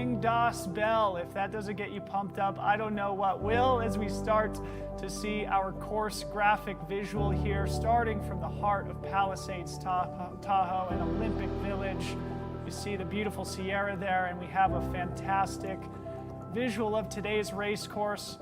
Ring Das Bell. If that doesn't get you pumped up, I don't know what will, as we start to see our course graphic visual here, starting from the heart of Palisades, Tahoe, and Olympic Village. You see the beautiful Sierra there, and we have a fantastic visual of today's race course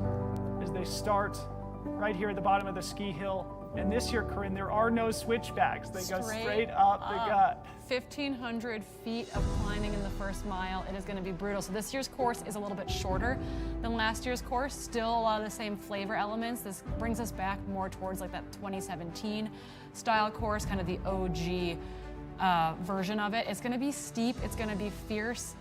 as they start right here at the bottom of the ski hill. And this year, Corrine, there are no switchbacks. They go straight up the gut. 1,500 feet of climbing in the first mile. It is going to be brutal. So this year's course is a little bit shorter than last year's course. Still a lot of the same flavor elements. This brings us back more towards like that 2017 style course, kind of the OG version of it. It's going to be steep. It's going to be fierce.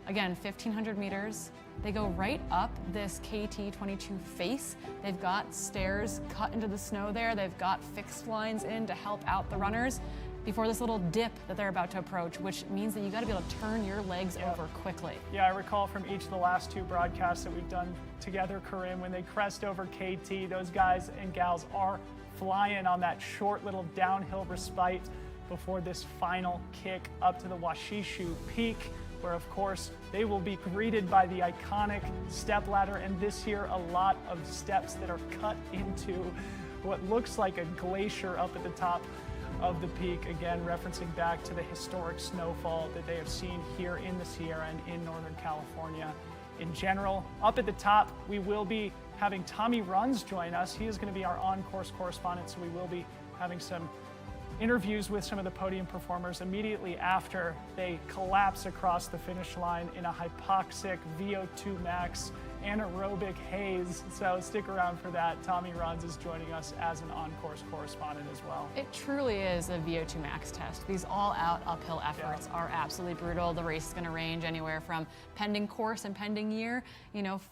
Again, 1,500 meters. They go right up this KT22 face. They've got stairs cut into the snow there. They've got fixed lines in to help out the runners before this little dip that they're about to approach, which means that you got to be able to turn your legs over quickly. Yeah, I recall from each of the last two broadcasts that we've done together, Corrine, when they crest over KT, those guys and gals are flying on that short little downhill respite before this final kick up to the Wa She Shu Peak, where of course they will be greeted by the iconic stepladder, and this year a lot of steps that are cut into what looks like a glacier up at the top of the peak, again referencing back to the historic snowfall that they have seen here in the Sierra and in Northern California in general. Up at the top, we will be having Tommy Runs join us. He is going to be our on-course correspondent, so we will be having some interviews with some of the podium performers immediately after they collapse across the finish line in a hypoxic VO2 max anaerobic haze. So stick around for that. Tommy Runs is joining us as an on-course correspondent as well. It truly is a VO2 max test. These all-out uphill efforts are absolutely brutal. The race is going to range anywhere from, pending course and pending year,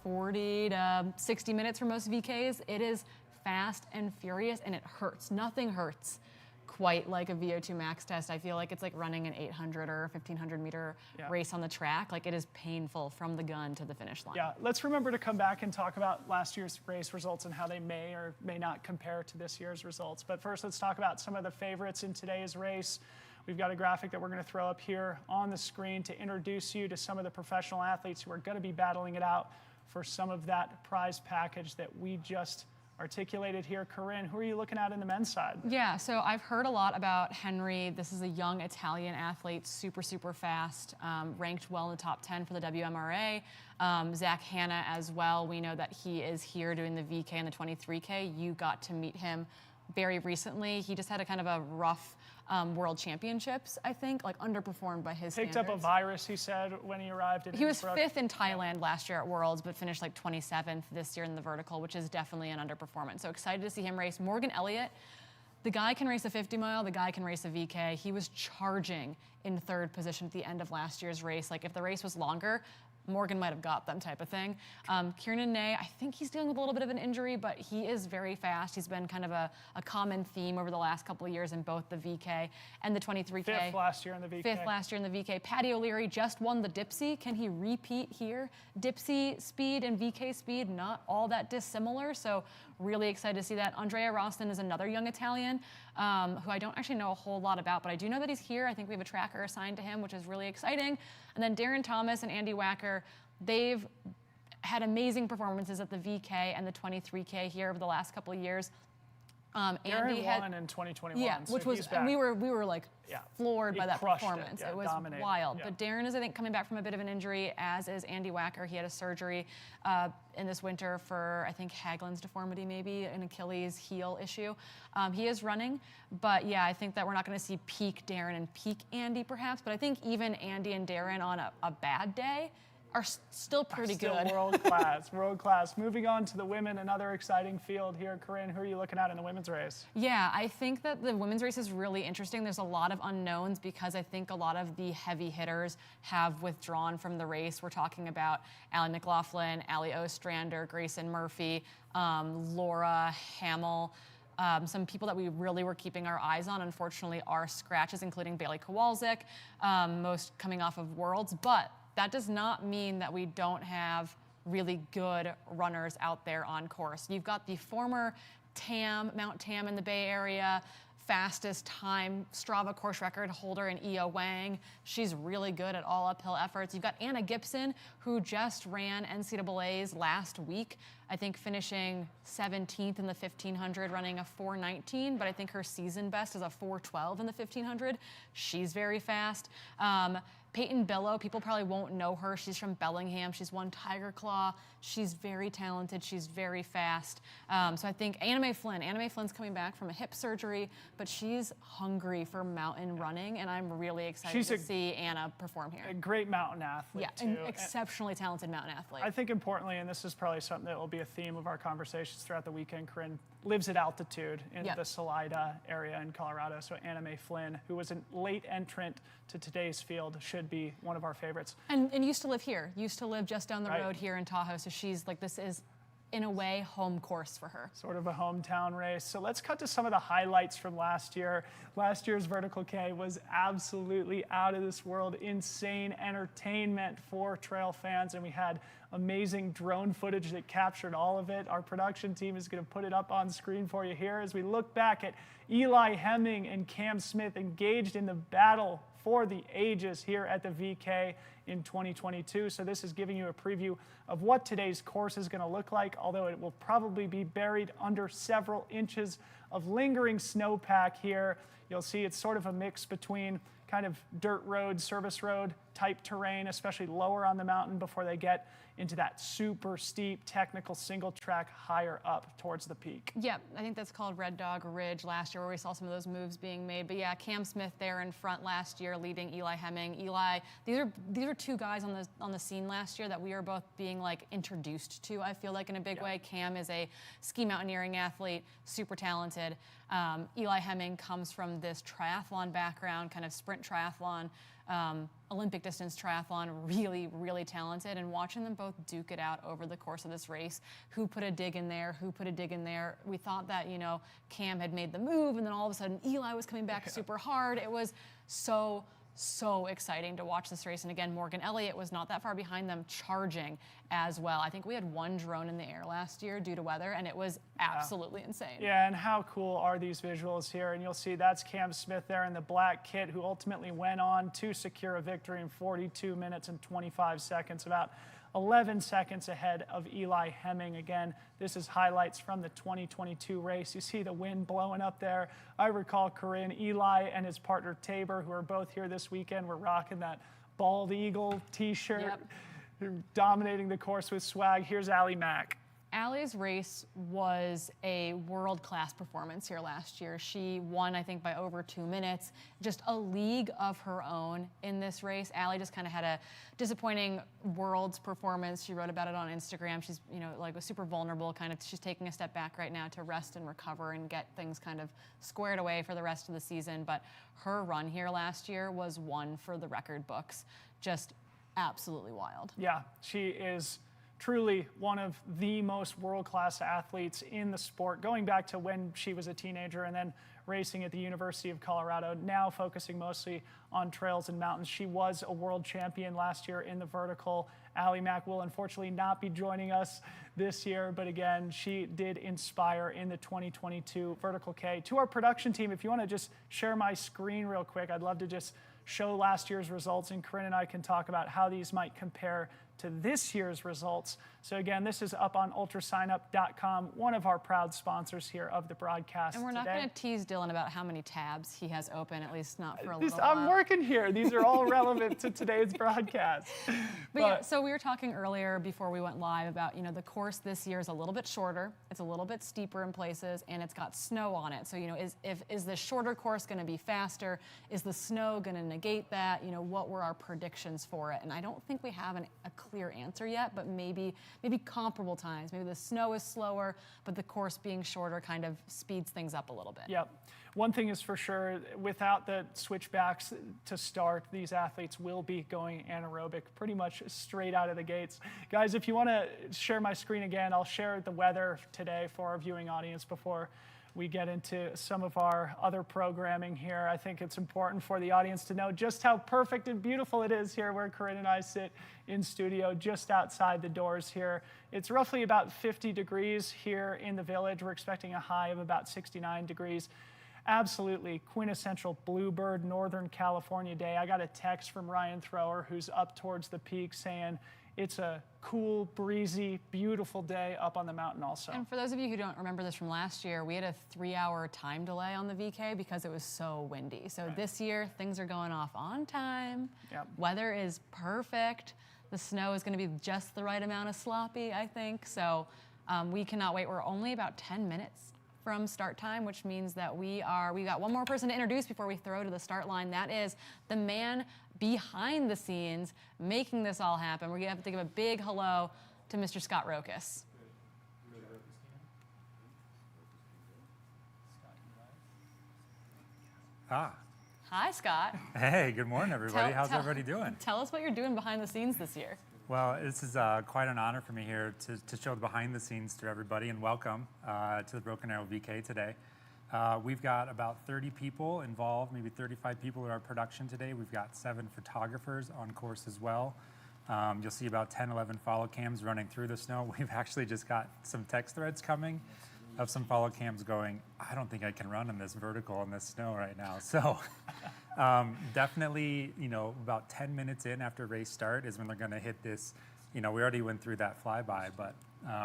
40 to 60 minutes for most VKs. It is fast and furious, and it hurts. Nothing hurts quite like a VO2 max test. I feel like it's like running an 800 or 1,500 meter race on the track. Like, it is painful from the gun to the finish line. Yeah, let's remember to come back and talk about last year's race results and how they may or may not compare to this year's results. But first, let's talk about some of the favorites in today's race. We've got a graphic that we're going to throw up here on the screen to introduce you to some of the professional athletes who are going to be battling it out for some of that prize package that we just articulated here. Corrine, who are you looking at in the men's side? Yeah, so I've heard a lot about Henry. This is a young Italian athlete, super, super fast, ranked well in the top 10 for the WMRA. Zach Hanna as well. We know that he is here doing the VK and the 23K. You got to meet him very recently. He just had a kind of a rough World Championships, I think, like underperformed by his standards. Picked up a virus, he said, when he arrived. He was 5th in Thailand last year at Worlds, but finished like 27th this year in the vertical, which is definitely an underperformance. So excited to see him race. Morgan Elliott, the guy can race a 50 mile, the guy can race a VK. He was charging in 3rd position at the end of last year's race. Like, if the race was longer, Morgan might have got them, type of thing. Kieran Ney, I think he's dealing with a little bit of an injury, but he is very fast. He's been kind of a common theme over the last couple of years in both the VK and the 23K. 5th last year in the VK. 5th last year in the VK. Paddy O'Leary just won the Dipsy. Can he repeat here? Dipsy speed and VK speed, not all that dissimilar, so really excited to see that. Andrea Roston is another young Italian who I don't actually know a whole lot about, but I do know that he's here. I think we have a tracker assigned to him, which is really exciting. And then Darren Thomas and Andy Wacker, they've had amazing performances at the VK and the 23K here over the last couple of years. Andy won in 2021. Yeah, so which was, and we were like floored by that performance. It was wild. But Darren is, I think, coming back from a bit of an injury, as is Andy Wacker. He had a surgery in this winter for, I think, Haglund's deformity, maybe, an Achilles heel issue. He is running, but yeah, I think that we're not going to see peak Darren and peak Andy, perhaps. But I think even Andy and Darren on a bad day are still pretty good. World class, world class. Moving on to the women, another exciting field here. Corrine, who are you looking at in the women's race? Yeah, I think that the women's race is really interesting. There's a lot of unknowns because I think a lot of the heavy hitters have withdrawn from the race. We're talking about Allie McLaughlin, Allie Ostrander, Grayson Murphy, Laura Hamill. Some people that we really were keeping our eyes on, unfortunately, are scratches, including Bailey Kowalczyk, most coming off of Worlds. But that does not mean that we don't have really good runners out there on course. You've got the former Mount Tam in the Bay Area, fastest time Strava course record holder in Io Wang. She's really good at all uphill efforts. You've got Anna Gibson, who just ran NCAA's last week, I think finishing 17th in the 1500, running a 4:19, but I think her season best is a 4:12 in the 1500. She's very fast. Peyton Billow, people probably won't know her. She's from Bellingham. She's won Tiger Claw. She's very talented. She's very fast. So I think Anna Mae Flynn's coming back from a hip surgery, but she's hungry for mountain running, and I'm really excited to see Anna perform here. A great mountain athlete, yeah, too. An exceptionally talented mountain athlete. I think importantly, and this is probably something that will be a theme of our conversations throughout the weekend, Corrine lives at altitude in the Salida area in Colorado. So Anna Mae Flynn, who was a late entrant to today's field, should be one of our favorites. And used to live here, used to live just down the road here in Tahoe. So she's like, this is, in a way, home course for her. Sort of a hometown race. So let's cut to some of the highlights from last year. Last year's Vertical K was absolutely out of this world, insane entertainment for trail fans, and we had amazing drone footage that captured all of it. Our production team is going to put it up on screen for you here as we look back at Eli Hemming and Cam Smith engaged in the battle for the ages here at the VK in 2022. So this is giving you a preview of what today's course is going to look like, although it will probably be buried under several inches of lingering snowpack here. You'll see it's sort of a mix between kind of dirt road, service road type terrain, especially lower on the mountain before they get into that super steep technical single track higher up towards the peak. Yeah, I think that's called Red Dog Ridge last year, where we saw some of those moves being made. But yeah, Cam Smith there in front last year leading Eli Hemming. Eli, these are two guys on the scene last year that we are both being like introduced to, I feel like, in a big way. Cam is a ski mountaineering athlete, super talented. Eli Hemming comes from this triathlon background, kind of sprint triathlon, Olympic distance triathlon, really, really talented. And watching them both duke it out over the course of this race, who put a dig in there, who put a dig in there. We thought that, you know, Cam had made the move, and then all of a sudden Eli was coming back super hard. It was so exciting to watch this race. And again, Morgan Elliott was not that far behind them, charging as well. I think we had one drone in the air last year due to weather, and it was absolutely insane. Yeah, and how cool are these visuals here? And you'll see that's Cam Smith there in the black kit, who ultimately went on to secure a victory in 42 minutes and 25 seconds, about 11 seconds ahead of Eli Hemming. Again, this is highlights from the 2022 race. You see the wind blowing up there. I recall Corrine, Eli and his partner Tabor, who are both here this weekend, were rocking that bald eagle t-shirt, dominating the course with swag. Here's Allie Mack. Allie's race was a world-class performance here last year. She won, I think, by over 2 minutes. Just a league of her own in this race. Allie just kind of had a disappointing Worlds performance. She wrote about it on Instagram. She's, you know, like, was super vulnerable. Kind of, she's taking a step back right now to rest and recover and get things kind of squared away for the rest of the season. But her run here last year was one for the record books. Just absolutely wild. Yeah, she is truly one of the most world-class athletes in the sport, going back to when she was a teenager and then racing at the University of Colorado, now focusing mostly on trails and mountains. She was a world champion last year in the vertical. Allie Mack will unfortunately not be joining us this year, but again, she did inspire in the 2022 Vertical K. To our production team, if you want to just share my screen real quick, I'd love to just show last year's results, and Corrine and I can talk about how these might compare to this year's results. So again, this is up on ultrasignup.com, one of our proud sponsors here of the broadcast. And we're not today. going to tease Dylan about how many tabs he has open, at least not for a little while. I'm working here. These are all relevant to today's broadcast. But yeah, so we were talking earlier before we went live about, you know, the course this year is a little bit shorter, it's a little bit steeper in places, and it's got snow on it. So, you know, is the shorter course going to be faster? Is the snow going to negate that? You know, what were our predictions for it? And I don't think we have a clear answer yet, but maybe comparable times. Maybe the snow is slower, but the course being shorter kind of speeds things up a little bit. Yep. One thing is for sure, without the switchbacks to start, these athletes will be going anaerobic pretty much straight out of the gates. Guys, if you want to share my screen again, I'll share the weather today for our viewing audience before we get into some of our other programming here. I think it's important for the audience to know just how perfect and beautiful it is here where Corrine and I sit in studio just outside the doors here. It's roughly about 50 degrees here in the village. We're expecting a high of about 69 degrees. absolutely quintessential bluebird Northern California day. I got a text from Ryan Thrower, who's up towards the peak, saying it's a cool, breezy, beautiful day up on the mountain also. And for those of you who don't remember this from last year, we had a 3-hour time delay on the VK because it was so windy. So this year, things are going off on time. Yep. Weather is perfect. The snow is going to be just the right amount of sloppy, I think. So we cannot wait. We're only about 10 minutes from start time, which means that we got one more person to introduce before we throw to the start line. That is the man behind the scenes making this all happen. We're gonna have to give a big hello to Mr. Scott Rokas. Hi, Scott. Hey, good morning, everybody. How's everybody doing? Tell us what you're doing behind the scenes this year. Well, this is quite an honor for me here to show the behind the scenes to everybody, and welcome to the Broken Arrow VK today. We've got about 30 people involved, maybe 35 people in our production today. We've got 7 photographers on course as well. You'll see about 10, 11 follow cams running through the snow. We've actually just got some text threads coming of some follow cams going, I don't think I can run in this vertical in this snow right now. So definitely, you know, about 10 minutes in after race start is when they're gonna hit this, you know, we already went through that flyby, but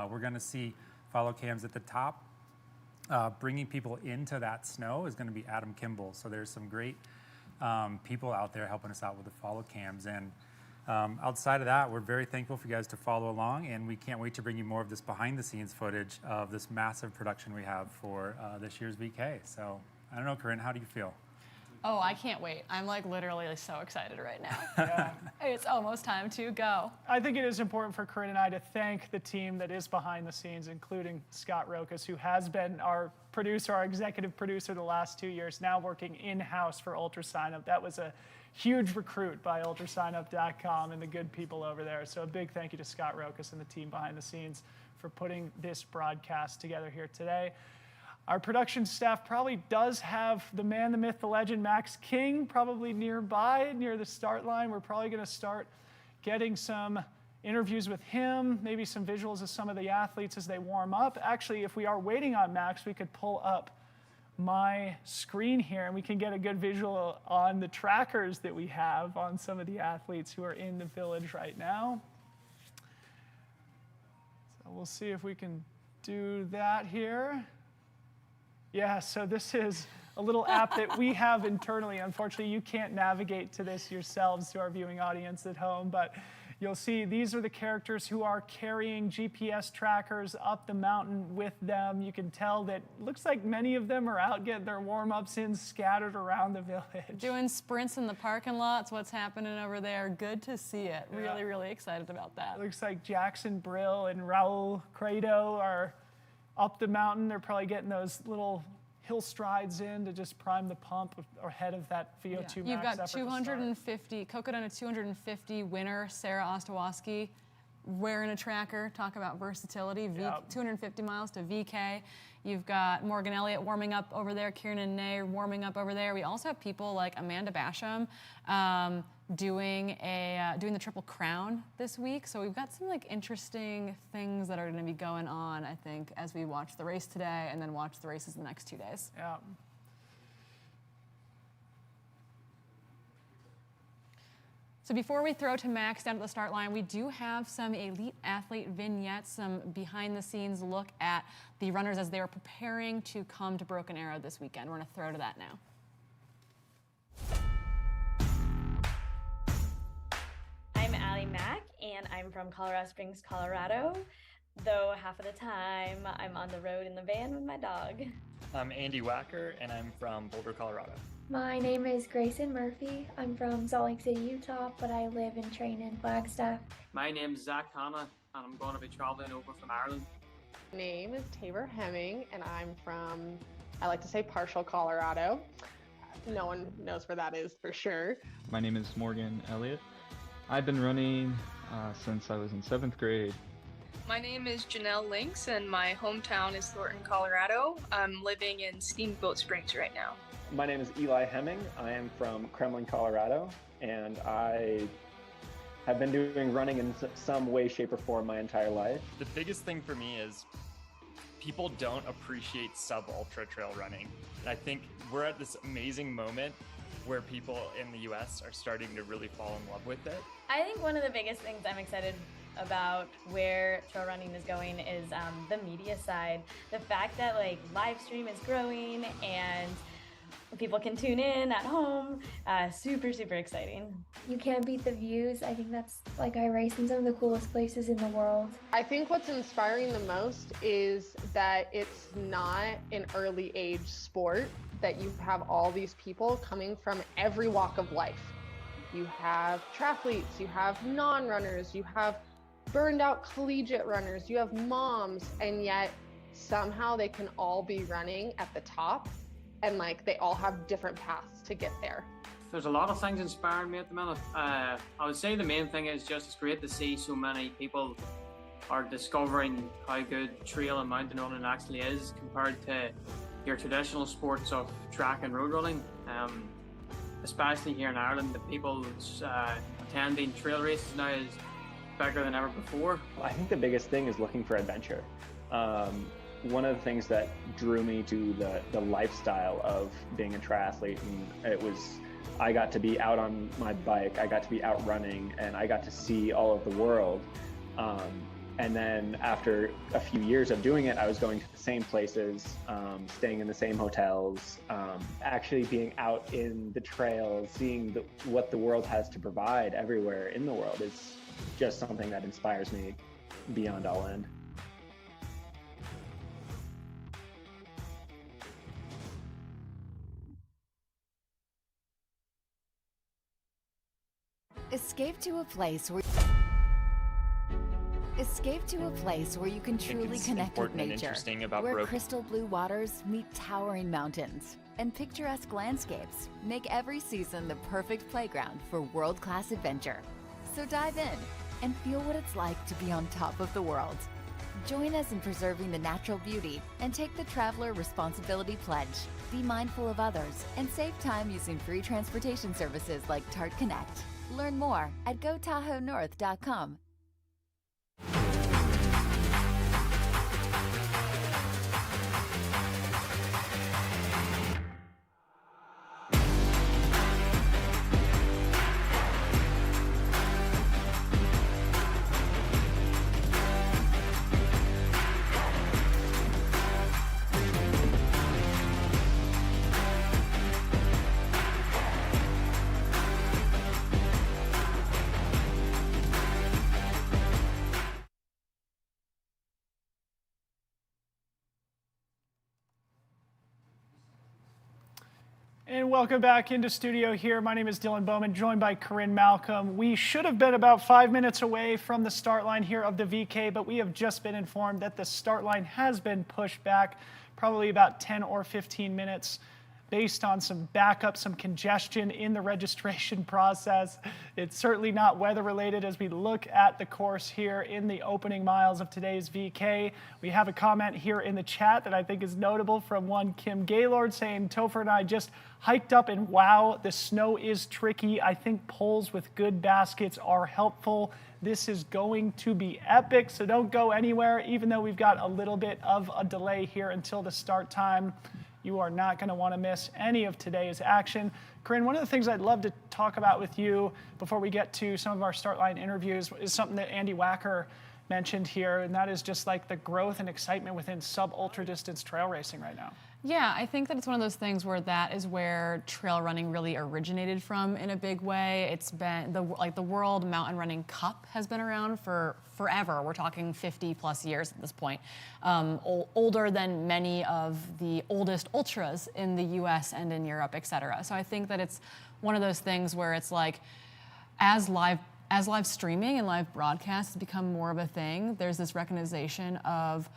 we're gonna see follow cams at the top. Bringing people into that snow is gonna be Adam Kimball. So there's some great people out there helping us out with the follow cams. And outside of that, we're very thankful for you guys to follow along, and we can't wait to bring you more of this behind the scenes footage of this massive production we have for this year's VK. So I don't know, Corrine, how do you feel? Oh, I can't wait. I'm like literally so excited right now. Yeah. It's almost time to go. I think it is important for Corrine and I to thank the team that is behind the scenes, including Scott Rokas, who has been our producer, our executive producer the last 2 years, now working in-house for UltraSignup. That was a huge recruit by ultrasignup.com and the good people over there. So a big thank you to Scott Rokas and the team behind the scenes for putting this broadcast together here today. Our production staff probably does have the man, the myth, the legend, Max King, probably nearby, near the start line. We're probably going to start getting some interviews with him, maybe some visuals of some of the athletes as they warm up. Actually, if we are waiting on Max, we could pull up my screen here and we can get a good visual on the trackers that we have on some of the athletes who are in the village right now. So we'll see if we can do that here. Yeah, so this is a little app that we have internally. Unfortunately, you can't navigate to this yourselves, to our viewing audience at home, but you'll see these are the characters who are carrying GPS trackers up the mountain with them. You can tell that looks like many of them are out getting their warm-ups in, scattered around the village. Doing sprints in the parking lots, what's happening over there. Good to see it. Really, really excited about that. It looks like Jackson Brill and Raul Credo are up the mountain. They're probably getting those little hill strides in to just prime the pump ahead of that VO2 max. You've got 250, Cocodona 250 winner, Sarah Ostawoski, wearing a tracker. Talk about versatility, 250 miles to VK. You've got Morgan Elliott warming up over there, Kieran Ney warming up over there. We also have people like Amanda Basham doing the Triple Crown this week. So we've got some like interesting things that are going to be going on, I think, as we watch the race today and then watch the races the next 2 days. Yeah. So before we throw to Max down at the start line, we do have some elite athlete vignettes, some behind the scenes look at the runners as they were preparing to come to Broken Arrow this weekend. We're going to throw to that now. I'm Allie Mack, and I'm from Colorado Springs, Colorado, though half of the time I'm on the road in the van with my dog. I'm Andy Wacker, and I'm from Boulder, Colorado. My name is Grayson Murphy. I'm from Salt Lake City, Utah, but I live and train in Flagstaff. My name is Zach Hanna, and I'm going to be traveling over from Ireland. My name is Tabor Hemming, and I'm from, I like to say, partial Colorado. No one knows where that is for sure. My name is Morgan Elliott. I've been running since I was in 7th grade. My name is Janelle Lynx, and my hometown is Thornton, Colorado. I'm living in Steamboat Springs right now. My name is Eli Hemming. I am from Kremlin, Colorado, and I have been doing running in some way, shape, or form my entire life. The biggest thing for me is people don't appreciate sub-ultra trail running. And I think we're at this amazing moment where people in the US are starting to really fall in love with it. I think one of the biggest things I'm excited about where trail running is going is the media side. The fact that like LIVESTREAM is growing and people can tune in at home, super, super exciting. You can't beat the views. I think that's like I race in some of the coolest places in the world. I think what's inspiring the most is that it's not an early age sport, that you have all these people coming from every walk of life. You have triathletes, you have non-runners, you have burned out collegiate runners, you have moms, and yet somehow they can all be running at the top, and like they all have different paths to get there. There's a lot of things inspiring me at the minute. I would say the main thing is just it's great to see so many people are discovering how good trail and mountain running actually is compared to your traditional sports of track and road running. Especially here in Ireland, the people attending trail races now is bigger than ever before. I think the biggest thing is looking for adventure. One of the things that drew me to the lifestyle of being a triathlete, and I got to be out on my bike, I got to be out running, and I got to see all of the world. And then after a few years of doing it, I was going to the same places, staying in the same hotels, actually being out in the trails, seeing what the world has to provide everywhere in the world is just something that inspires me beyond all end. Escape to a place where you can truly connect with nature, where crystal blue waters meet towering mountains, and picturesque landscapes make every season the perfect playground for world-class adventure. So dive in and feel what it's like to be on top of the world. Join us in preserving the natural beauty and take the Traveler Responsibility Pledge. Be mindful of others and save time using free transportation services like Tart Connect. Learn more at GoTahoeNorth.com. And welcome back into studio here. My name is Dylan Bowman, joined by Corrine Malcom. We should have been about 5 minutes away from the start line here of the VK, but we have just been informed that the start line has been pushed back probably about 10 or 15 minutes based on some backup, some congestion in the registration process. It's certainly not weather related as we look at the course here in the opening miles of today's VK. We have a comment here in the chat that I think is notable from one Kim Gaylord saying, Topher and I just hiked up and wow, the snow is tricky. I think poles with good baskets are helpful. This is going to be epic, so don't go anywhere, even though we've got a little bit of a delay here until the start time. You are not going to want to miss any of today's action. Corrine, one of the things I'd love to talk about with you before we get to some of our start line interviews is something that Andy Wacker mentioned here, and that is just like the growth and excitement within sub-ultra distance trail racing right now. Yeah, I think that it's one of those things where that is where trail running really originated from in a big way. It's been the World Mountain Running Cup has been around for forever. We're talking 50 plus years at this point. Older than many of the oldest ultras in the US and in Europe, et cetera. So I think that it's one of those things where it's like, as live streaming and live broadcasts become more of a thing, there's this recognition of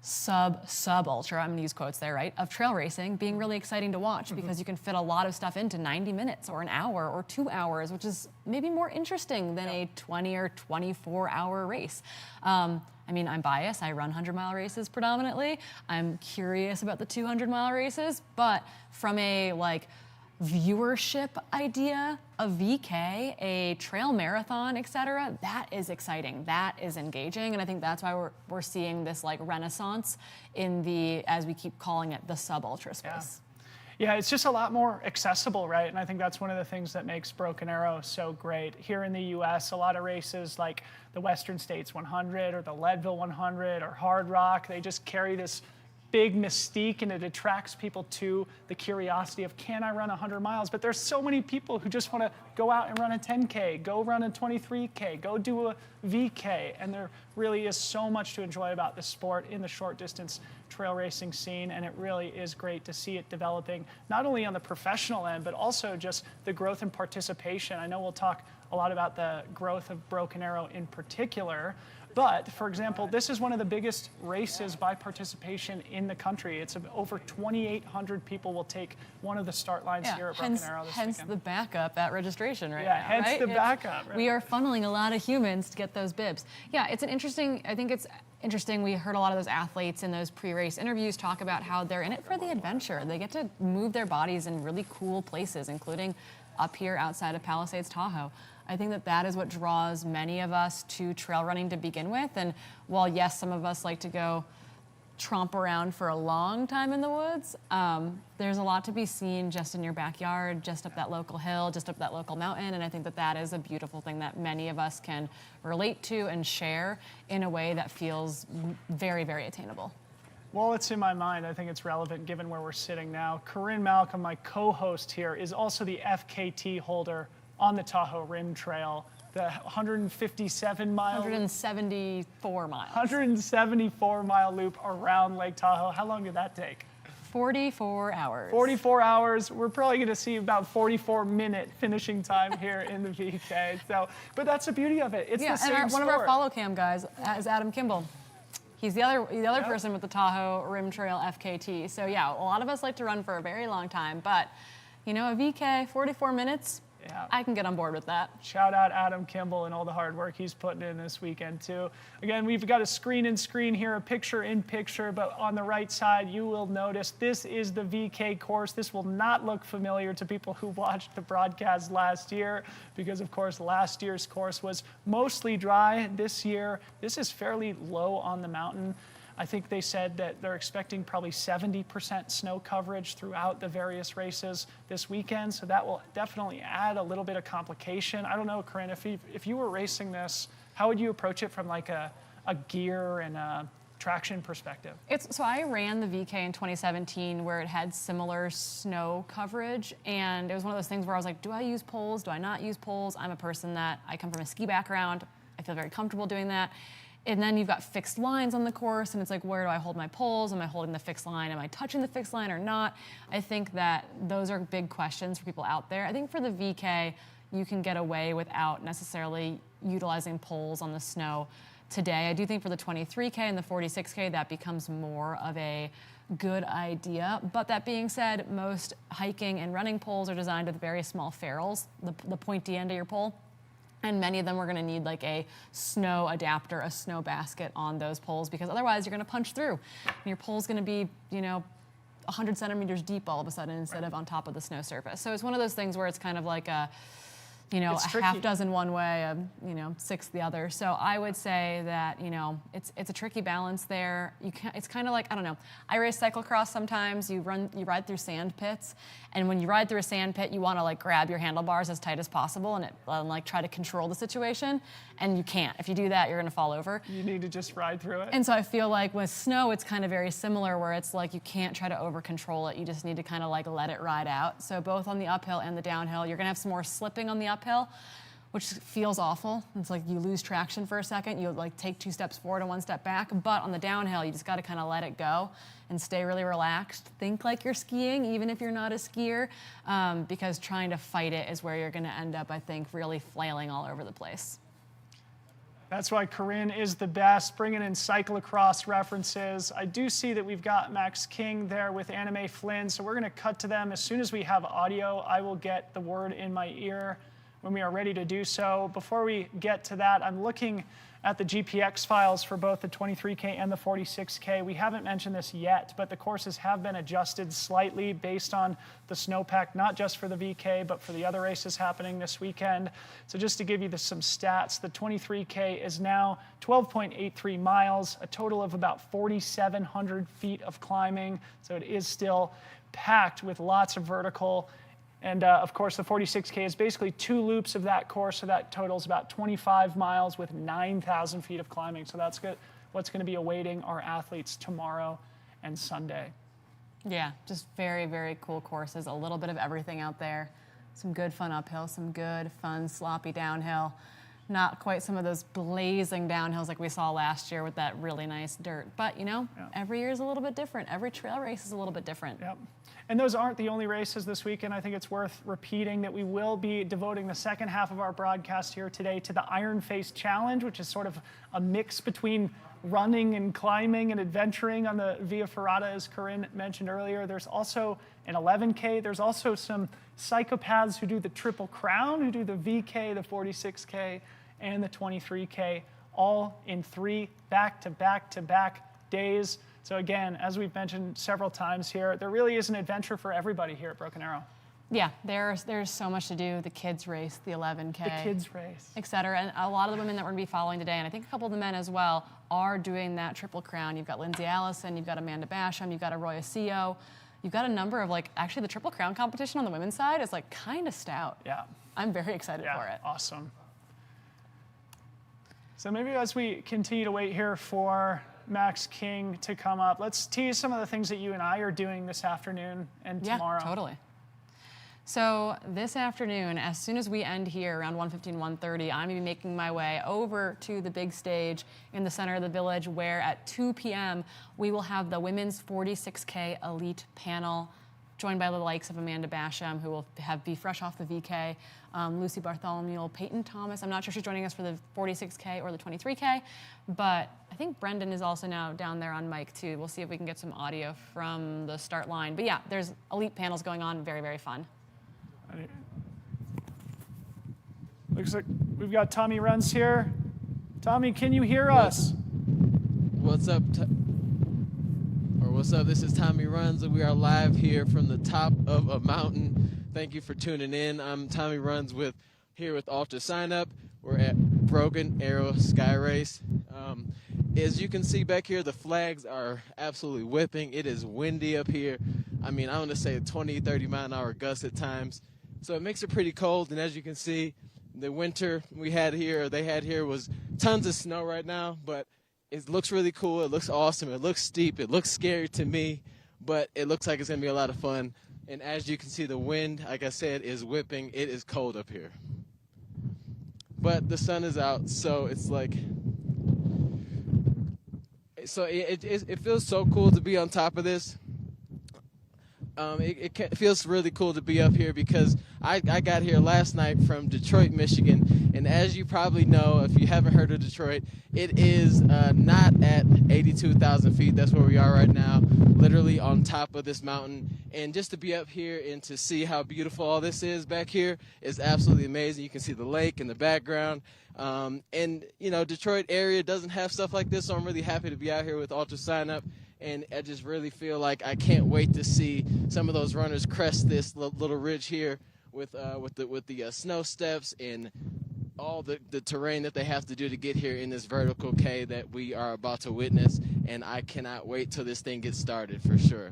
sub-ultra, I'm gonna use quotes there, right, of trail racing being really exciting to watch because you can fit a lot of stuff into 90 minutes or an hour or 2 hours, which is maybe more interesting than a 20 or 24 hour race. I mean, I'm biased, I run 100-mile races predominantly. I'm curious about the 200-mile races, but from a viewership idea, a VK, a trail marathon, etc., that is exciting. That is engaging, and I think that's why we're seeing this like renaissance in the, as we keep calling it, the sub-ultra space. Yeah, it's just a lot more accessible, right? And I think that's one of the things that makes Broken Arrow so great. Here in the US, a lot of races like the Western States 100 or the Leadville 100 or Hard Rock, they just carry this big mystique, and it attracts people to the curiosity of, can I run 100 miles? But there's so many people who just want to go out and run a 10K, go run a 23K, go do a VK, and there really is so much to enjoy about this sport in the short distance trail racing scene, and it really is great to see it developing, not only on the professional end, but also just the growth and participation. I know we'll talk a lot about the growth of Broken Arrow in particular, but, for example, this is one of the biggest races by participation in the country. It's over 2,800 people will take one of the start lines here at Broken Arrow this weekend. Hence the backup at registration right now, Yeah, hence right? the backup. Right? We are funneling a lot of humans to get those bibs. Yeah, it's an interesting, I think it's interesting. We heard a lot of those athletes in those pre-race interviews talk about how they're in it for the adventure. They get to move their bodies in really cool places, including up here outside of Palisades, Tahoe. I think that that is what draws many of us to trail running to begin with. And while, yes, some of us like to go tromp around for a long time in the woods, there's a lot to be seen just in your backyard, just up that local hill, just up that local mountain. And I think that that is a beautiful thing that many of us can relate to and share in a way that feels very, very attainable. Well, it's in my mind. I think it's relevant given where we're sitting now. Corrine Malcom, my co-host here, is also the FKT holder on the Tahoe Rim Trail, the 157 mile 174 miles. 174 mile loop around Lake Tahoe. How long did that take? 44 hours. 44 hours. We're probably going to see about 44-minute finishing time here in the VK. So, but that's the beauty of it. It's the same and one sport. of our follow cam guys is Adam Kimball. He's the other person with the Tahoe Rim Trail FKT. So yeah, a lot of us like to run for a very long time, but you know, a VK, 44 minutes, yeah, I can get on board with that. Shout out Adam Kimball and all the hard work he's putting in this weekend too. Again, we've got a screen here, a picture in picture, but on the right side, you will notice this is the VK course. This will not look familiar to people who watched the broadcast last year because, of course, last year's course was mostly dry. This year, this is fairly low on the mountain. I think they said that they're expecting probably 70% snow coverage throughout the various races this weekend, so that will definitely add a little bit of complication. I don't know, Corrine, if you were racing this, how would you approach it from like a gear and a traction perspective? So I ran the VK in 2017 where it had similar snow coverage, and it was one of those things where I was like, do I use poles? Do I not use poles? I'm a person that, I come from a ski background. I feel very comfortable doing that. And then you've got fixed lines on the course, and it's like, where do I hold my poles? Am I holding the fixed line? Am I touching the fixed line or not? I think that those are big questions for people out there. I think for the VK, you can get away without necessarily utilizing poles on the snow today. I do think for the 23K and the 46K, that becomes more of a good idea. But that being said, most hiking and running poles are designed with very small ferrules, the pointy end of your pole. And many of them are going to need like a snow adapter, a snow basket on those poles, because otherwise you're going to punch through. And your pole's going to be, 100 centimeters deep all of a sudden instead of on top of the snow surface. So it's one of those things where it's kind of like a half dozen one way, 6 the other. So I would say that, it's a tricky balance there. It's kind of like, I don't know. I race cyclocross sometimes. You ride through sand pits, and when you ride through a sand pit, you want to like grab your handlebars as tight as possible and like try to control the situation, and you can't. If you do that, you're going to fall over. You need to just ride through it. And so I feel like with snow, it's kind of very similar, where it's like you can't try to over control it. You just need to kind of like let it ride out. So both on the uphill and the downhill, you're going to have some more slipping on the uphill, which feels awful. It's like you lose traction for a second. You like take 2 steps forward and 1 step back. But on the downhill, you just got to kind of let it go and stay really relaxed. Think like you're skiing, even if you're not a skier, because trying to fight it is where you're going to end up, I think, really flailing all over the place. That's why Corrine is the best, bringing in cyclocross references. I do see that we've got Max King there with Anime Flynn, so we're going to cut to them. As soon as we have audio, I will get the word in my ear when we are ready to do so. Before we get to that, I'm looking at the GPX files for both the 23K and the 46K. We haven't mentioned this yet, but the courses have been adjusted slightly based on the snowpack, not just for the VK, but for the other races happening this weekend. So just to give you some stats, the 23K is now 12.83 miles, a total of about 4,700 feet of climbing. So it is still packed with lots of vertical. And of course, the 46K is basically 2 loops of that course, so that totals about 25 miles with 9,000 feet of climbing. So that's good. What's going to be awaiting our athletes tomorrow and Sunday. Yeah, just very, very cool courses. A little bit of everything out there. Some good fun uphill, some good fun sloppy downhill. Not quite some of those blazing downhills like we saw last year with that really nice dirt. But, you know, every year is a little bit different. Every trail race is a little bit different. Yep. And those aren't the only races this weekend. I think it's worth repeating that we will be devoting the second half of our broadcast here today to the Iron Face Challenge, which is sort of a mix between running and climbing and adventuring on the Via Ferrata, as Corrine mentioned earlier. There's also an 11K. There's also some psychopaths who do the Triple Crown, who do the VK, the 46K, and the 23K, all in 3 back-to-back-to-back days. So again, as we've mentioned several times here, there really is an adventure for everybody here at Broken Arrow. Yeah, there's so much to do. The kids race, the 11K. The kids race. Et cetera. And a lot of the women that we're going to be following today, and I think a couple of the men as well, are doing that Triple Crown. You've got Lindsay Allison, you've got Amanda Basham, you've got Arroyo Sio. You've got a number of, like, actually the Triple Crown competition on the women's side is, like, kind of stout. Yeah. I'm very excited for it. Awesome. So maybe as we continue to wait here for Max King to come up, let's tease some of the things that you and I are doing this afternoon and tomorrow. Yeah, totally. So this afternoon, as soon as we end here around 1:15, 1:30, I'm going to be making my way over to the big stage in the center of the village, where at 2 p.m. we will have the women's 46K elite panel, joined by the likes of Amanda Basham, who will be fresh off the VK, Lucy Bartholomew, Peyton Thomas. I'm not sure she's joining us for the 46K or the 23K, but I think Brendan is also now down there on mic too. We'll see if we can get some audio from the start line. But yeah, there's elite panels going on, very, very fun. Looks like we've got Tommy Runs here. Tommy, can you hear us? What's up? What's up? This is Tommy Runs, and we are live here from the top of a mountain. Thank you for tuning in. I'm Tommy Runs here with Ultra Sign Up. We're at Broken Arrow Skyrace. As you can see back here, the flags are absolutely whipping. It is windy up here. I mean, I want to say 20, 30 mile an hour gusts at times. So it makes it pretty cold, and as you can see, the winter they had here was tons of snow right now, but it looks really cool. It looks awesome. It looks steep. It looks scary to me, but it looks like it's going to be a lot of fun. And as you can see, the wind, like I said, is whipping. It is cold up here. But the sun is out, so it's like, it feels so cool to be on top of this. It feels really cool to be up here because I got here last night from Detroit, Michigan, and as you probably know, if you haven't heard of Detroit, it is not at 82,000 feet. That's where we are right now, literally on top of this mountain. And just to be up here and to see how beautiful all this is back here is absolutely amazing. You can see the lake in the background. And, you know, Detroit area doesn't have stuff like this, so I'm really happy to be out here with Ultra Sign Up. And I just really feel like I can't wait to see some of those runners crest this little ridge here with the snow steps and all the terrain that they have to do to get here in this vertical K that we are about to witness. And I cannot wait till this thing gets started for sure.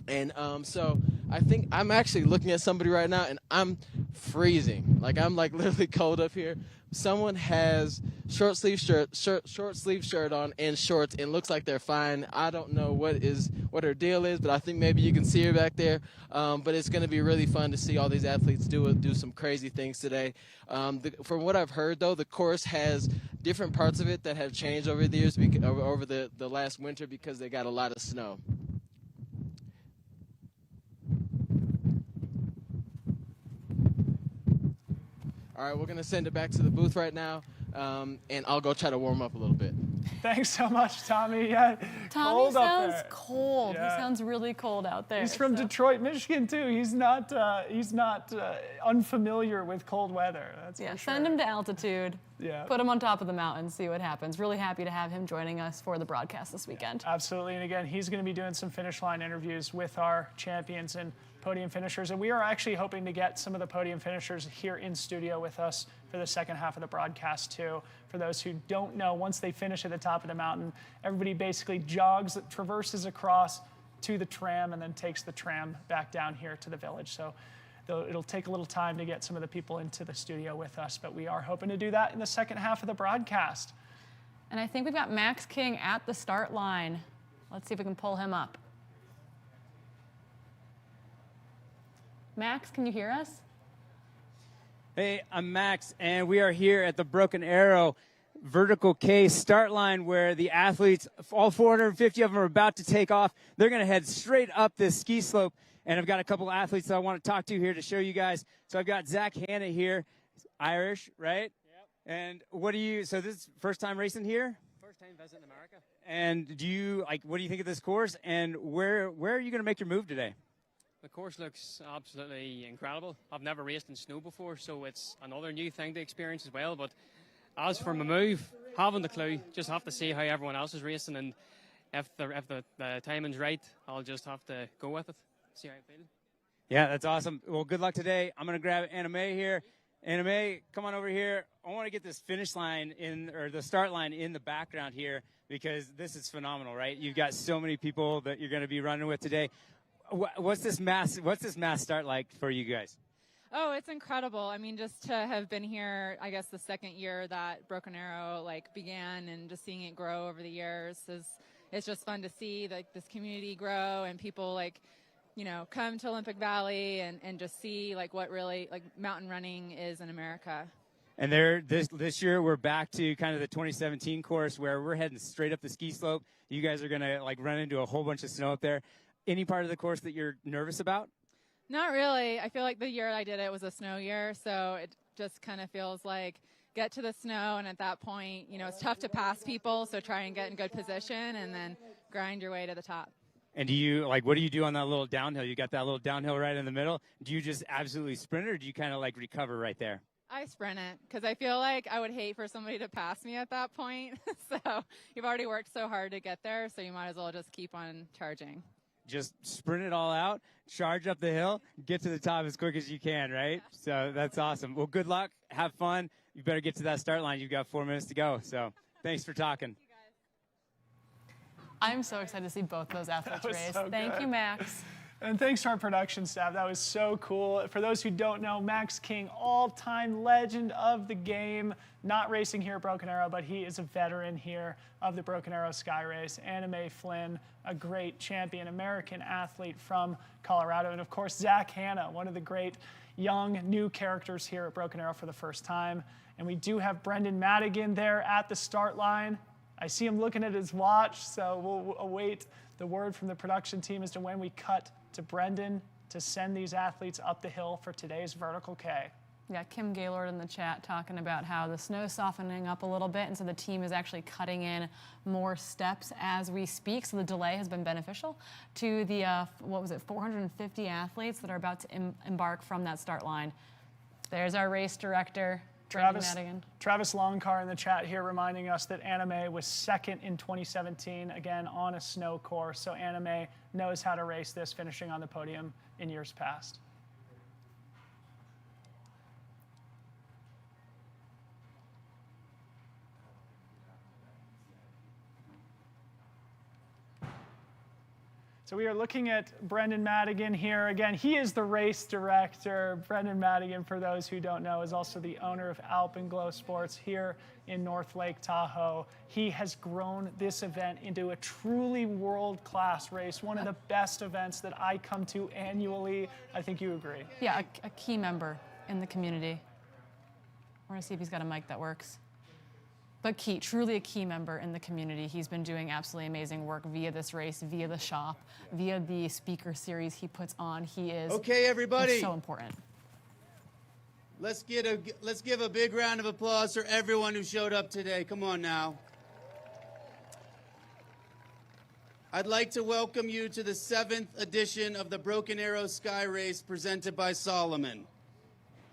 And so I think I'm actually looking at somebody right now, and I'm freezing. Like, I'm like literally cold up here. Someone has short sleeve shirt on and shorts, and looks like they're fine. I don't know what her deal is, but I think maybe you can see her back there. But it's going to be really fun to see all these athletes do some crazy things today. From what I've heard, though, the course has different parts of it that have changed over the years, over the last winter, because they got a lot of snow. All right, we're going to send it back to the booth right now, and I'll go try to warm up a little bit. Thanks so much, Tommy. Yeah, Tommy cold up sounds there. cold. Yeah. He sounds really cold out there. He's from Detroit, Michigan, too. He's not unfamiliar with cold weather. That's for sure. Send him to altitude. Yeah. Put him on top of the mountain, see what happens. Really happy to have him joining us for the broadcast this weekend. Absolutely. And again, he's going to be doing some finish line interviews with our champions and podium finishers. And we are actually hoping to get some of the podium finishers here in studio with us for the second half of the broadcast, too. For those who don't know, once they finish at the top of the mountain, everybody basically traverses across to the tram and then takes the tram back down here to the village. So it'll take a little time to get some of the people into the studio with us, but we are hoping to do that in the second half of the broadcast. And I think we've got Max King at the start line. Let's see if we can pull him up. Max, can you hear us? Hey, I'm Max, and we are here at the Broken Arrow Vertical K start line where the athletes, all 450 of them, are about to take off. They're going to head straight up this ski slope, and I've got a couple athletes that I want to talk to here to show you guys. So I've got Zach Hanna here, Irish, right? Yep. And so this is first time racing here? First time visiting America. And what do you think of this course, and where are you going to make your move today? The course looks absolutely incredible. I've never raced in snow before, so it's another new thing to experience as well. But as for my move, haven't the clue. Just have to see how everyone else is racing, and if the timing's right, I'll just have to go with it, see how I feel. Yeah, that's awesome. Well, good luck today. I'm going to grab Anna Mae here. Anna Mae, come on over here. I want to get this finish line or the start line in the background here because this is phenomenal, right? You've got so many people that you're going to be running with today. What's this mass start like for you guys? Oh, it's incredible. I mean, just to have been here, I guess the second year that Broken Arrow began, and just seeing it grow over the years it's just fun to see this community grow and people come to Olympic Valley and just see what really mountain running is in America. And this year we're back to kind of the 2017 course where we're heading straight up the ski slope. You guys are going to run into a whole bunch of snow up there. Any part of the course that you're nervous about? Not really. I feel like the year I did it was a snow year, so it just kind of feels like get to the snow, and at that point, it's tough to pass people, so try and get in good position and then grind your way to the top. And what do you do on that little downhill? You got that little downhill right in the middle. Do you just absolutely sprint, or do you kind of recover right there? I sprint it because I feel like I would hate for somebody to pass me at that point. So you've already worked so hard to get there, so you might as well just keep on charging. Just sprint it all out, charge up the hill, get to the top as quick as you can, right? Yeah. So that's awesome. Well, good luck. Have fun. You better get to that start line. You've got 4 minutes to go. So thanks for talking. I'm so excited to see both those athletes race. So Thank you, Max. And thanks to our production staff. That was so cool. For those who don't know, Max King, all-time legend of the game, not racing here at Broken Arrow, but he is a veteran here of the Broken Arrow Skyrace. Anna Mae Flynn, a great champion American athlete from Colorado. And of course, Zach Hanna, one of the great young new characters here at Broken Arrow for the first time. And we do have Brendan Madigan there at the start line. I see him looking at his watch, so we'll await the word from the production team as to when we cut to Brendan to send these athletes up the hill for today's Vertical K. Yeah, Kim Gaylord in the chat talking about how the snow's softening up a little bit, and so the team is actually cutting in more steps as we speak. So the delay has been beneficial to the, 450 athletes that are about to embark from that start line. There's our race director, Travis Longcar in the chat here reminding us that Anna Mae was second in 2017, again on a snow course. So Anna Mae knows how to race this, finishing on the podium in years past. So we are looking at Brendan Madigan here. Again, he is the race director. Brendan Madigan, for those who don't know, is also the owner of Alpenglow Sports here in North Lake Tahoe. He has grown this event into a truly world-class race, one of the best events that I come to annually. I think you agree. Yeah, a key member in the community. We're gonna see if he's got a mic that works. But truly a key member in the community. He's been doing absolutely amazing work via this race, via the shop, via the speaker series he puts on. He is okay, everybody. So important. Let's give a big round of applause for everyone who showed up today. Come on now. I'd like to welcome you to the 7th edition of the Broken Arrow Skyrace presented by Salomon.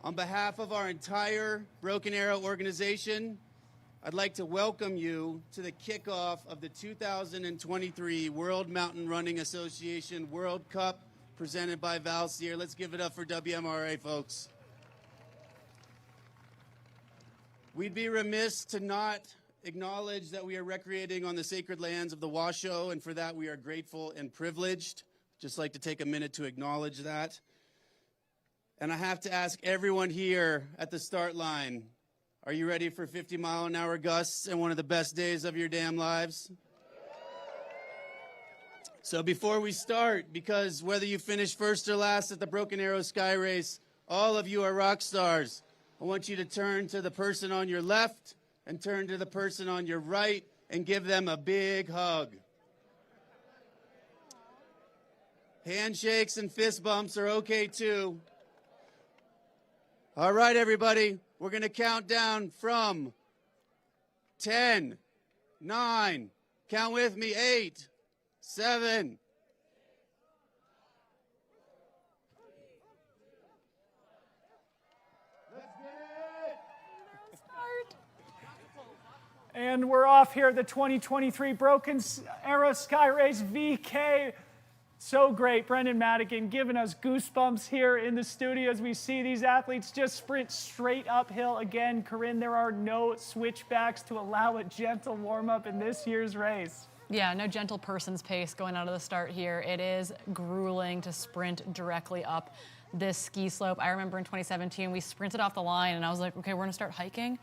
On behalf of our entire Broken Arrow organization, I'd like to welcome you to the kickoff of the 2023 World Mountain Running Association World Cup presented by Valseer. Let's give it up for WMRA, folks. We'd be remiss to not acknowledge that we are recreating on the sacred lands of the Washoe, and for that we are grateful and privileged. Just like to take a minute to acknowledge that. And I have to ask everyone here at the start line, are you ready for 50-mile-an-hour gusts and one of the best days of your damn lives? So before we start, because whether you finish first or last at the Broken Arrow Skyrace, all of you are rock stars. I want you to turn to the person on your left and turn to the person on your right and give them a big hug. Handshakes and fist bumps are okay too. All right, everybody, we're going to count down from 10, 9, count with me, 8, 7. And we're off here at the 2023 Broken Arrow Skyrace VK. So great, Brendan Madigan giving us goosebumps here in the studio as we see these athletes just sprint straight uphill. Again, Corrine, there are no switchbacks to allow a gentle warm-up in this year's race. Yeah, no gentle person's pace going out of the start here. It is grueling to sprint directly up this ski slope. I remember in 2017, we sprinted off the line and I was like, okay, we're gonna start hiking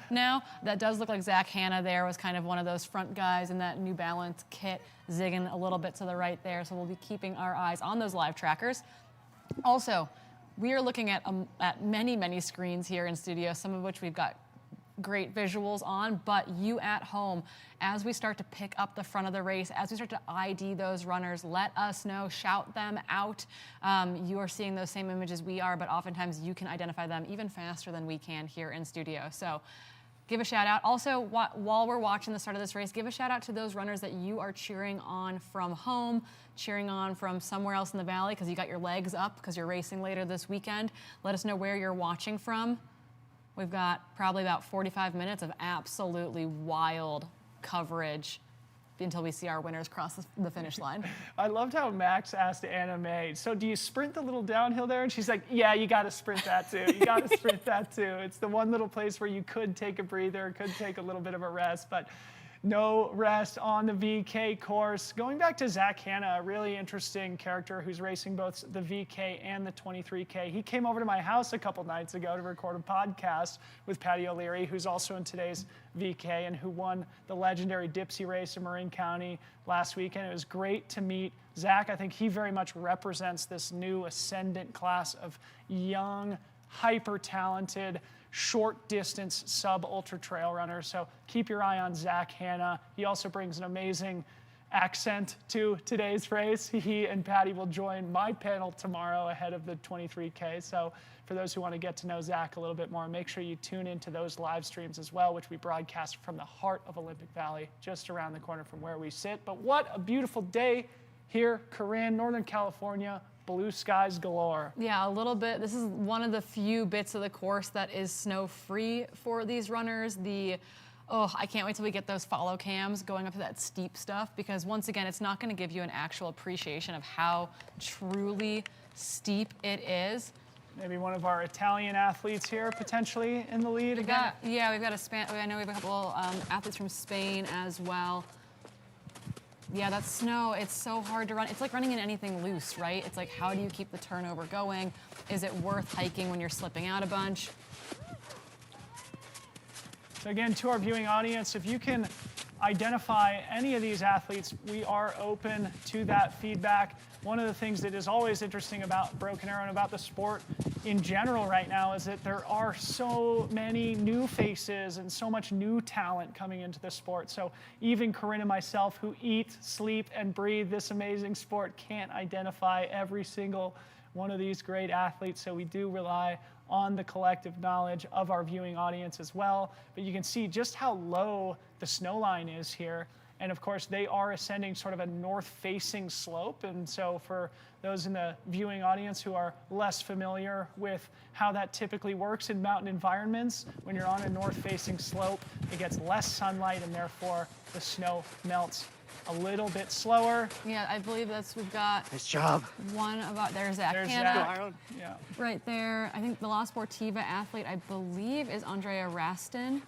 now. That does look like Zach Hanna there was kind of one of those front guys in that New Balance kit, zigging a little bit to the right there. So we'll be keeping our eyes on those live trackers. Also, we are looking at many, many screens here in studio, some of which we've got great visuals on, but you at home, as we start to pick up the front of the race, as we start to ID those runners, let us know, shout them out. You are seeing those same images we are, but oftentimes you can identify them even faster than we can here in studio. So give a shout out. Also, while we're watching the start of this race, give a shout out to those runners that you are cheering on from home, cheering on from somewhere else in the valley because you got your legs up because you're racing later this weekend. Let us know where you're watching from. We've got probably about 45 minutes of absolutely wild coverage until we see our winners cross the finish line. I loved how Max asked Anna May, so do you sprint the little downhill there? And she's like, yeah, you got to sprint that too. You got to sprint that too. It's the one little place where you could take a breather, could take a little bit of a rest, but no rest on the VK course. Going back to Zach Hanna, a really interesting character who's racing both the VK and the 23K. He came over to my house a couple nights ago to record a podcast with Patty O'Leary, who's also in today's VK and who won the legendary Dipsy race in Marin County last weekend. It was great to meet Zach. I think he very much represents this new ascendant class of young, hyper-talented, short distance sub-ultra trail runner. So keep your eye on Zach Hanna. He also brings an amazing accent to today's race. He and Patty will join my panel tomorrow ahead of the 23K. So for those who want to get to know Zach a little bit more, make sure you tune into those live streams as well, which we broadcast from the heart of Olympic Valley, just around the corner from where we sit. But what a beautiful day here, Corrine, Northern California. Blue skies galore. Yeah, a little bit. This is one of the few bits of the course that is snow-free for these runners. I can't wait till we get those follow cams going up to that steep stuff, because once again, it's not going to give you an actual appreciation of how truly steep it is. Maybe one of our Italian athletes here potentially in the lead again. We've got I know we have a couple athletes from Spain as well. Yeah, that snow, it's so hard to run. It's like running in anything loose, right? It's like, how do you keep the turnover going? Is it worth hiking when you're slipping out a bunch? So again, to our viewing audience, if you can identify any of these athletes, we are open to that feedback. One of the things that is always interesting about Broken Arrow and about the sport in general right now is that there are so many new faces and so much new talent coming into the sport. So even Corrine and myself, who eat, sleep, and breathe this amazing sport, can't identify every single one of these great athletes. So we do rely on the collective knowledge of our viewing audience as well. But you can see just how low the snow line is here. And of course, they are ascending sort of a north-facing slope. And so for those in the viewing audience who are less familiar with how that typically works in mountain environments, when you're on a north-facing slope, it gets less sunlight and therefore the snow melts a little bit slower. Yeah, I believe we've got Nice job. One about, there's Zach There's Hanna. Zach. Yeah. Right there. I think the La Sportiva athlete, I believe, is Andrea Rastin,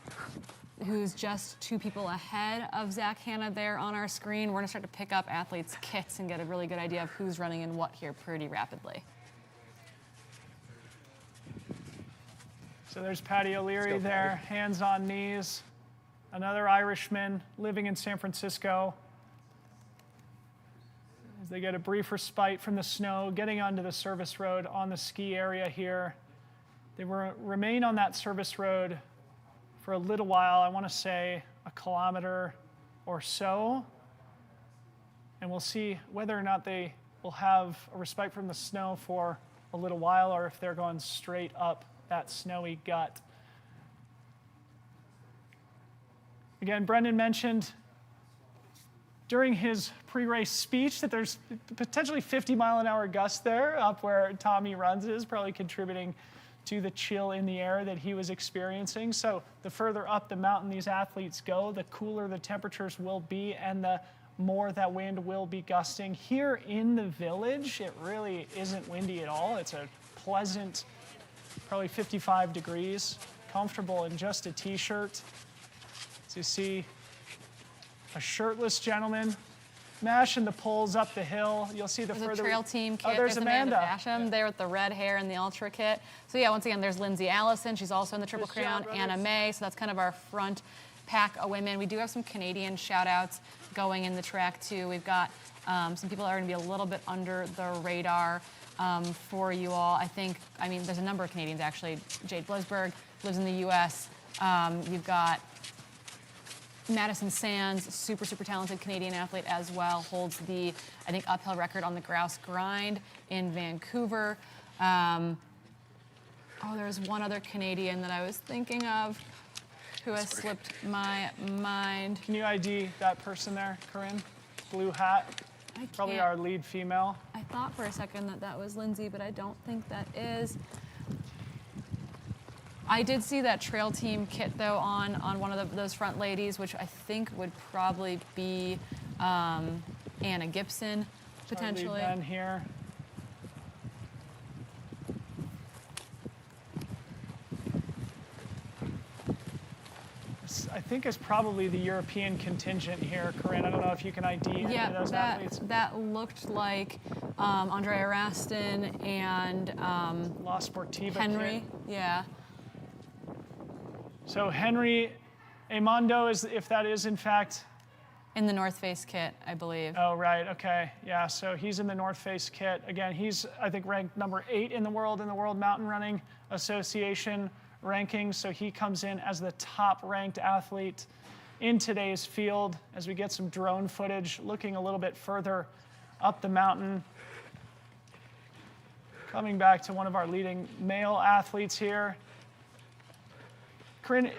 who's just 2 people ahead of Zach Hanna there on our screen. We're gonna start to pick up athletes' kits and get a really good idea of who's running and what here pretty rapidly. So there's Patty O'Leary there, hands on knees. Another Irishman living in San Francisco. As they get a brief respite from the snow, getting onto the service road on the ski area here. They remain on that service road for a little while, I want to say a kilometer or so. And we'll see whether or not they will have a respite from the snow for a little while or if they're going straight up that snowy gut. Again, Brendan mentioned during his pre-race speech that there's potentially 50-mile-an-hour gusts there up where Tommy Runs is, probably contributing to the chill in the air that he was experiencing. So the further up the mountain these athletes go, the cooler the temperatures will be and the more that wind will be gusting. Here in the village, it really isn't windy at all. It's a pleasant, probably 55 degrees, comfortable in just a t-shirt. As you see, a shirtless gentleman mashing the poles up the hill. You'll see there's further. a trail team kit. Oh, there's Amanda. Basham there with the red hair and the ultra kit. So yeah, once again, there's Lindsay Allison. She's also in the Triple Crown. Anna May. So that's kind of our front pack of women. We do have some Canadian shout outs going in the track too. We've got some people that are going to be a little bit under the radar for you all. I mean, there's a number of Canadians actually. Jade Blisberg lives in the U.S. You've got Madison Sands, super talented Canadian athlete as well, holds the, I think, uphill record on the grouse grind in Vancouver. There's one other Canadian that I was thinking of who has slipped my mind. Can you ID that person there, Corrine? Blue hat. Probably our lead female. I thought for a second that was Lindsay, but I don't think that is. I did see that trail team kit, though, on one of those front ladies, which I think would probably be Anna Gibson, potentially. Ben here. I think is probably the European contingent here, Corrine. I don't know if you can ID any of those athletes. That looked like Andrea Rastin and La Sportiva Henry. Kit. Yeah. So Henry Amondo is, if that is in fact in the North Face kit, I believe. Oh, right. Okay. Yeah. So he's in the North Face kit. Again, he's, I think, ranked number 8 in the World Mountain Running Association rankings. So he comes in as the top ranked athlete in today's field. As we get some drone footage looking a little bit further up the mountain. Coming back to one of our leading male athletes here. Corrine,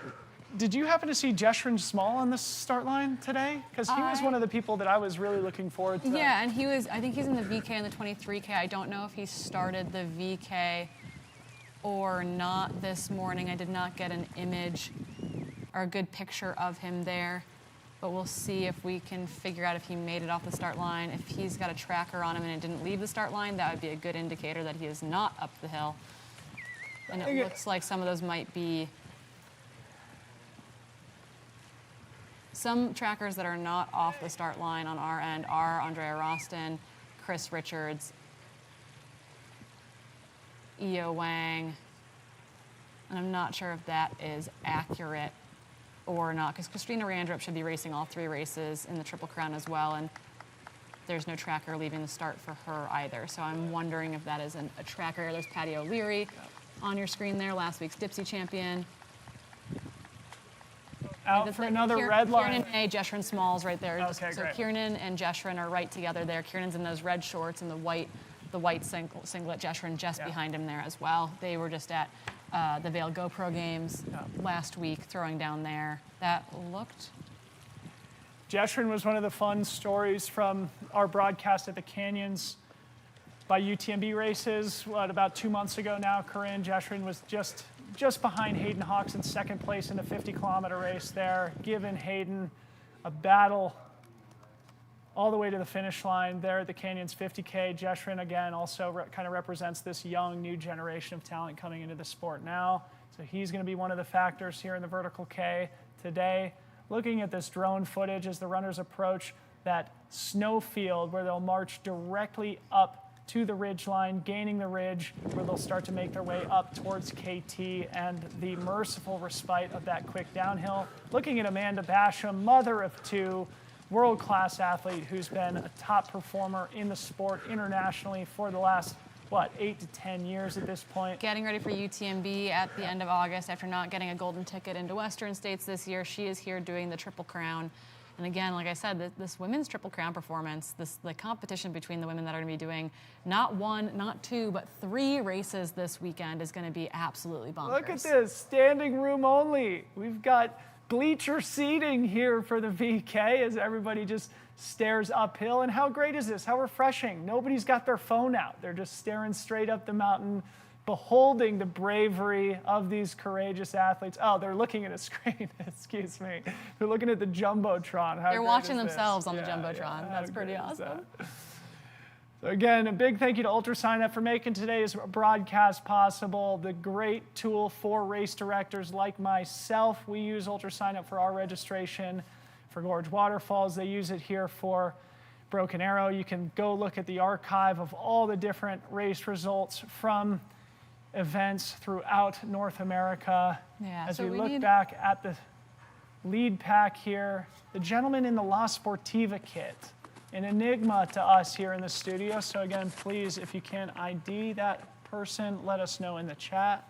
did you happen to see Jeshrin Small on the start line today? Because he was one of the people that I was really looking forward to. Yeah, and I think he's in the VK and the 23K. I don't know if he started the VK or not this morning. I did not get an image or a good picture of him there, but we'll see if we can figure out if he made it off the start line. If he's got a tracker on him and it didn't leave the start line, that would be a good indicator that he is not up the hill. And it looks like some of those might be some trackers that are not off the start line on our end are Andrea Roston, Chris Richards, Eo Wang, and I'm not sure if that is accurate or not, because Christina Randrup should be racing all 3 races in the Triple Crown as well, and there's no tracker leaving the start for her either. So I'm wondering if that is a tracker. There's Patty O'Leary on your screen there, last week's Dipsy champion. Out for another red line. Kiernan A, Jeshrin Smalls right there. Okay, so great. Kiernan and Jeshrin are right together there. Kiernan's in those red shorts and the white singlet. Jeshrin just behind him there as well. They were just at the Vail GoPro Games last week, throwing down there. That looked Jeshrin was one of the fun stories from our broadcast at the Canyons by UTMB races. About 2 months ago now, Corrine, Jeshrin was just behind Hayden Hawks in second place in the 50-kilometer race there, giving Hayden a battle all the way to the finish line there at the Canyons 50K. Jeshrin, again, also kind of represents this young, new generation of talent coming into the sport now. So he's going to be one of the factors here in the vertical K today. Looking at this drone footage as the runners approach that snow field where they'll march directly up to the ridge line, gaining the ridge, where they'll start to make their way up towards KT and the merciful respite of that quick downhill. Looking at Amanda Basham, mother of two, world-class athlete who's been a top performer in the sport internationally for the last, 8 to 10 years at this point. Getting ready for UTMB at the end of August after not getting a golden ticket into Western States this year. She is here doing the Triple Crown. And again, like I said, this women's Triple Crown performance, the competition between the women that are going to be doing not 1, not 2, but 3 races this weekend is going to be absolutely bonkers. Look at this, standing room only. We've got bleacher seating here for the VK as everybody just stares uphill. And how great is this? How refreshing. Nobody's got their phone out. They're just staring straight up the mountain, beholding the bravery of these courageous athletes. Oh, they're looking at a screen. Excuse me. They're looking at the Jumbotron. They're watching themselves on the Jumbotron. Yeah, that's pretty awesome. So again, a big thank you to UltraSignup for making today's broadcast possible. The great tool for race directors like myself. We use UltraSignup for our registration for Gorge Waterfalls. They use it here for Broken Arrow. You can go look at the archive of all the different race results from events throughout North America. Yeah, as so we we look need... back at the lead pack here, the gentleman in the La Sportiva kit, an enigma to us here in the studio. So again, please, if you can ID that person, let us know in the chat.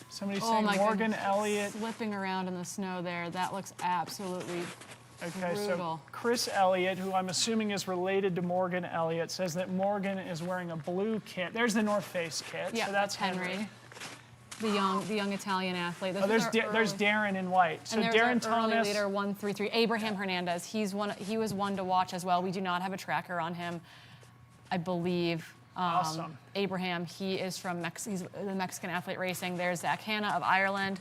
Somebody's saying Morgan Elliott. Slipping around in the snow there. That looks absolutely Okay, brutal. so Chris Elliott, who I'm assuming is related to Morgan Elliott, says that Morgan is wearing a blue kit. There's the North Face kit. Yeah, so that's Henry. The young Italian athlete. There's Darren in white. So and there's Darren our early Thomas. leader 133, Abraham Hernandez. He was one to watch as well. We do not have a tracker on him, I believe. Awesome. Abraham, he is from he's the Mexican athlete racing. There's Zach Hanna of Ireland.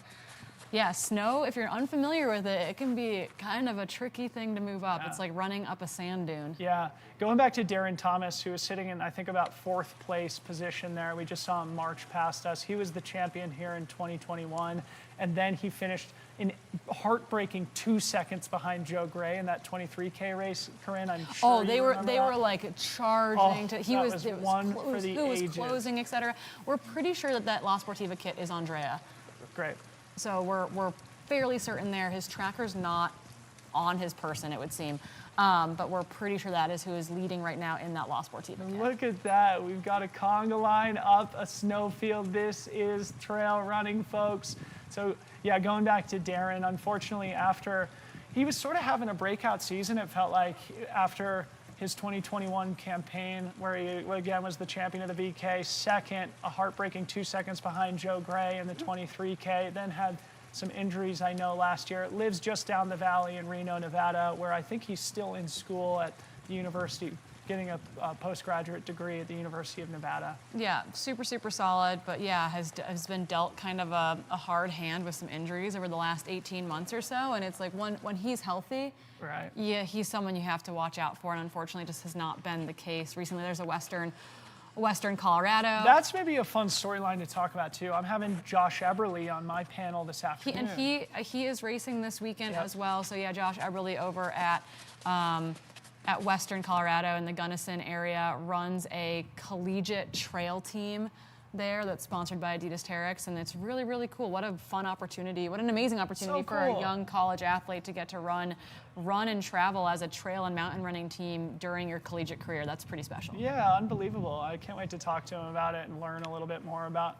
Yeah, snow, if you're unfamiliar with it, it can be kind of a tricky thing to move up. Yeah. It's like running up a sand dune. Yeah, going back to Darren Thomas, who was sitting in, I think, about 4th place position there. We just saw him march past us. He was the champion here in 2021, and then he finished in heartbreaking 2 seconds behind Joe Gray in that 23K race. Corinne, I'm sure they were like charging to. He was one for the ages. Who was closing, etc. We're pretty sure that La Sportiva kit is Andrea. Great. So we're fairly certain there. His tracker's not on his person, it would seem. But we're pretty sure that is who is leading right now in that La Sportiva kit. Look at that. We've got a conga line up a snowfield. This is trail running, folks. So, yeah, going back to Darren, unfortunately, after he was sort of having a breakout season, it felt like, after his 2021 campaign, where he, again, was the champion of the VK, second, a heartbreaking 2 seconds behind Joe Gray in the 23K, then had some injuries, I know, last year. Lives just down the valley in Reno, Nevada, where I think he's still in school at the university, getting a postgraduate degree at the University of Nevada. Yeah, super, super solid, but yeah, has been dealt kind of a hard hand with some injuries over the last 18 months or so, and it's like when he's healthy, right? Yeah, he's someone you have to watch out for, and unfortunately just has not been the case. Recently there's a Western Colorado. That's maybe a fun storyline to talk about too. I'm having Josh Eberly on my panel this afternoon. He is racing this weekend as well, so yeah, Josh Eberly over at Western Colorado in the Gunnison area runs a collegiate trail team there that's sponsored by Adidas Terrex, and it's really, really cool. What a fun opportunity. What an amazing opportunity for a young college athlete to get to run and travel as a trail and mountain running team during your collegiate career. That's pretty special. Yeah, unbelievable. I can't wait to talk to him about it and learn a little bit more about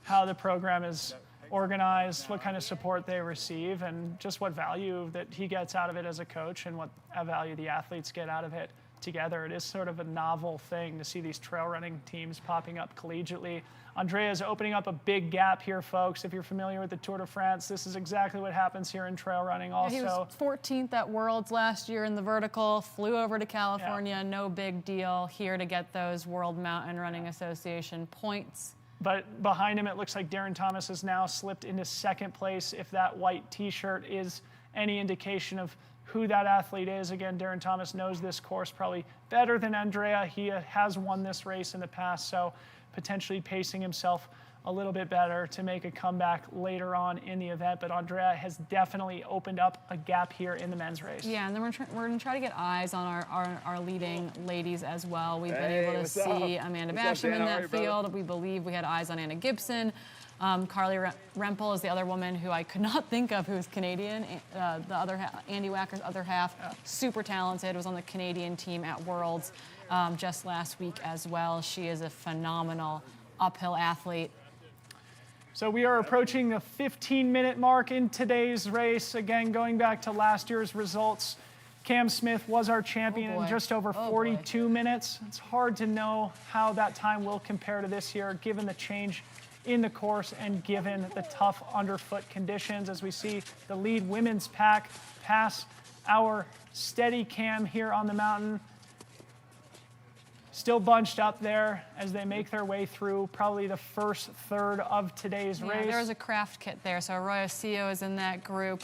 how the program is organized, what kind of support they receive, and just what value that he gets out of it as a coach and what value the athletes get out of it together. It is sort of a novel thing to see these trail running teams popping up collegiately. Andrea's opening up a big gap here, folks. If you're familiar with the Tour de France, this is exactly what happens here in trail running also. Yeah, he was 14th at Worlds last year in the vertical, flew over to California, no big deal, here to get those World Mountain Running Association points. But behind him, it looks like Darren Thomas has now slipped into second place. If that white t-shirt is any indication of who that athlete is. Again, Darren Thomas knows this course probably better than Andrea. He has won this race in the past, so potentially pacing himself a little bit better to make a comeback later on in the event. But Andrea has definitely opened up a gap here in the men's race. Yeah, and then we're going to try to get eyes on our leading ladies as well. We've been able to see Amanda Basham in that field. We believe we had eyes on Anna Gibson. Carly Rempel is the other woman who I could not think of, who's Canadian. The other Andy Wacker's other half, super talented, was on the Canadian team at Worlds just last week as well. She is a phenomenal uphill athlete. So we are approaching the 15-minute mark in today's race. Again, going back to last year's results, Cam Smith was our champion in just over 42 minutes. It's hard to know how that time will compare to this year, given the change in the course and given the tough underfoot conditions, as we see the lead women's pack pass our steady Cam here on the mountain. Still bunched up there as they make their way through probably the first third of today's race. There was a craft kit there, so Arroyo Cio is in that group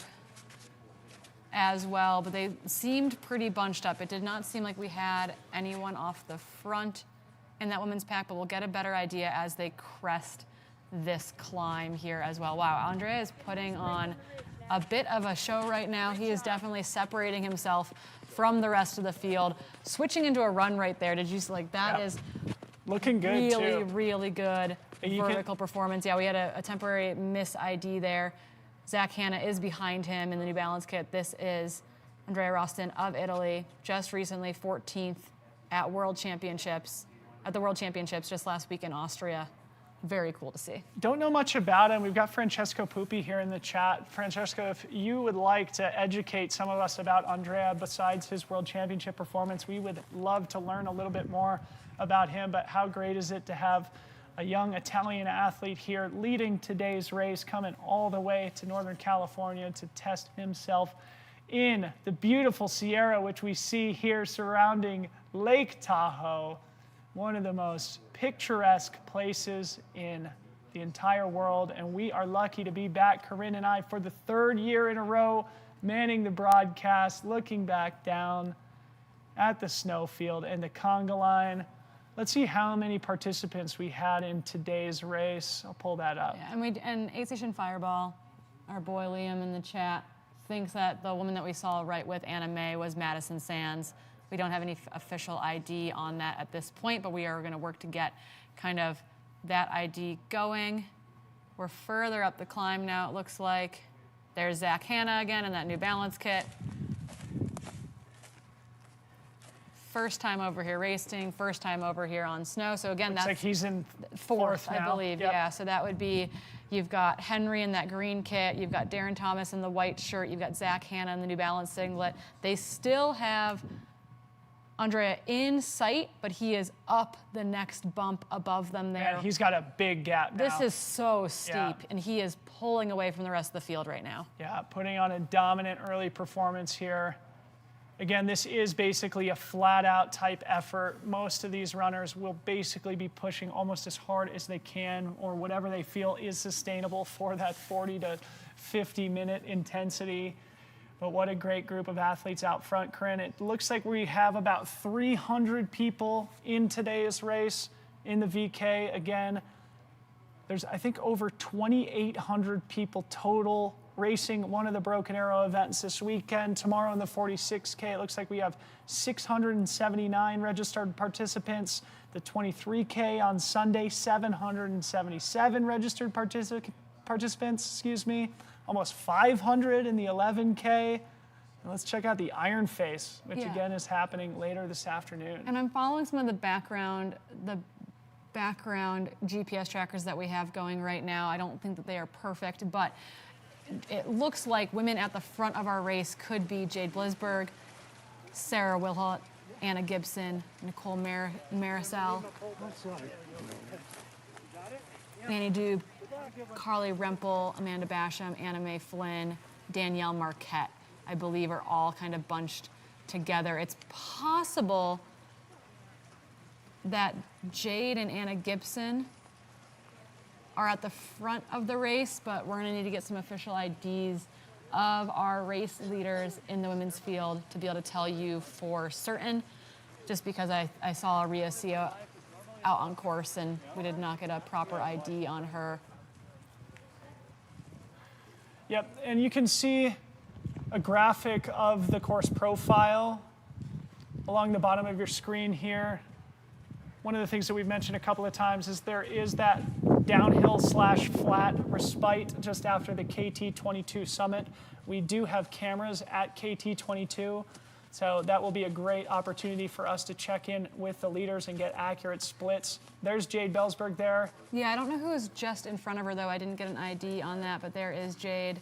as well, but they seemed pretty bunched up. It did not seem like we had anyone off the front in that women's pack, but we'll get a better idea as they crest this climb here as well. Wow, Andrea is putting on a bit of a show right now. He is definitely separating himself from the rest of the field, switching into a run right there. Did you see, like, that is looking good, really, really good vertical performance. Yeah, we had a temporary miss ID there. Zach Hanna is behind him in the New Balance kit. This is Andrea Rostin of Italy, just recently 14th at World Championships, at the World Championships just last week in Austria. Very cool to see. Don't know much about him. We've got Francesco Pupi here in the chat. Francesco, if you would like to educate some of us about Andrea besides his World Championship performance, we would love to learn a little bit more about him. But how great is it to have a young Italian athlete here leading today's race, coming all the way to Northern California to test himself in the beautiful Sierra, which we see here surrounding Lake Tahoe, one of the most picturesque places in the entire world. And we are lucky to be back, Corrine and I, for the third year in a row, manning the broadcast, looking back down at the snowfield and the conga line. Let's see how many participants we had in today's race. I'll pull that up. Yeah, and Aid Station Fireball, our boy Liam in the chat, thinks that the woman that we saw right with Anna May was Madison Sands. We don't have any official ID on that at this point, but we are going to work to get kind of that ID going. We're further up the climb now, it looks like. There's Zach Hanna again in that New Balance kit. First time over here racing, first time over here on snow. So again, looks that's like he's in fourth, now. I believe. Yep. Yeah, so that would be, you've got Henry in that green kit, you've got Darren Thomas in the white shirt, you've got Zach Hanna in the New Balance singlet. They still have Andrea in sight, but he is up the next bump above them there. Yeah, he's got a big gap now. This is so steep, and he is pulling away from the rest of the field right now. Yeah, putting on a dominant early performance here. Again, this is basically a flat-out type effort. Most of these runners will basically be pushing almost as hard as they can, or whatever they feel is sustainable for that 40 to 50-minute intensity. But what a great group of athletes out front, Corrine. It looks like we have about 300 people in today's race in the VK. Again, there's, I think, over 2,800 people total racing one of the Broken Arrow events this weekend. Tomorrow in the 46K, it looks like we have 679 registered participants. The 23K on Sunday, 777 registered participants, almost 500 in the 11K. And let's check out the Iron Face, which again is happening later this afternoon. And I'm following some of the background GPS trackers that we have going right now. I don't think that they are perfect, but it looks like women at the front of our race could be Jade Blisberg, Sarah Wilhot, Anna Gibson, Nicole Marisol, Annie Dube, Carly Rempel, Amanda Basham, Anna Mae Flynn, Danielle Marquette, I believe are all kind of bunched together. It's possible that Jade and Anna Gibson are at the front of the race, but we're gonna need to get some official IDs of our race leaders in the women's field to be able to tell you for certain, just because I saw Ria Sia out on course and we did not get a proper ID on her. Yep, and you can see a graphic of the course profile along the bottom of your screen here. One of the things that we've mentioned a couple of times is there is that downhill/flat respite just after the KT22 summit. We do have cameras at KT22, so that will be a great opportunity for us to check in with the leaders and get accurate splits. There's Jade Belsberg there. Yeah, I don't know who is just in front of her though. I didn't get an ID on that, but there is Jade.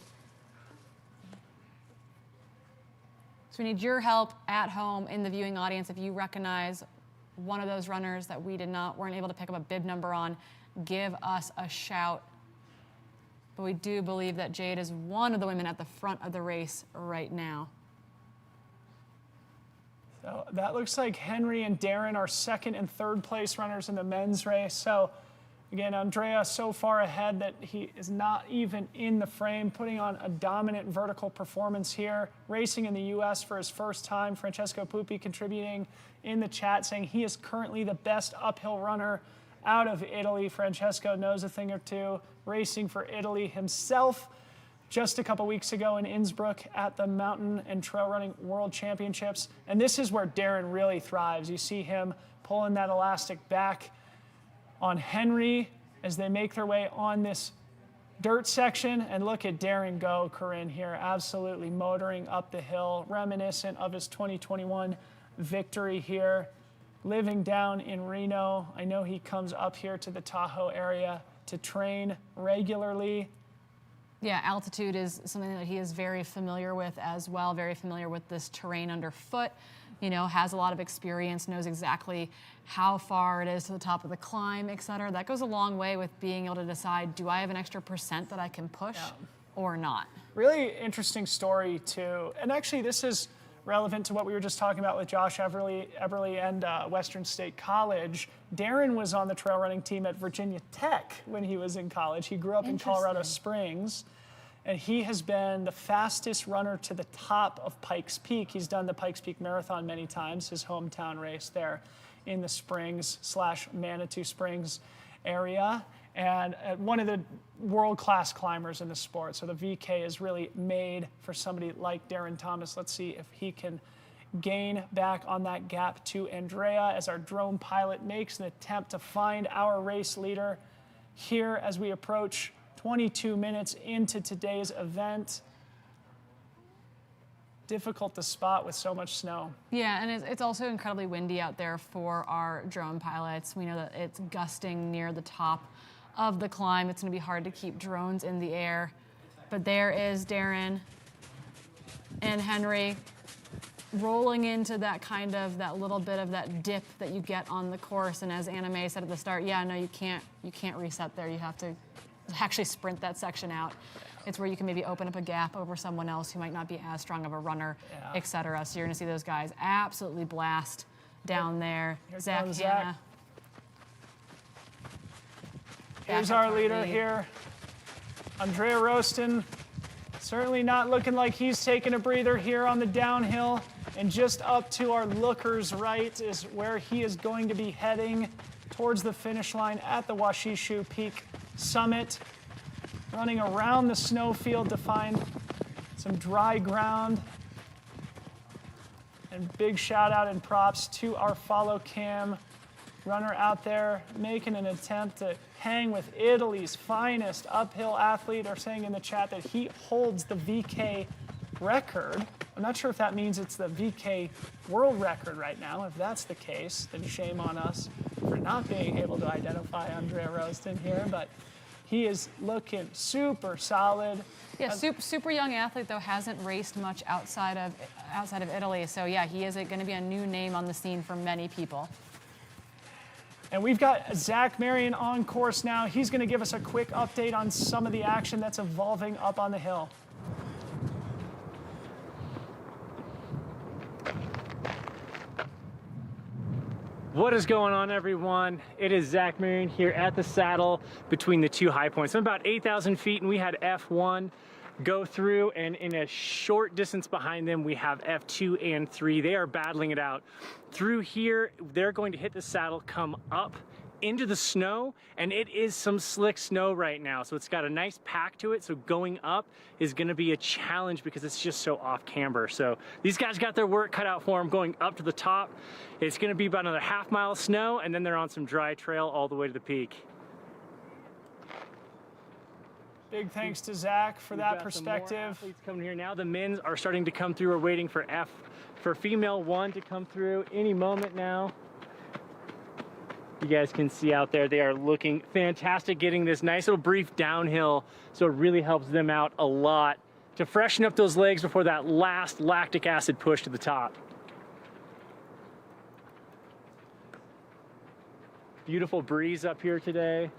So we need your help at home in the viewing audience. If you recognize one of those runners that we weren't able to pick up a bib number on, give us a shout. But we do believe that Jade is one of the women at the front of the race right now. So that looks like Henry and Darren are second and third place runners in the men's race. So again, Andrea so far ahead that he is not even in the frame, putting on a dominant vertical performance here. Racing in the US for his first time. Francesco Pupi contributing in the chat saying he is currently the best uphill runner out of Italy. Francesco knows a thing or two, racing for Italy himself just a couple weeks ago in Innsbruck at the Mountain and Trail Running World Championships. And this is where Darren really thrives. You see him pulling that elastic back on Henry as they make their way on this dirt section. And look at Darren go, Corrine, here, absolutely motoring up the hill, reminiscent of his 2021 victory here. Living down in Reno, I know he comes up here to the Tahoe area to train regularly. Yeah, altitude is something that he is very familiar with as well, very familiar with this terrain underfoot. You know, has a lot of experience, knows exactly how far it is to the top of the climb, et cetera. That goes a long way with being able to decide, do I have an extra % that I can push or not? Really interesting story too. And actually this is relevant to what we were just talking about with Josh Eberly and Western State College. Darren was on the trail running team at Virginia Tech when he was in college. He grew up in Colorado Springs, and he has been the fastest runner to the top of Pikes Peak. He's done the Pikes Peak Marathon many times, his hometown race there in the Springs/Manitou Springs area. And one of the world-class climbers in the sport. So the VK is really made for somebody like Darren Thomas. Let's see if he can gain back on that gap to Andrea as our drone pilot makes an attempt to find our race leader here as we approach 22 minutes into today's event. Difficult to spot with so much snow. Yeah, and it's also incredibly windy out there for our drone pilots. We know that it's gusting near the top of the climb. It's going to be hard to keep drones in the air. But there is Darren and Henry rolling into that little bit of that dip that you get on the course. And as Anna Mae said at the start, yeah, no, you can't reset there. You have to actually sprint that section out. It's where you can maybe open up a gap over someone else who might not be as strong of a runner, et cetera. So you're going to see those guys absolutely blast down there. Zach Hanna. Here's our leader here, Andrea Roston. Certainly not looking like he's taking a breather here on the downhill. And just up to our lookers right is where he is going to be heading towards the finish line at the Wa She Shu Peak summit. Running around the snowfield to find some dry ground. And big shout out and props to our follow cam runner out there making an attempt to hang with Italy's finest uphill athlete. They're saying in the chat that he holds the VK record. I'm not sure if that means it's the VK world record right now. If that's the case, then shame on us for not being able to identify Andrea Roston here. But He is looking super solid. Yeah, super young athlete though, hasn't raced much outside of Italy. So yeah, he is going to be a new name on the scene for many people. And we've got Zach Marion on course now. He's going to give us a quick update on some of the action that's evolving up on the hill. What is going on, everyone? It is Zach Marion here at the saddle between the two high points. I'm about 8,000 feet, and we had F1 go through, and in a short distance behind them, we have F2 and 3. They are battling it out. Through here, they're going to hit the saddle, come up into the snow, and it is some slick snow right now, so it's got a nice pack to it, so going up is going to be a challenge because it's just so off camber. So these guys got their work cut out for them going up to the top. It's going to be about another half mile of snow, and then they're on some dry trail all the way to the peak. Big thanks to Zach for that perspective. Some more athletes coming here now. The men are starting to come through. We're waiting for female 1 to come through any moment now. You guys can see out there, they are looking fantastic, getting this nice little brief downhill, so it really helps them out a lot to freshen up those legs before that last lactic acid push to the top. Beautiful breeze up here today.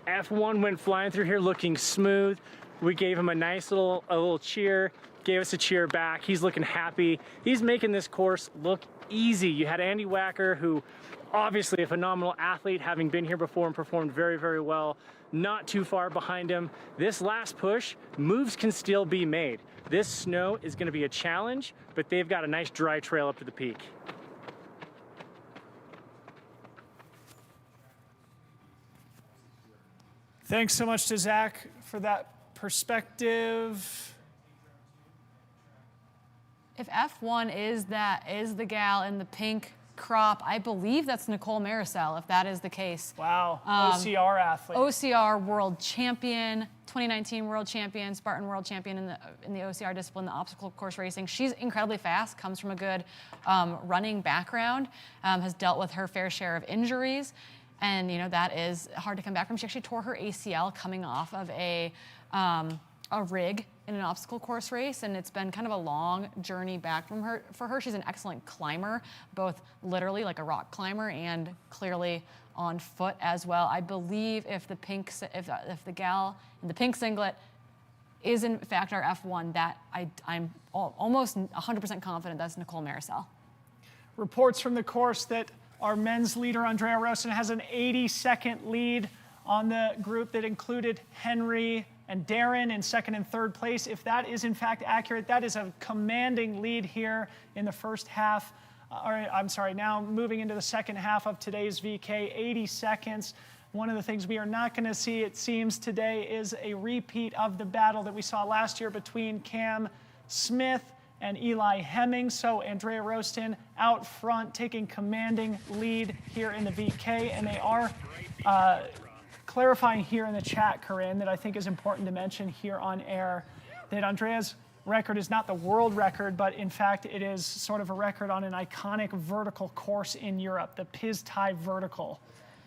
F1 went flying through here looking smooth. We gave him a nice little cheer, gave us a cheer back. He's looking happy. He's making this course look easy. You had Andy Wacker, who obviously a phenomenal athlete, having been here before and performed very, very well. Not too far behind him. This last push, moves can still be made. This snow is going to be a challenge, but they've got a nice dry trail up to the peak. Thanks so much to Zach for that perspective. If F1 is the gal in the pink crop, I believe that's Nicole Maricel, if that is the case. Wow, OCR athlete. OCR world champion, 2019 world champion, Spartan world champion in the OCR discipline, the obstacle course racing. She's incredibly fast, comes from a good running background, has dealt with her fair share of injuries, and you know that is hard to come back from. She actually tore her ACL coming off of a rig in an obstacle course race, and it's been kind of a long journey back for her. She's an excellent climber, both literally like a rock climber and clearly on foot as well. I believe if the gal in the pink singlet is in fact our F1, that I'm almost 100% confident that's Nicole Maricel. Reports from the course that our men's leader Andrea Rosen has an 80-second lead on the group that included Henry and Darren in second and third place. If that is in fact accurate, that is a commanding lead here in the first half. Now moving into the second half of today's VK, 80 seconds. One of the things we are not going to see, it seems, today is a repeat of the battle that we saw last year between Cam Smith and Eli Hemming. So Andrea Rosten out front, taking commanding lead here in the VK, and they are clarifying here in the chat, Corrine, that I think is important to mention here on air, that Andrea's record is not the world record, but in fact it is sort of a record on an iconic vertical course in Europe, the Piz-Tai Vertical,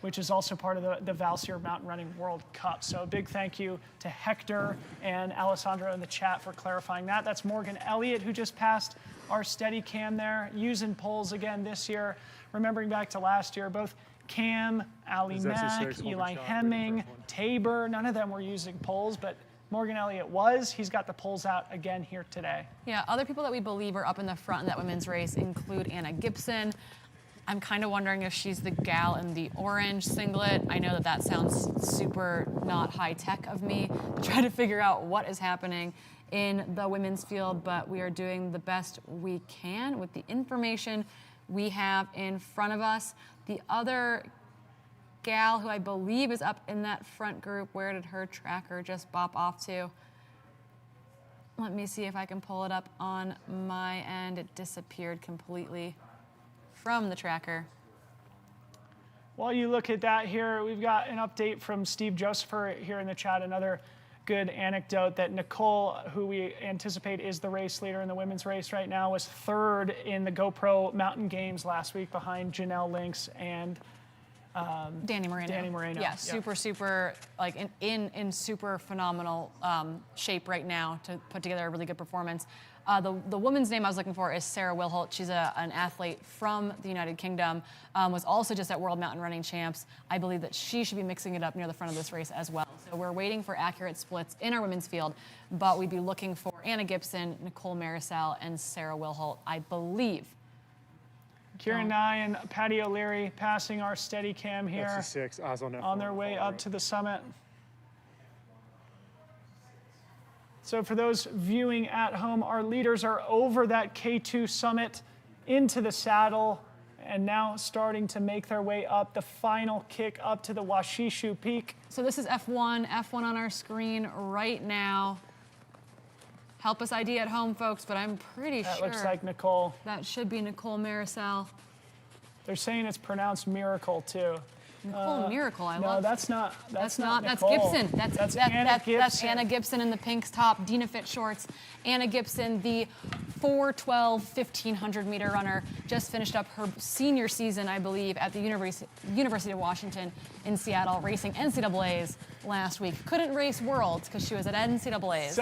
which is also part of the Valsier Mountain Running World Cup. So a big thank you to Hector and Alessandro in the chat for clarifying that. That's Morgan Elliott, who just passed our steady cam there, using poles again this year. Remembering back to last year, both Cam, Ali Mack, Eli Hemming, Tabor, none of them were using poles, but Morgan Elliott was. He's got the poles out again here today. Yeah, other people that we believe are up in the front in that women's race include Anna Gibson. I'm kind of wondering if she's the gal in the orange singlet. I know that sounds super not high tech of me to try to figure out what is happening in the women's field, but we are doing the best we can with the information we have in front of us. The other gal who I believe is up in that front group, where did her tracker just bop off to? Let me see if I can pull it up on my end. It disappeared completely from the tracker. While you look at that here, we've got an update from Steve Josepher here in the chat. Another good anecdote that Nicole, who we anticipate is the race leader in the women's race right now, was third in the GoPro Mountain Games last week behind Janelle Lynx and Danny Moreno. Danny Moreno. Yeah, super, like in super phenomenal shape right now to put together a really good performance. The woman's name I was looking for is Sarah Wilholt. She's an athlete from the United Kingdom, was also just at World Mountain Running Champs. I believe that she should be mixing it up near the front of this race as well. So we're waiting for accurate splits in our women's field, but we'd be looking for Anna Gibson, Nicole Marisal, and Sarah Wilholt, I believe. Kieran Nye and Patty O'Leary passing our steady cam here. That's the 6, Oz on their way up to the summit. So for those viewing at home, our leaders are over that K2 summit into the saddle and now starting to make their way up the final kick up to the Wa She Shu Peak. So this is F1 on our screen right now. Help us ID at home, folks, but I'm pretty sure. That looks like Nicole. That should be Nicole Marisal. They're saying it's pronounced Miracle, too. Nicole Miracle, I no, love. That's not That's Nicole. Gibson. That's Anna Gibson. That's Anna Gibson in the pink top, Dina Fit shorts. Anna Gibson, the 4:12 1500 meter runner, just finished up her senior season, I believe, at the University of Washington in Seattle, racing NCAAs last week. Couldn't race Worlds because she was at NCAAs.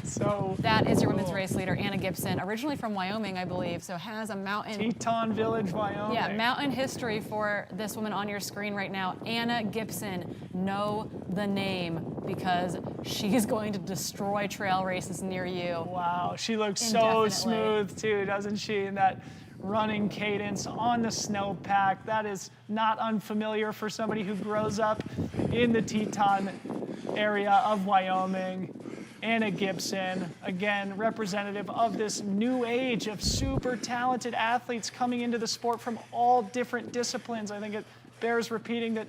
So that is your women's race leader, Anna Gibson, originally from Wyoming, I believe, so has a mountain. Teton Village, Wyoming. Yeah, mountain history for this woman on your screen right now. Anna Gibson, know the name because she's going to destroy trail races near you. Wow, she looks so smooth too, doesn't she? In that running cadence on the snowpack. That is not unfamiliar for somebody who grows up in the Teton area of Wyoming. Anna Gibson, again, representative of this new age of super talented athletes coming into the sport from all different disciplines. I think it bears repeating that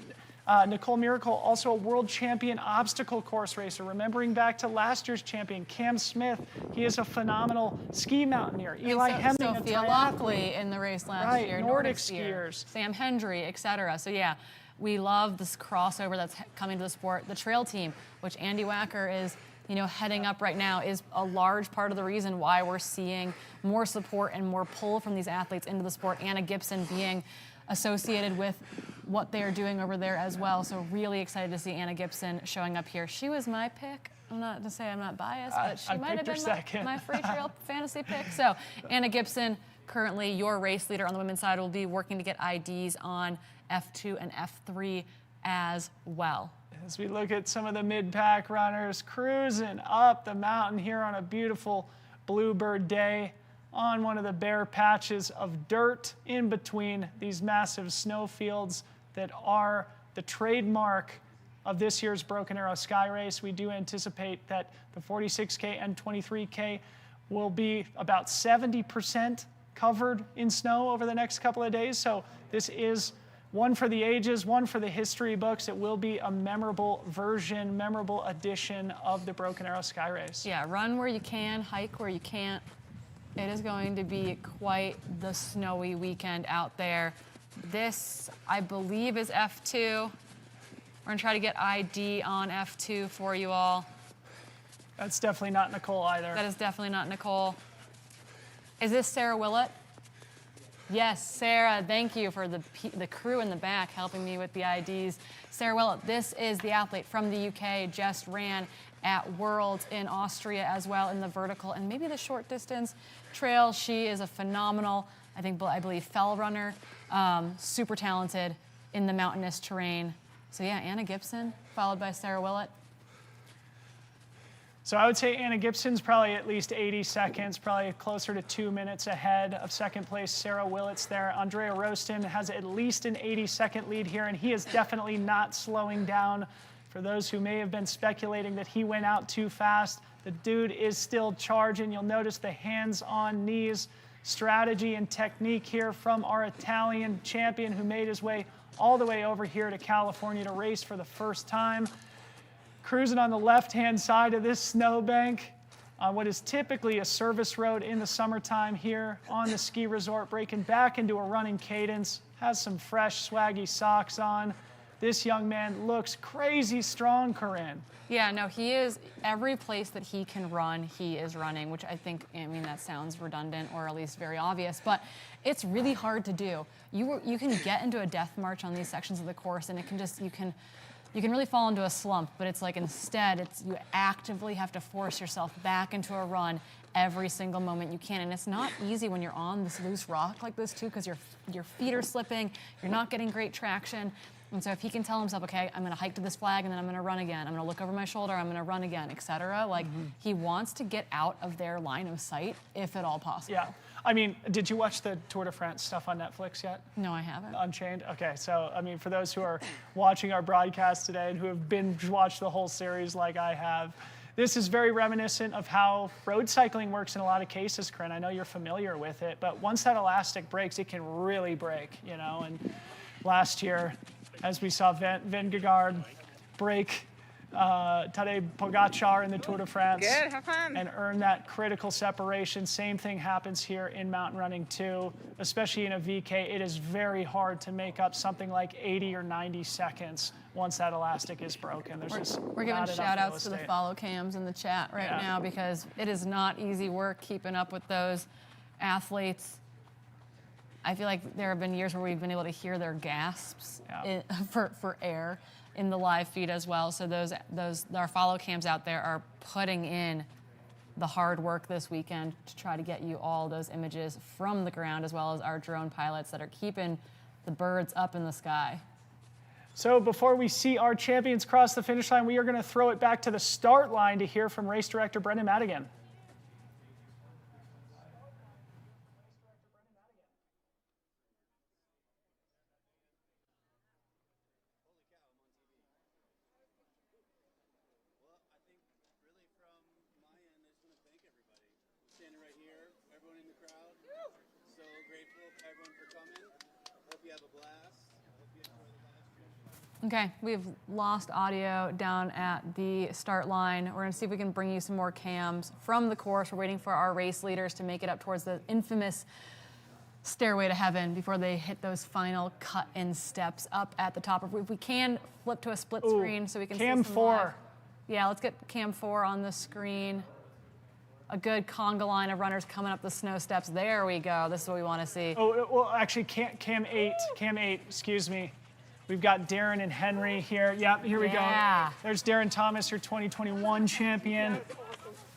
Nicole Miracle, also a world champion obstacle course racer. Remembering back to last year's champion, Cam Smith, he is a phenomenal ski mountaineer. Eli Hemming, Sophia Lockley in the race last year. Nordic skiers. Sam Hendry, etc. So yeah, we love this crossover that's coming to the sport. The trail team, which Andy Wacker is heading up right now, is a large part of the reason why we're seeing more support and more pull from these athletes into the sport. Anna Gibson being associated with what they're doing over there as well. So really excited to see Anna Gibson showing up here. She was my pick. I'm not to say I'm not biased, but she might have been my Freetrail fantasy pick. So Anna Gibson, currently your race leader on the women's side, will be working to get IDs on F2 and F3 as well. As we look at some of the mid-pack runners cruising up the mountain here on a beautiful bluebird day on one of the bare patches of dirt in between these massive snow fields that are the trademark of this year's Broken Arrow Sky Race. We do anticipate that the 46K and 23K will be about 70% covered in snow over the next couple of days. So this is one for the ages, one for the history books. It will be a memorable version, memorable edition of the Broken Arrow Sky Race. Yeah, run where you can, hike where you can't. It is going to be quite the snowy weekend out there. This, I believe, is F2. We're gonna try to get ID on F2 for you all. That's definitely not Nicole either. That is definitely not Nicole. Is this Sarah Willett? Yes, Sarah, thank you for the crew in the back helping me with the IDs. Sarah Willett, this is the athlete from the UK, just ran at Worlds in Austria as well in the vertical and maybe the short distance trail. She is a phenomenal, I believe, fell runner, super talented in the mountainous terrain. So yeah, Anna Gibson, followed by Sarah Willett. So I would say Anna Gibson's probably at least 80 seconds, probably closer to 2 minutes ahead of second place Sarah Willett's there. Andrea Roston has at least an 80-second lead here, and he is definitely not slowing down. For those who may have been speculating that he went out too fast, the dude is still charging. You'll notice the hands-on knees strategy and technique here from our Italian champion who made his way all the way over here to California to race for the first time. Cruising on the left-hand side of this snowbank on what is typically a service road in the summertime here on the ski resort, breaking back into a running cadence, has some fresh swaggy socks on, This young man looks crazy strong, Corrine. Yeah, no, he is, every place that he can run, he is running, which I think, I mean, that sounds redundant or at least very obvious, but it's really hard to do. You can get into a death march on these sections of the course, and it can just, you can really fall into a slump, but it's like instead, you actively have to force yourself back into a run every single moment you can. And it's not easy when you're on this loose rock like this too, because your feet are slipping, you're not getting great traction. And so if he can tell himself, okay, I'm gonna hike to this flag and then I'm gonna run again, I'm gonna look over my shoulder, I'm gonna run again, etc. Like, he wants to get out of their line of sight, if at all possible. Yeah. I mean, did you watch the Tour de France stuff on Netflix yet? No, I haven't. Unchained? Okay, so, I mean, for those who are watching our broadcast today and who have binge-watched the whole series like I have, this is very reminiscent of how road cycling works in a lot of cases, Corrine. I know you're familiar with it, but once that elastic breaks, it can really break, you know? And last year, as we saw Vingegaard break Tadej Pogacar in the Tour de France and earn that critical separation. Same thing happens here in mountain running too, especially in a VK. It is very hard to make up something like 80 or 90 seconds once that elastic is broken. We're giving shout outs to the follow cams in the chat right now, because it is not easy work keeping up with those athletes. I feel like there have been years where we've been able to hear their gasps for air in the live feed as well. So our follow cams out there are putting in the hard work this weekend to try to get you all those images from the ground, as well as our drone pilots that are keeping the birds up in the sky. So before we see our champions cross the finish line, we are going to throw it back to the start line to hear from race director Brendan Madigan. Okay, we've lost audio down at the start line. We're gonna see if we can bring you some more cams from the course. We're waiting for our race leaders to make it up towards the infamous stairway to heaven before they hit those final cut-in steps up at the top. If we can flip to a split screen so we can see some Cam 4. live. Yeah, let's get Cam 4 on the screen. A good conga line of runners coming up the snow steps. There we go. This is what we want to see. Oh, well, actually, Cam 8, excuse me. We've got Darren and Henry here. Yep, here we go. There's Darren Thomas, your 2021 champion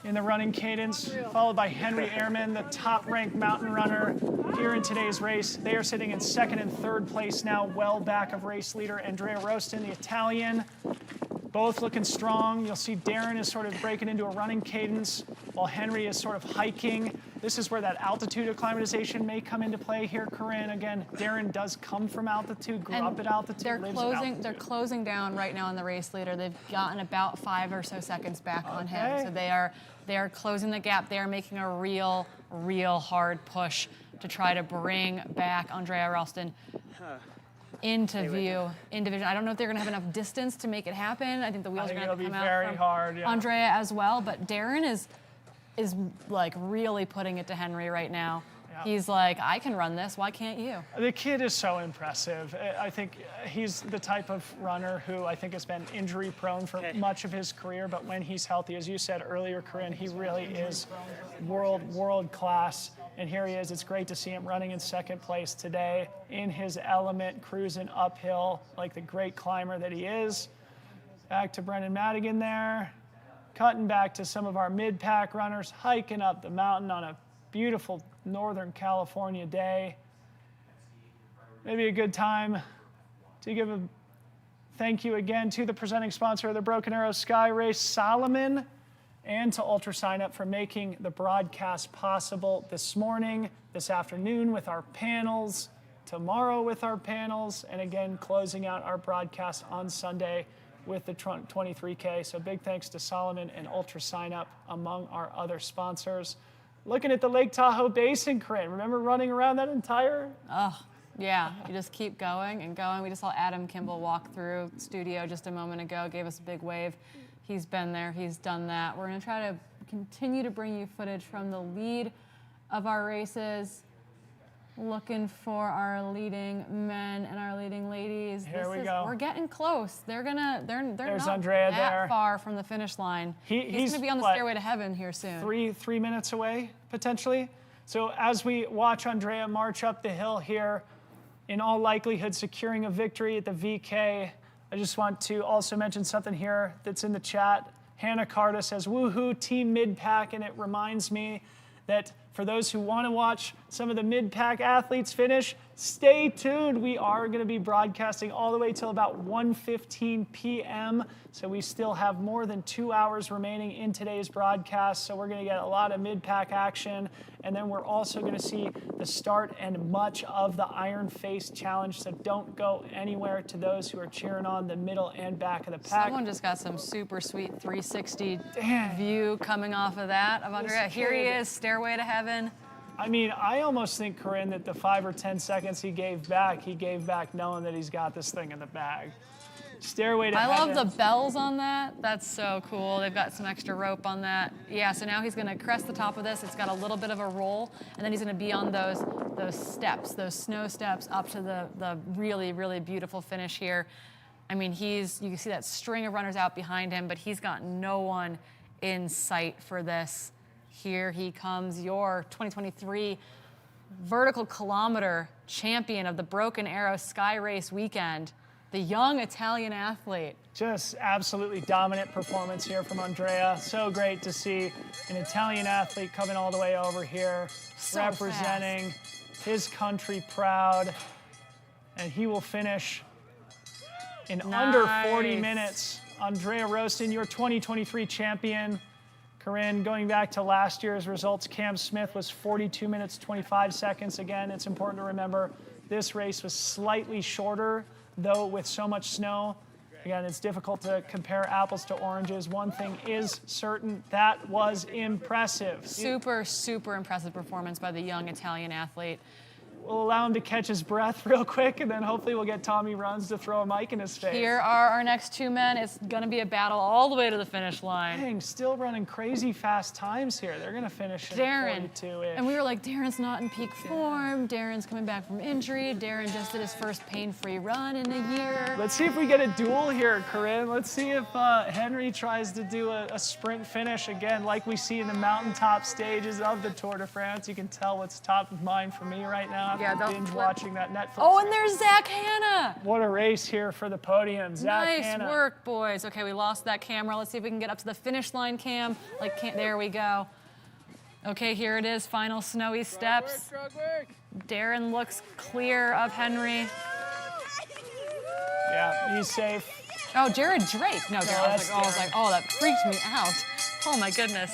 in the running cadence, followed by Henry Ehrman, the top-ranked mountain runner here in today's race. They are sitting in second and third place now, well back of race leader Andrea Rostin, the Italian. Both looking strong. You'll see Darren is sort of breaking into a running cadence while Henry is sort of hiking. This is where that altitude acclimatization may come into play here, Corrine. Again, Darren does come from altitude, grew up at altitude, They're closing down right now on the race leader. They've gotten about 5 or so seconds back on him. So they are closing the gap. They are making a real hard push to try to bring back Andrea Ralston into view in division. I don't know if they're going to have enough distance to make it happen. I think the wheels are going to come out from hard, Andrea as well. But Darren is like really putting it to Henry right now. He's like, I can run this. Why can't you? The kid is so impressive. I think he's the type of runner who I think has been injury prone for much of his career, but when he's healthy, as you said earlier, Corrine, he really is world class. And here he is. It's great to see him running in second place today in his element, cruising uphill like the great climber that he is. Back to Brendan Madigan there. Cutting back to some of our mid-pack runners, hiking up the mountain on a beautiful Northern California day. Maybe a good time to give a thank you again to the presenting sponsor of the Broken Arrow Skyrace, Salomon, and to Ultra Sign Up for making the broadcast possible this morning, this afternoon with our panels, tomorrow with our panels, and again, closing out our broadcast on Sunday with the 23K. So big thanks to Salomon and Ultra Sign Up among our other sponsors. Looking at the Lake Tahoe Basin, Corrine, remember running around that entire? Oh, yeah, you just keep going and going. We just saw Adam Kimball walk through the studio just a moment ago, gave us a big wave. He's been there, he's done that. We're gonna try to continue to bring you footage from the lead of our races. Looking for our leading men and our leading ladies. Here we go. We're getting close. They're There's not Andrea that there. far from the finish line. He's gonna be on the stairway to heaven here soon. Three minutes away, potentially. So as we watch Andrea march up the hill here, in all likelihood securing a victory at the VK, I just want to also mention something here that's in the chat. Hannah Carter says, woohoo, team mid-pack, and it reminds me that for those who want to watch some of the mid-pack athletes finish, stay tuned. We are going to be broadcasting all the way till about 1:15 p.m. So we still have more than 2 hours remaining in today's broadcast. So we're going to get a lot of mid-pack action. And then we're also going to see the start and much of the Iron Face Challenge. So don't go anywhere to those who are cheering on the middle and back of the pack. Someone just got some super sweet 360 view coming off of that of Andrea. Here he is, stairway to heaven. I mean, I almost think, Corrine, that the 5 or 10 seconds he gave back knowing that he's got this thing in the bag. Stairway to heaven. I love the bells on that. That's so cool. They've got some extra rope on that. Yeah, so now he's gonna crest the top of this. It's got a little bit of a roll, and then he's gonna be on those steps, those snow steps up to the really, really beautiful finish here. I mean, you can see that string of runners out behind him, but he's got no one in sight for this. Here he comes, your 2023 vertical kilometer champion of the Broken Arrow Skyrace weekend, the young Italian athlete. Just absolutely dominant performance here from Andrea. So great to see an Italian athlete coming all the way over here, So representing his country proud. And he will finish in under 40 minutes. Andrea Roaston, your 2023 champion. Corrine, going back to last year's results, Cam Smith was 42 minutes, 25 seconds. Again, it's important to remember this race was slightly shorter, though with so much snow. Again, it's difficult to compare apples to oranges. One thing is certain, that was impressive. Super, super impressive performance by the young Italian athlete. We'll allow him to catch his breath real quick, and then hopefully we'll get Tommy Runs to throw a mic in his face. Here are our next two men. It's going to be a battle all the way to the finish line. Dang, still running crazy fast times here. They're going to finish at 42-ish. And we were like, Darren's not in peak form. Darren's coming back from injury. Darren just did his first pain-free run in a year. Let's see if we get a duel here, Corrine. Let's see if Henry tries to do a sprint finish again, like we see in the mountaintop stages of the Tour de France. You can tell what's top of mind for me right now. Yeah, binge watching that Netflix. Oh, and there's Zach Hanna. What a race here for the podium. Zach Hanna. Nice work, boys. Okay, we lost that camera. Let's see if we can get up to the finish line, Cam. There we go. Okay, here it is. Final snowy steps. Darren looks clear of Henry. Yeah, he's safe. Oh, Jared Drake. No, Darren. I was like, oh, that freaked me out. Oh my goodness.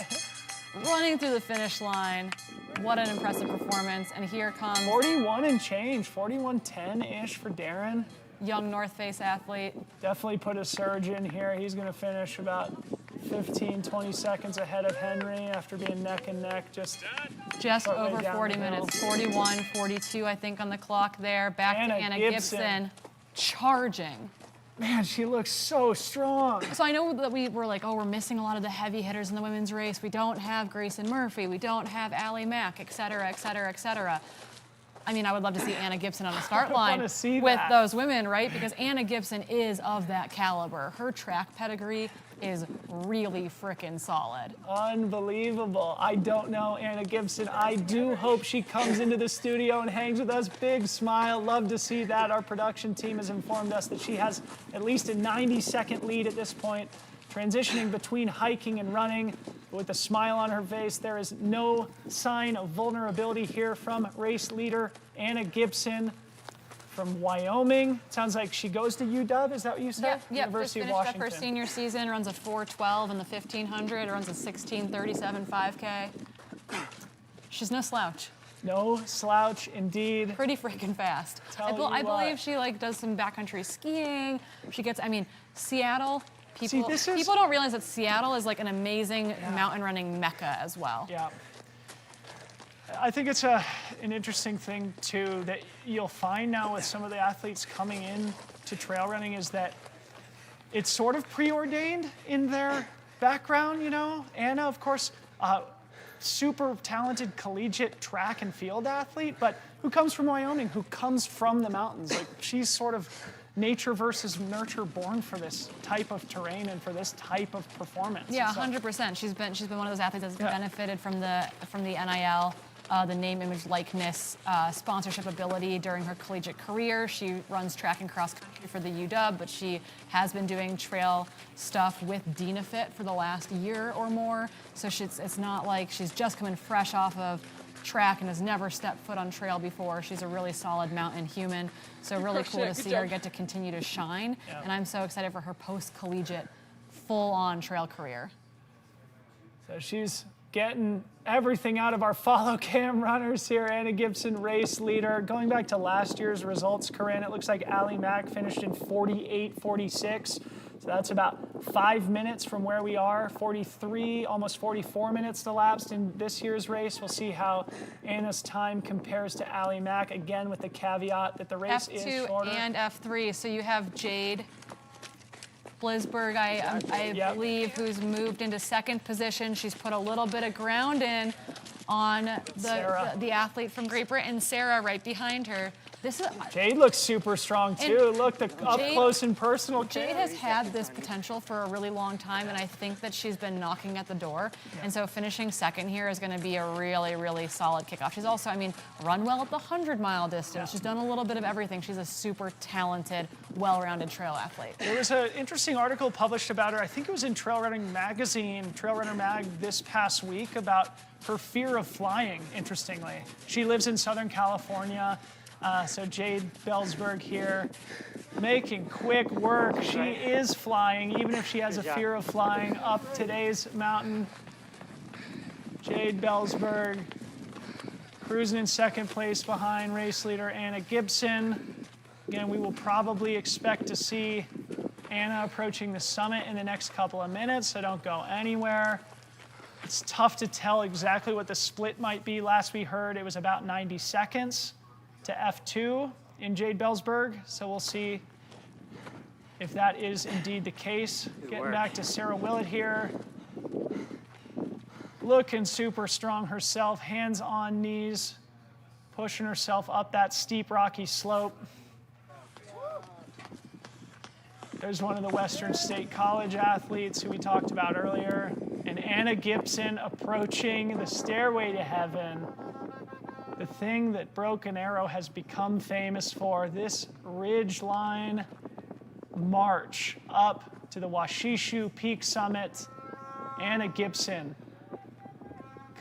Running through the finish line. What an impressive performance. And here comes 41 and change, 41:10-ish for Darren. Young North Face athlete. Definitely put a surge in here. He's going to finish about 15, 20 seconds ahead of Henry after being neck and neck. Just over 40 minutes. 41, 42, I think, on the clock there. Back to Anna Gibson. Charging. Man, she looks so strong. So I know that we were like, oh, we're missing a lot of the heavy hitters in the women's race. We don't have Grayson Murphy. We don't have Allie Mack, et cetera, et cetera, et cetera. I mean, I would love to see Anna Gibson on the start line with those women, right? Because Anna Gibson is of that caliber. Her track pedigree is really frickin' solid. Unbelievable. I don't know Anna Gibson. I do hope she comes into the studio and hangs with us. Big smile. Love to see that. Our production team has informed us that she has at least a 90-second lead at this point, transitioning between hiking and running. With a smile on her face, there is no sign of vulnerability here from race leader Anna Gibson from Wyoming. Sounds like she goes to UW. Is that what you said? Yep. University Just of finished Washington. up her senior season. Runs a 4:12 in the 1500. Runs a 16:37 5K. She's no slouch. No slouch, indeed. Pretty freaking fast. I believe she does some backcountry skiing. She gets. I mean, Seattle. People don't realize that Seattle is like an amazing mountain running mecca as well. Yeah. I think it's an interesting thing too that you'll find now with some of the athletes coming in to trail running is that it's sort of preordained in their background, you know. Anna, of course, super talented collegiate track and field athlete, but who comes from Wyoming, who comes from the mountains. Like, she's sort of nature versus nurture born for this type of terrain and for this type of performance. Yeah, 100%. She's been one of those athletes that's benefited from the NIL, the name, image, likeness, sponsorship ability during her collegiate career. She runs track and cross country for the UW, but she has been doing trail stuff with Dynafit for the last year or more. So it's not like she's just coming fresh off of track and has never stepped foot on trail before. She's a really solid mountain human. So really cool to see her get to continue to shine. Yeah. And I'm so excited for her post-collegiate, full-on trail career. So she's getting everything out of our follow cam runners here. Anna Gibson, race leader. Going back to last year's results, Corrine, it looks like Allie Mack finished in 48:46. So that's about 5 minutes from where we are. 43, almost 44 minutes elapsed in this year's race. We'll see how Anna's time compares to Allie Mack, again with the caveat that the race is shorter. F2 and F3. So you have Jade Blisberg, I believe, who's moved into second position. She's put a little bit of ground in on the athlete from Great Britain, Sarah, right behind her. Jade looks super strong too. Look, the up close and personal. Jade has had this potential for a really long time, and I think that she's been knocking at the door. Yeah. And so finishing second here is going to be a really, really solid kickoff. She's also, run well at the 100-mile distance. Yeah. She's done a little bit of everything. She's a super talented, well-rounded trail athlete. There was an interesting article published about her. I think it was in Trail Running Magazine, Trail Runner Mag, this past week about her fear of flying, interestingly. She lives in Southern California. So Jade Belsberg here, making quick work. She is flying, even if she has a fear of flying up today's mountain. Jade Belsberg cruising in second place behind race leader Anna Gibson. Again, we will probably expect to see Anna approaching the summit in the next couple of minutes, so don't go anywhere. It's tough to tell exactly what the split might be. Last we heard, it was about 90 seconds to F2 in Jade Belsberg, so we'll see if that is indeed the case. Getting back to Sarah Willett here. Looking super strong herself, hands on knees, pushing herself up that steep rocky slope. There's one of the Western State College athletes who we talked about earlier, and Anna Gibson approaching the Stairway to Heaven. The thing that Broken Arrow has become famous for, this ridgeline march up to the Wa She Shu Peak summit. Anna Gibson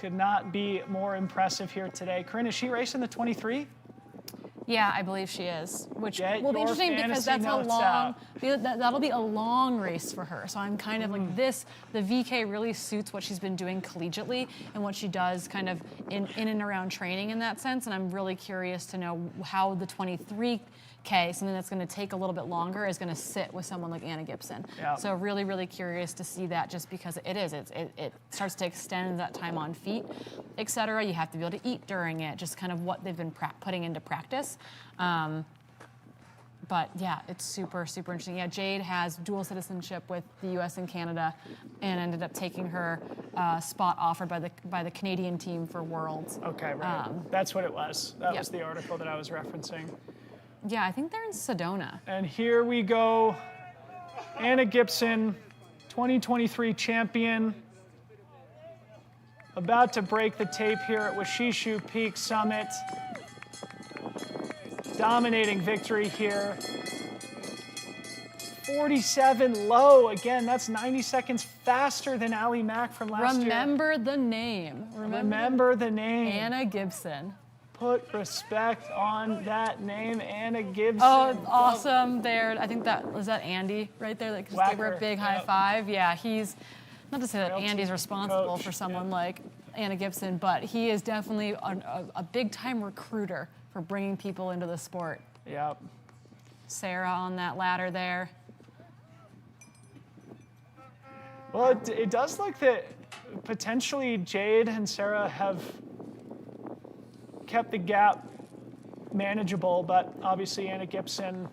could not be more impressive here today. Corinne, is she racing the 23? Yeah, I believe she is, which will be interesting because that's that'll be a long race for her. So I'm kind of like this, the VK really suits what she's been doing collegiately and what she does kind of in and around training in that sense. And I'm really curious to know how the 23K, something that's going to take a little bit longer, is going to sit with someone like Anna Gibson. Yeah. So really, really curious to see that, just because it starts to extend that time on feet, et cetera. You have to be able to eat during it, just kind of what they've been putting into practice. But yeah, it's super, super interesting. Yeah, Jade has dual citizenship with the U.S. and Canada, and ended up taking her spot offered by the Canadian team for Worlds. Okay, right. That's what it was. That was the article that I was referencing. Yeah, I think they're in Sedona. And here we go. Anna Gibson, 2023 champion, about to break the tape here at Wa She Shu Peak Summit. Dominating victory here. 47 low. Again, that's 90 seconds faster than Allie Mack from last year. Remember the name. Remember the name. Anna Gibson. Put respect on that name, Anna Gibson. Oh, awesome there. I think that was Andy right there that just gave her a big high five. Yeah, he's, not to say that Andy's responsible for someone like Anna Gibson, but he is definitely a big time recruiter for bringing people into the sport. Yep. Sarah on that ladder there. Well, it does look that potentially Jade and Sarah have kept the gap manageable, but obviously Anna Gibson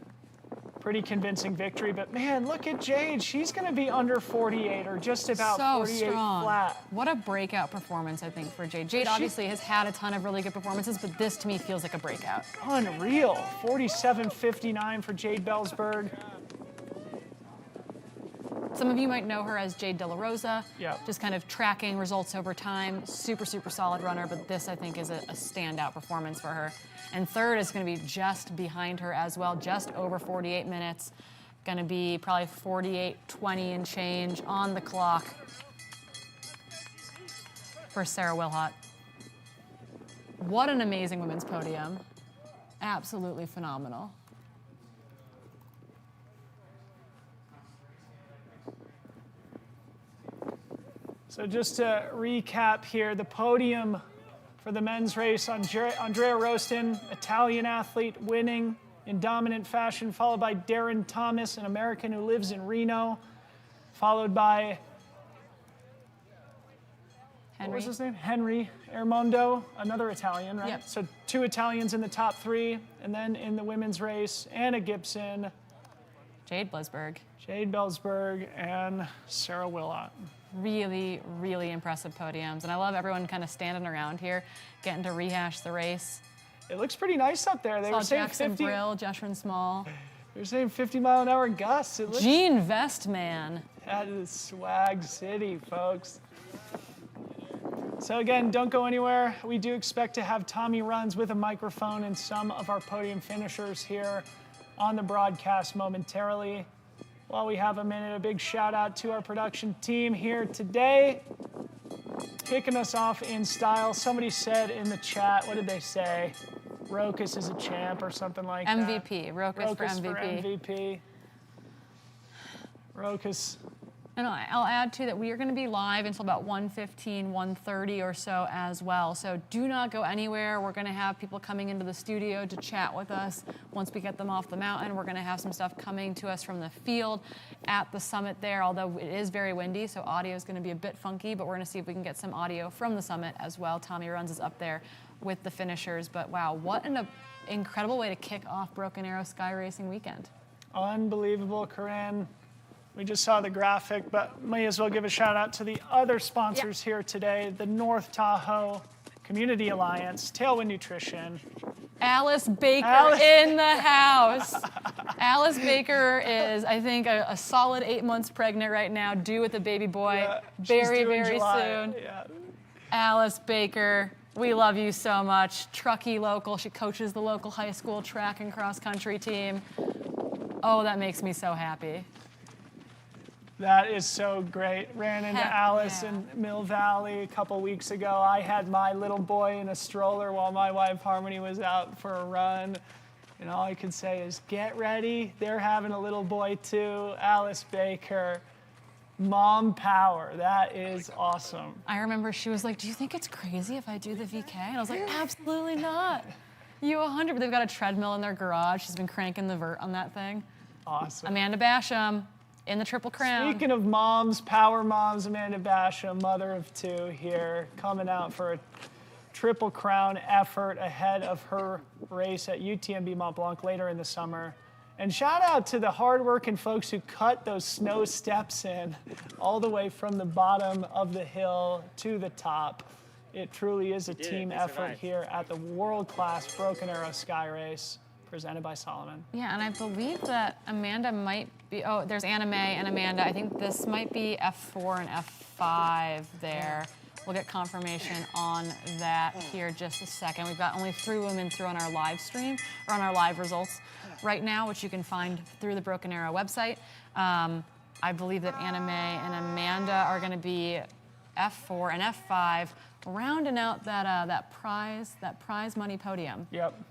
pretty convincing victory. But man, look at Jade. She's going to be under 48 or just about So 48 strong. flat. What a breakout performance, I think, for Jade. Jade obviously has had a ton of really good performances, but this to me feels like a breakout. Unreal. 47.59 for Jade Bellsberg. Some of you might know her as Jade De La Rosa. Yep. Just kind of tracking results over time. Super, super solid runner, but this I think is a standout performance for her. And third is going to be just behind her as well, just over 48 minutes. Going to be probably 48:20 and change on the clock for Sarah Wilhot. What an amazing women's podium. Absolutely phenomenal. So just to recap here, the podium for the men's race, Andrea Rostin, Italian athlete, winning in dominant fashion, followed by Darren Thomas, an American who lives in Reno, followed by, what was his name? Henry Ermondo, another Italian, right? Yep. So 2 Italians in the top 3, and then in the women's race, Anna Gibson, Jade Bellsberg. Jade Bellsberg, and Sarah Willott. Really, really impressive podiums. And I love everyone kind of standing around here, getting to rehash the race. It looks pretty nice up there. They were saying Jackson 50. Brill, Jeshrin Small. They were saying 50-mile-an-hour gusts. It looks, Gene Vestman. that is Swag City, folks. So again, don't go anywhere. We do expect to have Tommy Runs with a microphone and some of our podium finishers here on the broadcast momentarily. While we have a minute, a big shout out to our production team here today. Kicking us off in style. Somebody said in the chat, what did they say? Rokas is a champ or something like MVP. that. Rokas for MVP. Rokas. And I'll add too that we are going to be live until about 1:15, 1:30 or so as well. So do not go anywhere. We're going to have people coming into the studio to chat with us. Once we get them off the mountain, we're going to have some stuff coming to us from the field at the summit there, although it is very windy, so audio is going to be a bit funky, but we're going to see if we can get some audio from the summit as well. Tommy Runs is up there with the finishers, but wow, what an incredible way to kick off Broken Arrow Sky Racing weekend. Unbelievable, Corrine. We just saw the graphic, but may as well give a shout out to the other sponsors here today, the North Tahoe Community Alliance, Tailwind Nutrition. Alice Baker in the house. Alice Baker is, I think, a solid 8 months pregnant right now, due with a baby boy very, very soon. Yeah. Alice Baker, we love you so much. Truckee local, she coaches the local high school track and cross country team. Oh, that makes me so happy. That is so great. Ran into Alice in Mill Valley a couple weeks ago. I had my little boy in a stroller while my wife Harmony was out for a run. And all I could say is, get ready. They're having a little boy too. Alice Baker, mom power. That is awesome. I remember she was like, do you think it's crazy if I do the VK? And I was like, absolutely not. You 100, they've got a treadmill in their garage. She's been cranking the vert on that thing. Awesome. Amanda Basham. In the Triple Crown. Speaking of moms, power moms, Amanda Basham, mother of 2 here, coming out for a Triple Crown effort ahead of her race at UTMB Mont Blanc later in the summer. And shout out to the hardworking folks who cut those snow steps in all the way from the bottom of the hill to the top. It truly is a team effort here at the world-class Broken Arrow Sky Race, presented by Salomon. Yeah, and I believe that Amanda might be, oh, there's Anna May and Amanda. I think this might be F4 and F5 there. We'll get confirmation on that here just a second. We've got only 3 women through on our live stream, or on our live results right now, which you can find through the Broken Arrow website. I believe that Anna May and Amanda are going to be F4 and F5, rounding out that prize money podium. Yep.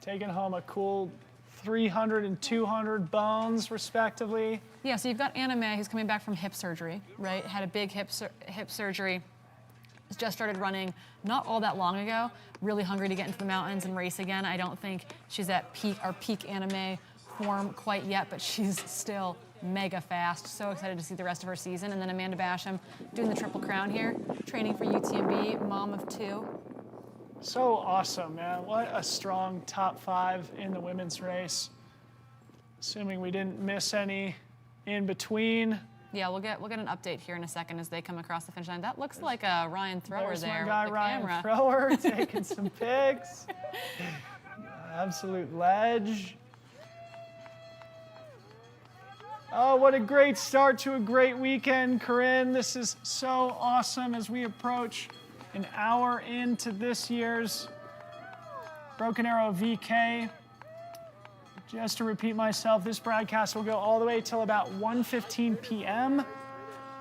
Taking home a cool 300 and 200 bones, respectively. Yeah, so you've got Anna May, who's coming back from hip surgery, right? Had a big hip surgery. Just started running not all that long ago. Really hungry to get into the mountains and race again. I don't think she's at peak Anna May form quite yet, but she's still mega fast. So excited to see the rest of her season. And then Amanda Basham doing the Triple Crown here, training for UTMB, mom of 2. So awesome, man. What a strong top 5 in the women's race. Assuming we didn't miss any in between. Yeah, we'll get an update here in a second as they come across the finish line. That looks like a Ryan Thrower There's there my guy with the Ryan camera. Thrower taking some pics. Absolute ledge. Oh, what a great start to a great weekend, Corrine. This is so awesome as we approach an hour into this year's Broken Arrow VK. Just to repeat myself, this broadcast will go all the way till about 1:15 p.m.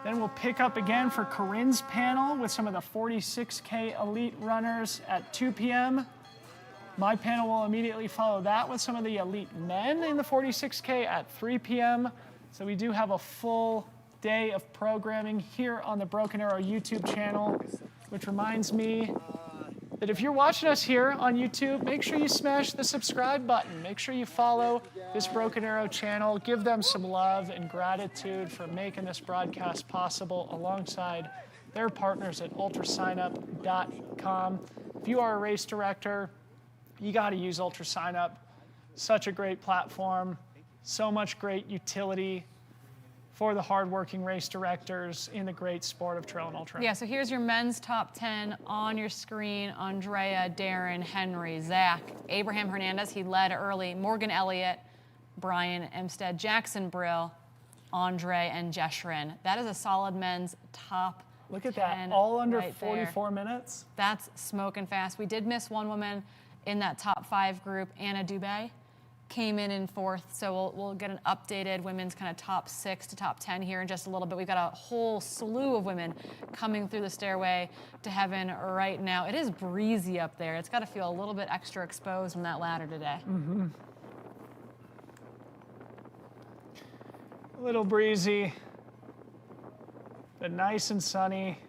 Then we'll pick up again for Corrine's panel with some of the 46K elite runners at 2 p.m. My panel will immediately follow that with some of the elite men in the 46K at 3 p.m. So we do have a full day of programming here on the Broken Arrow YouTube channel, which reminds me that if you're watching us here on YouTube, make sure you smash the subscribe button. Make sure you follow this Broken Arrow channel. Give them some love and gratitude for making this broadcast possible alongside their partners at ultrasignup.com. If you are a race director, you got to use UltraSignup. Such a great platform, so much great utility for the hardworking race directors in the great sport of trail and ultra. Yeah, so here's your men's top 10 on your screen. Andrea, Darren, Henry, Zach, Abraham Hernandez, he led early, Morgan Elliott, Brian Emstead, Jackson Brill, Andre, and Jesherin. That is a solid men's top 10. Look at that, all under right 44 minutes. That's smoking fast. We did miss one woman in that top 5 group, Anna Dubé. Came in 4th, so we'll get an updated women's kind of top 6 to top 10 here in just a little bit. We've got a whole slew of women coming through the Stairway to Heaven right now. It is breezy up there. It's got to feel a little bit extra exposed on that ladder today. Mm-hmm. A little breezy, but nice and sunny.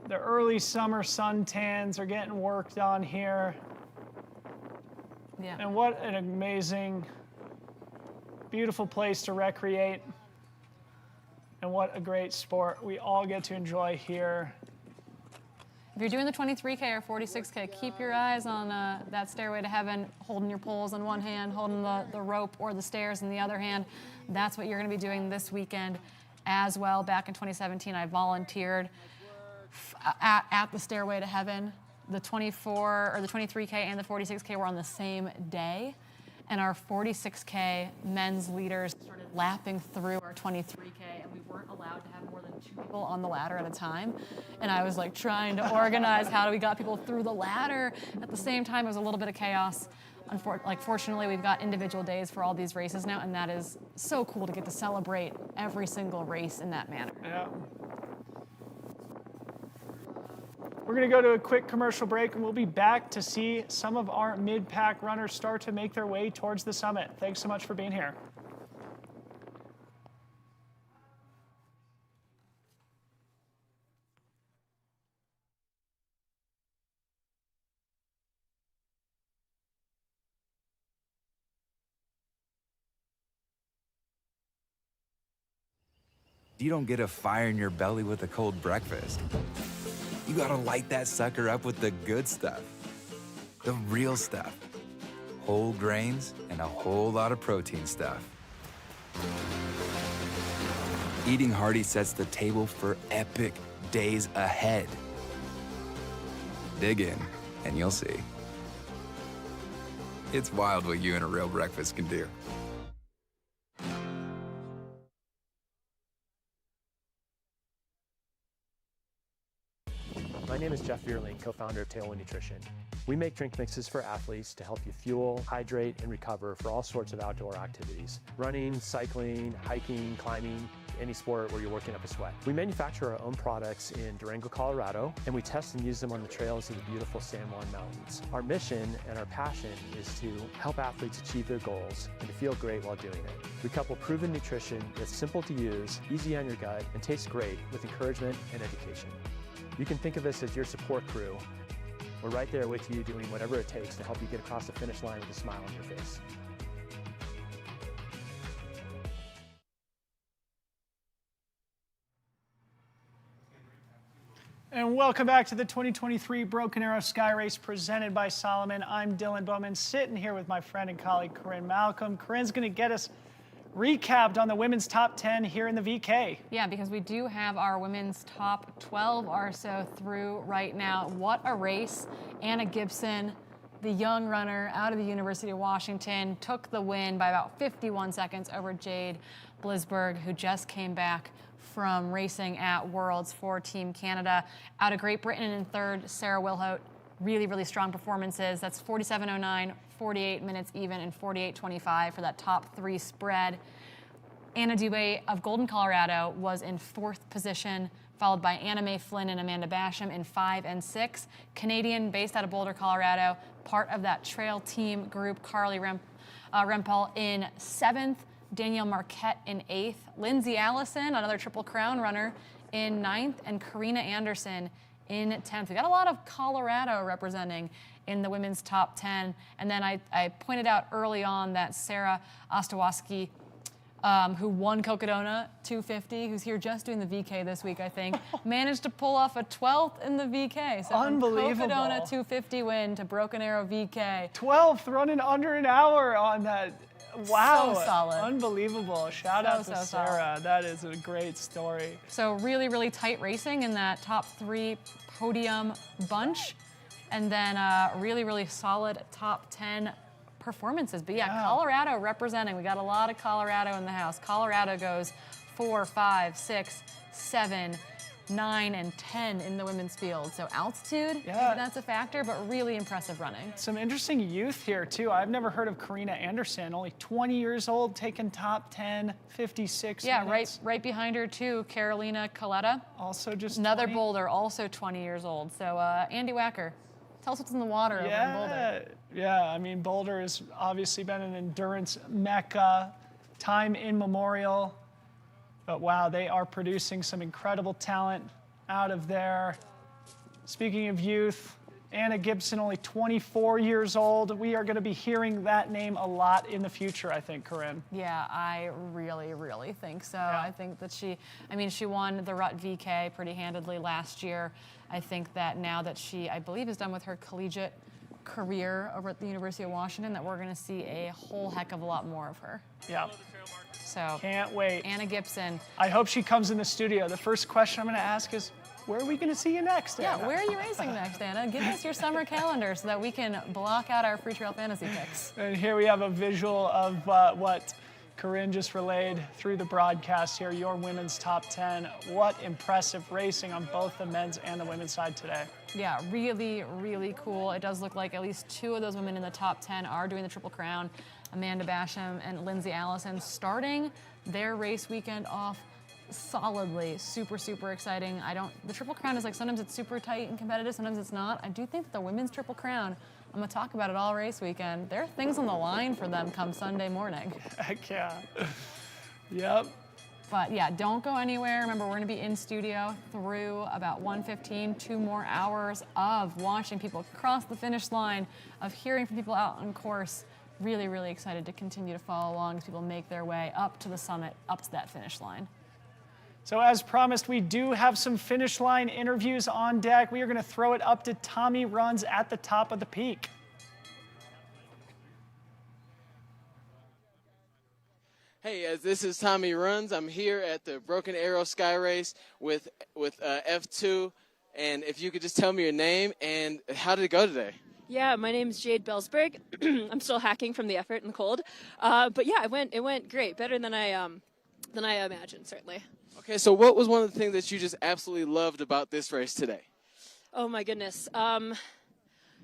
The early summer suntans are getting worked on here. Yeah. And what an amazing, beautiful place to recreate. And what a great sport we all get to enjoy here. If you're doing the 23K or 46K, keep your eyes on that Stairway to Heaven, holding your poles in one hand, holding the rope or the stairs in the other hand. That's what you're going to be doing this weekend as well. Back in 2017, I volunteered at the Stairway to Heaven. The 24 or the 23K and the 46K were on the same day, and our 46K men's leaders started lapping through our 23K, and we weren't allowed to have more than 2 people on the ladder at a time. And I was like trying to organize how do we got people through the ladder at the same time. It was a little bit of chaos. Fortunately, we've got individual days for all these races now, and that is so cool to get to celebrate every single race in that manner. Yeah. We're going to go to a quick commercial break, and we'll be back to see some of our mid-pack runners start to make their way towards the summit. Thanks so much for being here. You don't get a fire in your belly with a cold breakfast. You gotta light that sucker up with the good stuff. The real stuff. Whole grains and a whole lot of protein stuff. Eating hearty sets the table for epic days ahead. Dig in, and you'll see. It's wild what you and a real breakfast can do. My name is Jeff Vierling, co-founder of Tailwind Nutrition. We make drink mixes for athletes to help you fuel, hydrate, and recover for all sorts of outdoor activities. Running, cycling, hiking, climbing, any sport where you're working up a sweat. We manufacture our own products in Durango, Colorado, and we test and use them on the trails of the beautiful San Juan Mountains. Our mission and our passion is to help athletes achieve their goals and to feel great while doing it. We couple proven nutrition that's simple to use, easy on your gut, and tastes great with encouragement and education. You can think of us as your support crew. We're right there with you doing whatever it takes to help you get across the finish line with a smile on your face. And welcome back to the 2023 Broken Arrow Sky Race presented by Salomon. I'm Dylan Bowman, sitting here with my friend and colleague Corrine Malcom. Corinne's going to get us recapped on the women's top 10 here in the VK. Yeah, because we do have our women's top 12 or so through right now. What a race. Anna Gibson, the young runner out of the University of Washington, took the win by about 51 seconds over Jade Blisberg, who just came back from racing at Worlds for Team Canada. Out of Great Britain in third, Sarah Wilhote. Really, really strong performances. That's 47.09, 48 minutes even, and 48.25 for that top three spread. Anna Dubé of Golden, Colorado was in fourth position, followed by Anna Mae Flynn and Amanda Basham in 5 and 6. Canadian, based out of Boulder, Colorado, part of that trail team group, Carly Rempel in 7th. Danielle Marquette in 8th, Lindsay Allison, another Triple Crown runner, in 9th, and Karina Anderson in 10th. We got a lot of Colorado representing in the women's top 10. And then I pointed out early on that Sarah Ostawoski, who won Cocodona 250, who's here just doing the VK this week, I think, managed to pull off a 12th in the VK. So unbelievable. Cocodona 250 win to Broken Arrow VK. 12th, running under an hour on that. Wow, So solid. Unbelievable. Shout out to Sarah. Solid. That is a great story. So really, really tight racing in that top three podium bunch. And then really, really solid top 10 performances. But yeah, Colorado representing. We got a lot of Colorado in the house. Colorado goes 4, 5, 6, 7, 9, and 10 in the women's field. So altitude, maybe that's a factor, but really impressive running. Some interesting youth here too. I've never heard of Karina Anderson, only 20 years old, taking top 10, 56 minutes. right behind her too, Carolina Coletta. Also just another 20. Boulder, also 20 years old. So Andy Wacker, tell us what's in the water over in Boulder. Yeah, I mean, Boulder has obviously been an endurance mecca, time immemorial. But wow, they are producing some incredible talent out of there. Speaking of youth, Anna Gibson, only 24 years old. We are going to be hearing that name a lot in the future, I think, Corinne. Yeah, I really, really think so. I think that she won the Rut VK pretty handedly last year. I think that now that she, I believe, is done with her collegiate career over at the University of Washington, that we're going to see a whole heck of a lot more of her. Yeah. So can't wait. Anna Gibson. I hope she comes in the studio. The first question I'm going to ask is, where are we going to see you next, Anna? Yeah, where are you racing next, Anna? Give us your summer calendar so that we can block out our Freetrail fantasy picks. And here we have a visual of what Corinne just relayed through the broadcast here, your women's top 10. What impressive racing on both the men's and the women's side today. Yeah, really, really cool. It does look like at least 2 of those women in the top 10 are doing the Triple Crown. Amanda Basham and Lindsay Allison starting their race weekend off solidly. Super, super exciting. The Triple Crown is like, sometimes it's super tight and competitive, sometimes it's not. I do think that the women's Triple Crown, I'm going to talk about it all race weekend. There are things on the line for them come Sunday morning. Heck yeah. Yep. But yeah, don't go anywhere. Remember, we're going to be in studio through about 1:15, 2 more hours of watching people cross the finish line, of hearing from people out on course. Really, really excited to continue to follow along as people make their way up to the summit, up to that finish line. So as promised, we do have some finish line interviews on deck. We are going to throw it up to Tommy Runs at the top of the peak. Hey, this is Tommy Runs. I'm here at the Broken Arrow Sky Race with F2. And if you could just tell me your name and how did it go today? Yeah, my name is Jade Belsberg. I'm still hacking from the effort and the cold. But yeah, it went great. Better than I imagined, certainly. Okay, so what was one of the things that you just absolutely loved about this race today? Oh my goodness.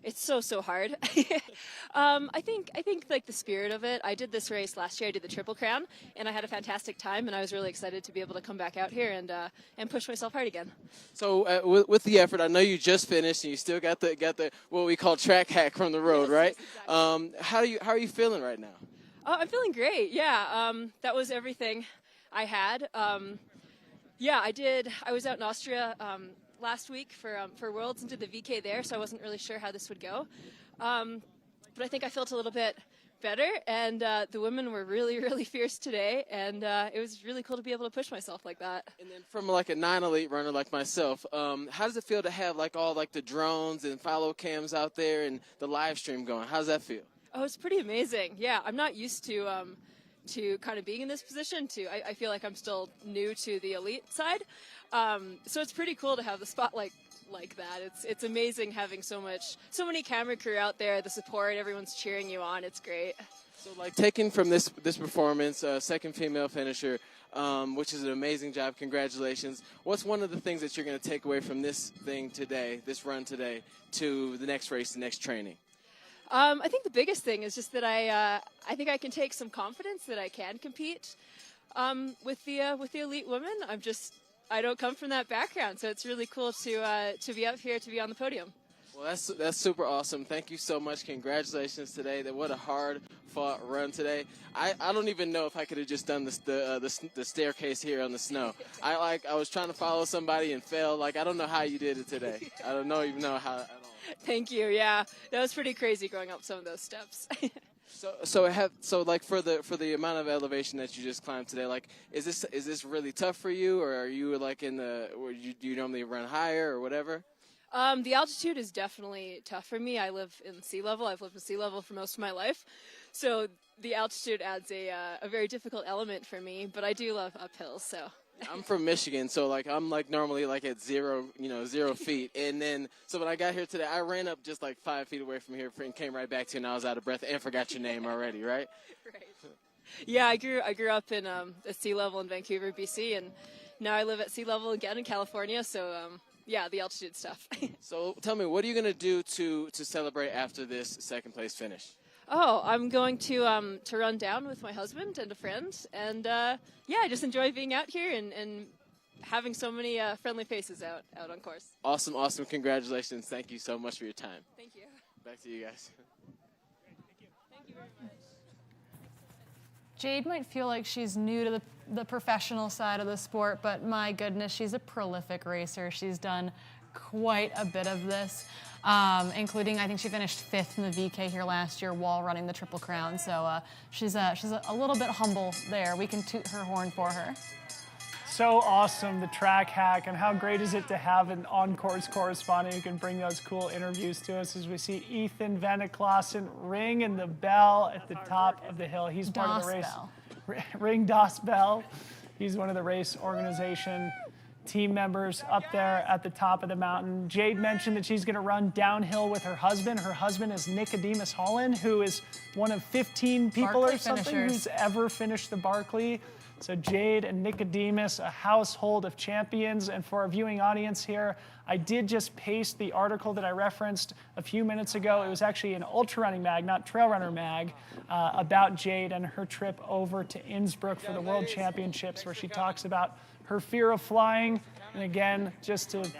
It's so hard. I think like the spirit of it. I did this race last year. I did the Triple Crown, and I had a fantastic time. And I was really excited to be able to come back out here and push myself hard again. So with the effort, I know you just finished, and you still got the what we call track hack from the road, right? Yes, exactly. How are you feeling right now? Oh, I'm feeling great. Yeah, that was everything I had. Yeah, I was out in Austria last week for Worlds and did the VK there, so I wasn't really sure how this would go. But I think I felt a little bit better, and the women were really, really fierce today, and it was really cool to be able to push myself like that. And then from like a non-elite runner like myself, how does it feel to have like all like the drones and follow cams out there and the live stream going? How does that feel? Oh, it's pretty amazing. Yeah, I'm not used to kind of being in this position. I feel like I'm still new to the elite side, so it's pretty cool to have the spotlight like that. It's amazing having so many camera crew out there, the support, everyone's cheering you on. It's great. So like taking from this performance, second female finisher, which is an amazing job. Congratulations. What's one of the things that you're going to take away from this thing today, this run today, to the next race, the next training? I think the biggest thing is just that I think I can take some confidence that I can compete with the elite women. I don't come from that background, so it's really cool to be up here, to be on the podium. Well, that's super awesome. Thank you so much. Congratulations today. What a hard-fought run today. I don't even know if I could have just done the staircase here on the snow. I was trying to follow somebody and failed. I don't know how you did it today. I don't even know how at all. Thank you. Yeah, that was pretty crazy going up some of those steps. So for the amount of elevation that you just climbed today, is this really tough for you, or are you do you normally run higher or whatever? The altitude is definitely tough for me. I live in sea level. I've lived in sea level for most of my life, so the altitude adds a very difficult element for me. But I do love uphills, so. I'm from Michigan, so I'm normally at 0 feet, and then so when I got here today, I ran up just 5 feet away from here and came right back to you, and I was out of breath and forgot your name already, right? Right. Yeah, I grew up in at sea level in Vancouver, BC, and now I live at sea level again in California. So yeah, the altitude stuff. So tell me, what are you gonna do to celebrate after this second place finish? Oh, I'm going to run down with my husband and a friend, and yeah, I just enjoy being out here and having so many friendly faces out on course. Awesome. Congratulations. Thank you so much for your time. Thank you. Back to you guys. Thank you very much. Jade might feel like she's new to the professional side of the sport, but my goodness, she's a prolific racer. She's done quite a bit of this. Including, I think she finished 5th in the VK here last year while running the Triple Crown. So she's a little bit humble there. We can toot her horn for her. So awesome, the track hack, and how great is it to have an on-course correspondent who can bring those cool interviews to us as we see Ethan Veneklassen ringing the bell at the top of the hill. He's part of the race. Ring Das Bell. He's one of the race organization team members up there at the top of the mountain. Jade mentioned that she's going to run downhill with her husband. Her husband is Nicodemus Holland, who is one of 15 people Barkley or something finishers. who's ever finished the Barkley. So Jade and Nicodemus, a household of champions. And for our viewing audience here, I did just paste the article that I referenced a few minutes ago. It was actually an ultra running mag, not trail runner mag, about Jade and her trip over to Innsbruck for the World Championships, where she talks about her fear of flying. And again, just to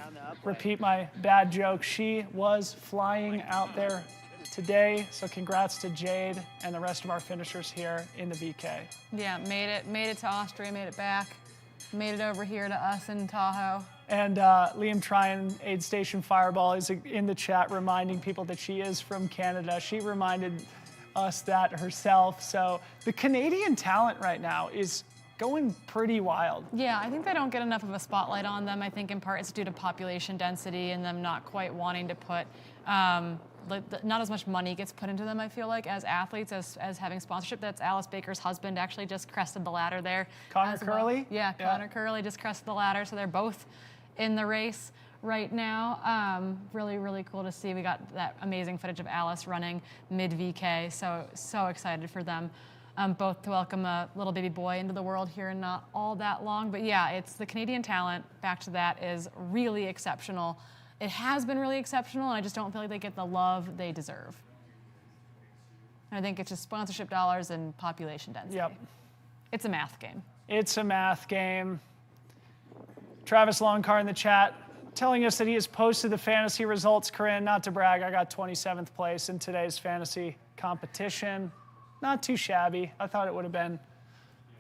repeat my bad joke, she was flying out there today. So congrats to Jade and the rest of our finishers here in the VK. Yeah, made it to Austria, made it back, made it over here to us in Tahoe. And Liam Tryon, Aid Station Fireball, is in the chat reminding people that she is from Canada. She reminded us that herself. So the Canadian talent right now is going pretty wild. Yeah, I think they don't get enough of a spotlight on them. I think in part it's due to population density and them not quite wanting to put, not as much money gets put into them, I feel like, as athletes, as having sponsorship. That's Alice Baker's husband actually just crested the ladder there. Connor Curley? Yeah, Connor Curley just crested the ladder, so they're both in the race right now. Really, really cool to see. We got that amazing footage of Alice running mid-VK, so excited for them. Both to welcome a little baby boy into the world here in not all that long. But yeah, it's the Canadian talent, back to that, is really exceptional. It has been really exceptional, and I just don't feel like they get the love they deserve. And I think it's just sponsorship dollars and population density. Yep. It's a math game. It's a math game. Travis Longcar in the chat telling us that he has posted the fantasy results. Corrine, not to brag, I got 27th place in today's fantasy competition. Not too shabby. I thought it would have been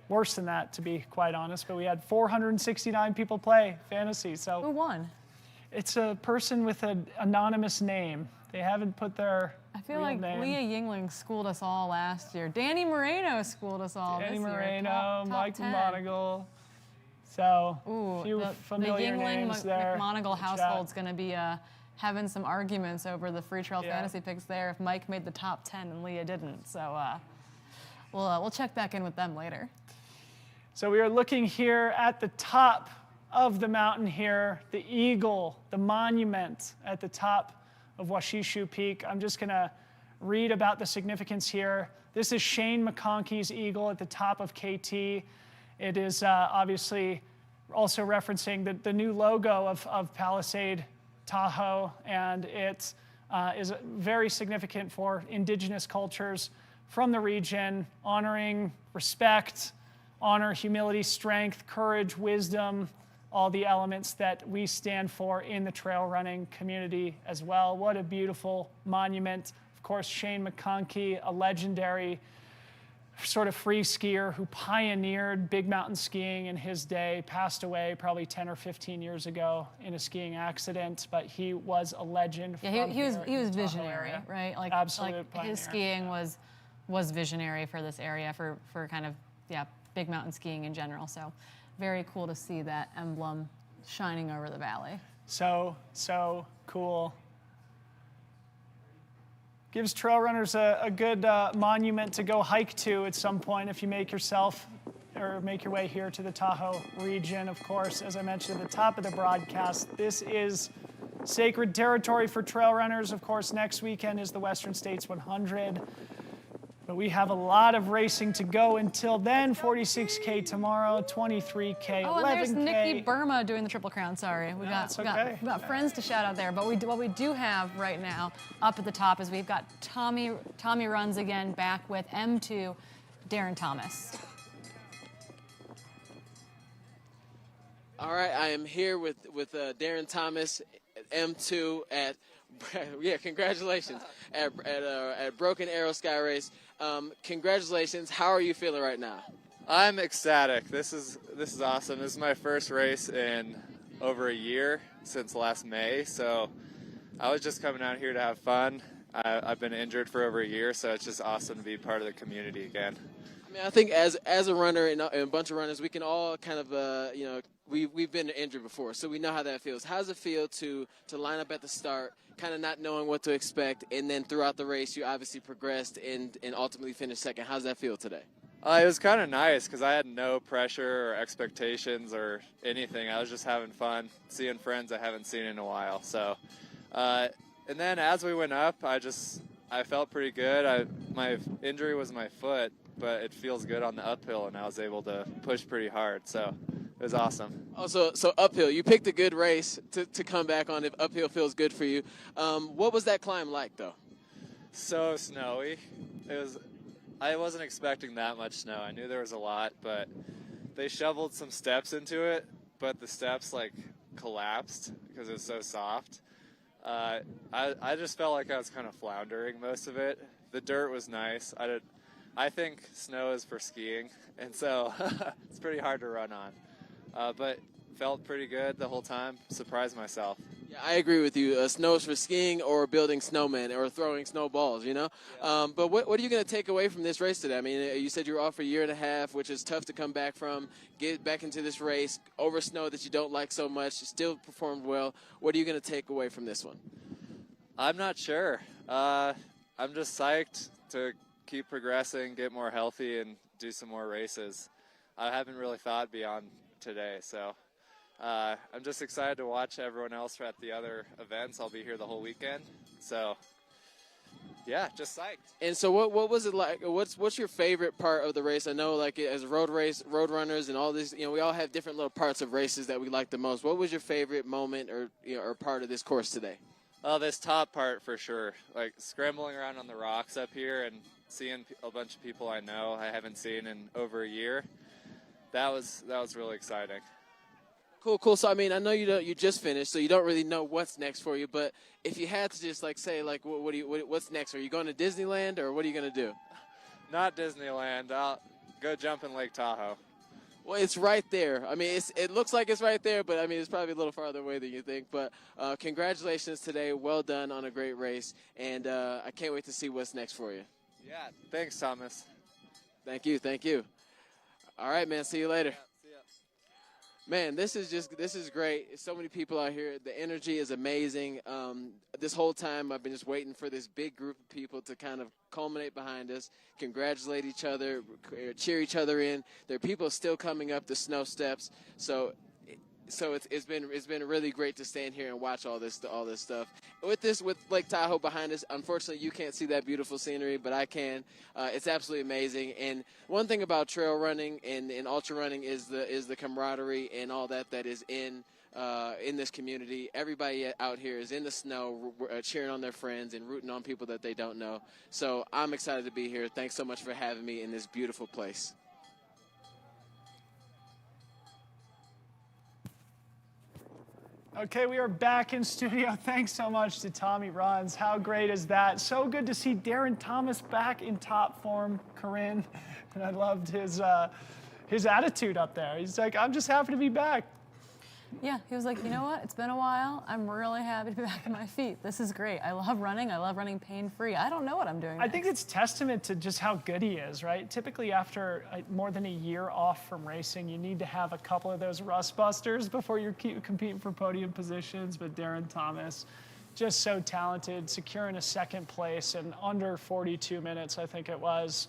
worse than that, to be quite honest, but we had 469 people play fantasy. So who won? It's a person with an anonymous name. They haven't put their I feel like Leah Yingling schooled us all last year. Danny Moreno schooled us all Danny this year. Moreno, Mike 10. McMonagle. So, Ooh, a few the familiar Yingling names there. McMonagle household's going to be having some arguments over the Freetrail fantasy picks there if Mike made the top 10 and Leah didn't. So we'll check back in with them later. So we are looking here at the top of the mountain here, the eagle, the monument at the top of Wa She Shu Peak. I'm just going to read about the significance here. This is Shane McConkey's eagle at the top of KT. It is obviously also referencing the new logo of Palisade Tahoe, and it is very significant for indigenous cultures from the region, honoring respect, honor, humility, strength, courage, wisdom, all the elements that we stand for in the trail running community as well. What a beautiful monument. Of course, Shane McConkey, a legendary sort of free skier who pioneered big mountain skiing in his day, passed away probably 10 or 15 years ago in a skiing accident, but he was a legend. Yeah, he was visionary, right? Like, absolute like his skiing was visionary for this area, for kind of, big mountain skiing in general. So very cool to see that emblem shining over the valley. So cool. Gives trail runners a good monument to go hike to at some point if you make your way here to the Tahoe region. Of course, as I mentioned at the top of the broadcast, this is sacred territory for trail runners. Of course, next weekend is the Western States 100. But we have a lot of racing to go until then. 46K tomorrow, 23K, 11K. Oh, and there's Nikki Burma doing the Triple Crown. Sorry, we got friends to shout out there. But what we do have right now up at the top is we've got Tommy Runs again back with M2, Darren Thomas. All right, I am here with Darren Thomas, M2 at congratulations at Broken Arrow Skyrace. Congratulations. How are you feeling right now? I'm ecstatic. This is awesome. This is my first race in over a year, since last May. So I was just coming out here to have fun. I've been injured for over a year, so it's just awesome to be part of the community again. I mean, I think as a runner and a bunch of runners, we can all kind of we've been injured before, so we know how that feels. How does it feel to line up at the start, kind of not knowing what to expect, and then throughout the race you obviously progressed and ultimately finished second? How does that feel today? It was kind of nice because I had no pressure or expectations or anything. I was just having fun, seeing friends I haven't seen in a while. So, and then as we went up, I felt pretty good. My injury was my foot, but it feels good on the uphill, and I was able to push pretty hard. So it was awesome. Oh, so uphill. You picked a good race to come back on if uphill feels good for you. What was that climb like, though? So snowy. I wasn't expecting that much snow. I knew there was a lot, but they shoveled some steps into it, but the steps collapsed because it was so soft. I just felt like I was kind of floundering most of it. The dirt was nice. I think snow is for skiing, and so it's pretty hard to run on. But felt pretty good the whole time. Surprised myself. Yeah, I agree with you. Snow is for skiing or building snowmen or throwing snowballs, Yeah. But what are you going to take away from this race today? I mean, you said you were off for a year and a half, which is tough to come back from, get back into this race, over snow that you don't like so much, you still performed well. What are you going to take away from this one? I'm not sure. I'm just psyched to keep progressing, get more healthy, and do some more races. I haven't really thought beyond today, so I'm just excited to watch everyone else at the other events. I'll be here the whole weekend, so yeah, just psyched. And so what was it like? What's your favorite part of the race? I know, as road runners and all this, we all have different little parts of races that we like the most. What was your favorite moment or part of this course today? This top part for sure, scrambling around on the rocks up here and seeing a bunch of people I know I haven't seen in over a year. That was really exciting. Cool. So I mean, I know you just finished, so you don't really know what's next for you. But if you had to just say what's next? Are you going to Disneyland or what are you going to do? Not Disneyland. I'll go jump in Lake Tahoe. Well, it's right there. I mean, it looks like it's right there, but I mean, it's probably a little farther away than you think. But congratulations today. Well done on a great race, and I can't wait to see what's next for you. Yeah, thanks, Thomas. Thank you. All right, man. See you later. See ya. Man, this is great. So many people out here. The energy is amazing. This whole time I've been just waiting for this big group of people to kind of culminate behind us, congratulate each other, cheer each other in. There are people still coming up the snow steps. So it's been really great to stand here and watch all this stuff. With Lake Tahoe behind us, unfortunately you can't see that beautiful scenery, but I can. It's absolutely amazing. And one thing about trail running and ultra running is the camaraderie and all that is in this community. Everybody out here is in the snow, cheering on their friends and rooting on people that they don't know. So I'm excited to be here. Thanks so much for having me in this beautiful place. Okay, we are back in studio. Thanks so much to Tommy Runs. How great is that? So good to see Darren Thomas back in top form, Corrine. And I loved his attitude up there. He's like, I'm just happy to be back. Yeah, he was like, you know what? It's been a while. I'm really happy to be back on my feet. This is great. I love running. I love running pain-free. I don't know what I'm doing next. I think it's testament to just how good he is, right? Typically after more than a year off from racing, you need to have a couple of those rust busters before you're competing for podium positions. But Darren Thomas, just so talented, securing a second place in under 42 minutes, I think it was,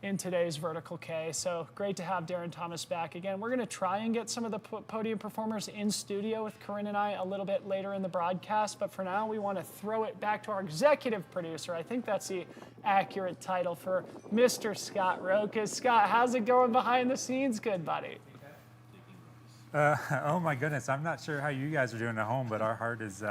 in today's vertical K. So great to have Darren Thomas back again. We're gonna try and get some of the podium performers in studio with Corrine and I a little bit later in the broadcast, but for now we wanna throw it back to our executive producer. I think that's the accurate title for Mr. Scott Rokas. Scott, how's it going behind the scenes? Good, buddy. Oh my goodness, I'm not sure how you guys are doing at home, but our heart is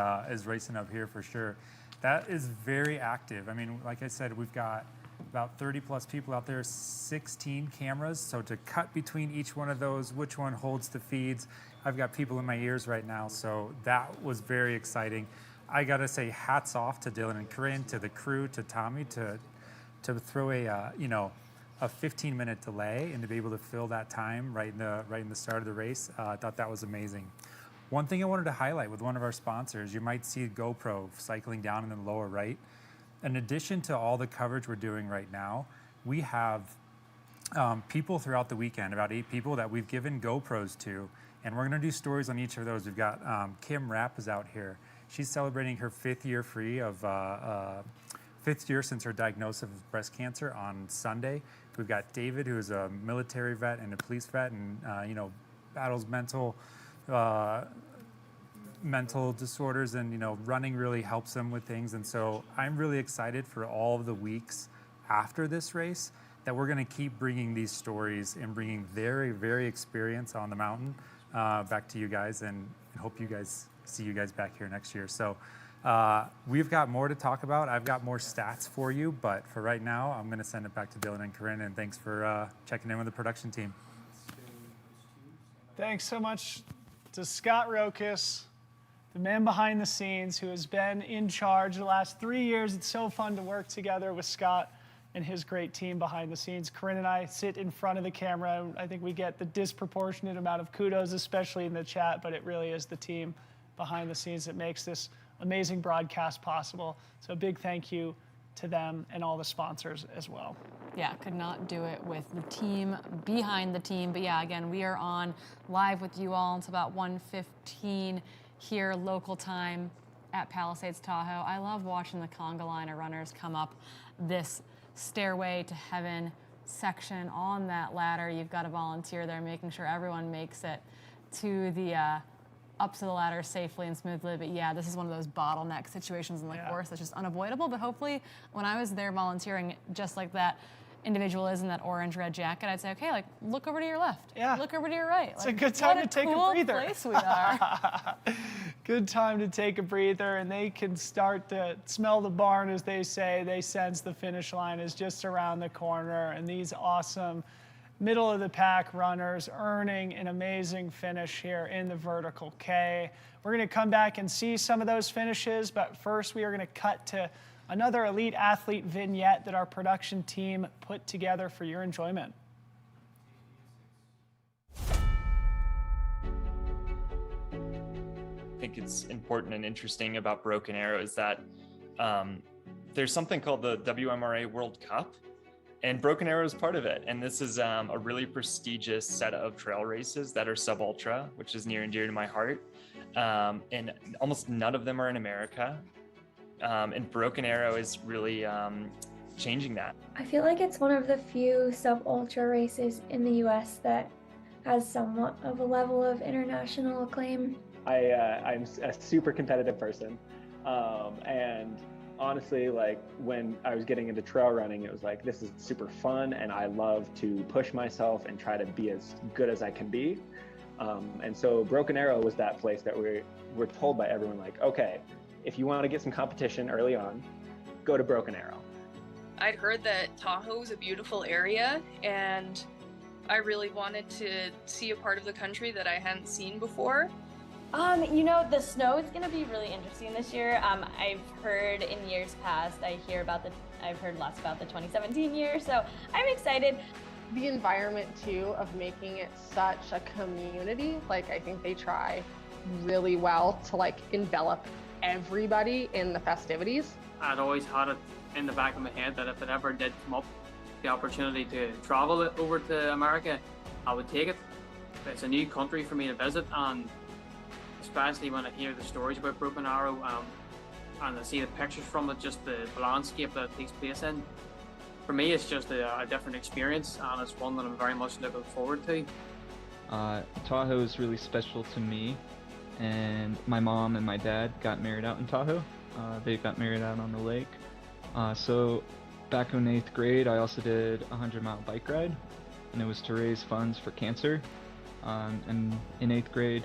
racing up here for sure. That is very active. I mean, like I said, we've got about 30 plus people out there, 16 cameras. So to cut between each one of those, which one holds the feeds, I've got people in my ears right now. So that was very exciting. I gotta say hats off to Dylan and Corrine, to the crew, to Tommy, to throw a 15-minute delay and to be able to fill that time right in the start of the race. I thought that was amazing. One thing I wanted to highlight with one of our sponsors, you might see GoPro cycling down in the lower right. In addition to all the coverage we're doing right now, we have people throughout the weekend, about 8 people that we've given GoPros to, and we're gonna do stories on each of those. We've got Kim Rapp is out here. She's celebrating her 5th year free of 5th year since her diagnosis of breast cancer on Sunday. We've got David, who is a military vet and a police vet, and battles mental disorders, and running really helps them with things. And so I'm really excited for all of the weeks after this race that we're going to keep bringing these stories and bringing very, very experience on the mountain back to you guys, and hope you guys see you guys back here next year. So we've got more to talk about. I've got more stats for you, but for right now, I'm going to send it back to Dylan and Corrine, and thanks for checking in with the production team. Thanks so much to Scott Rokas, the man behind the scenes who has been in charge the last 3 years. It's so fun to work together with Scott and his great team behind the scenes. Corrine and I sit in front of the camera. I think we get the disproportionate amount of kudos, especially in the chat, but it really is the team behind the scenes that makes this amazing broadcast possible. So a big thank you to them and all the sponsors as well. Yeah, could not do it with the team behind the team. But yeah, again, we are on live with you all. It's about 1:15 here local time at Palisades Tahoe. I love watching the conga line of runners come up this Stairway to Heaven section. On that ladder, you've got a volunteer there making sure everyone makes it to the up to the ladder safely and smoothly. But yeah, this is one of those bottleneck situations in the course that's just unavoidable. But hopefully when I was there volunteering, just like that individual is in that orange-red jacket, I'd say, okay, like, look over to your left. Yeah. Look over to your right. It's a good time to take a breather. What a cool place we are. Good time to take a breather, and they can start to smell the barn, as they say. They sense the finish line is just around the corner, and these awesome middle-of-the-pack runners earning an amazing finish here in the vertical K. We're going to come back and see some of those finishes, but first we are going to cut to another elite athlete vignette that our production team put together for your enjoyment. think it's important and interesting about Broken Arrow is that there's something called the WMRA World Cup, and Broken Arrow is part of it. And this is a really prestigious set of trail races that are sub-ultra, which is near and dear to my heart. And almost none of them are in America. And Broken Arrow is really changing that. I feel like it's one of the few sub-ultra races in the US that has somewhat of a level of international acclaim. I'm a super competitive person. And honestly, like when I was getting into trail running, it was like, this is super fun and I love to push myself and try to be as good as I can be. And so Broken Arrow was that place that we're told by everyone, like, okay, if you want to get some competition early on, go to Broken Arrow. I'd heard that Tahoe is a beautiful area, and I really wanted to see a part of the country that I hadn't seen before. You know, the snow is going to be really interesting this year. I've heard in years past, I've heard lots about the 2017 year, so I'm excited. The environment too of making it such a community, like I think they try really well to like envelop everybody in the festivities. I'd always had it in the back of my head that if it ever did come up, the opportunity to travel it over to America, I would take it. It's a new country for me to visit, and especially when I hear the stories about Broken Arrow and I see the pictures from it, just the landscape that it takes place in. For me, it's just a different experience, and it's one that I'm very much looking forward to. Tahoe is really special to me, and my mom and my dad got married out in Tahoe. They got married out on the lake. So back in 8th grade, I also did a 100-mile bike ride, and it was to raise funds for cancer. And in 8th grade,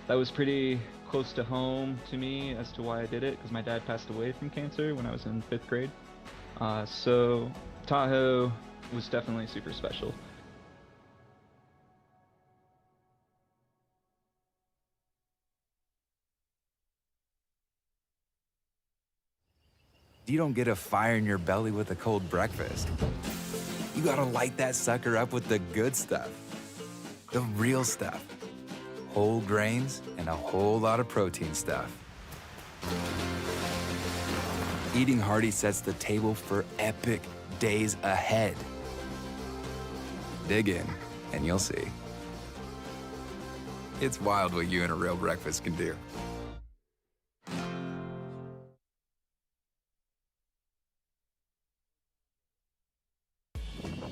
that was pretty close to home to me as to why I did it, because my dad passed away from cancer when I was in 5th grade. So Tahoe was definitely super special. You don't get a fire in your belly with a cold breakfast. You gotta light that sucker up with the good stuff. The real stuff. Whole grains and a whole lot of protein stuff. Eating hearty sets the table for epic days ahead. Dig in, and you'll see. It's wild what you and a real breakfast can do.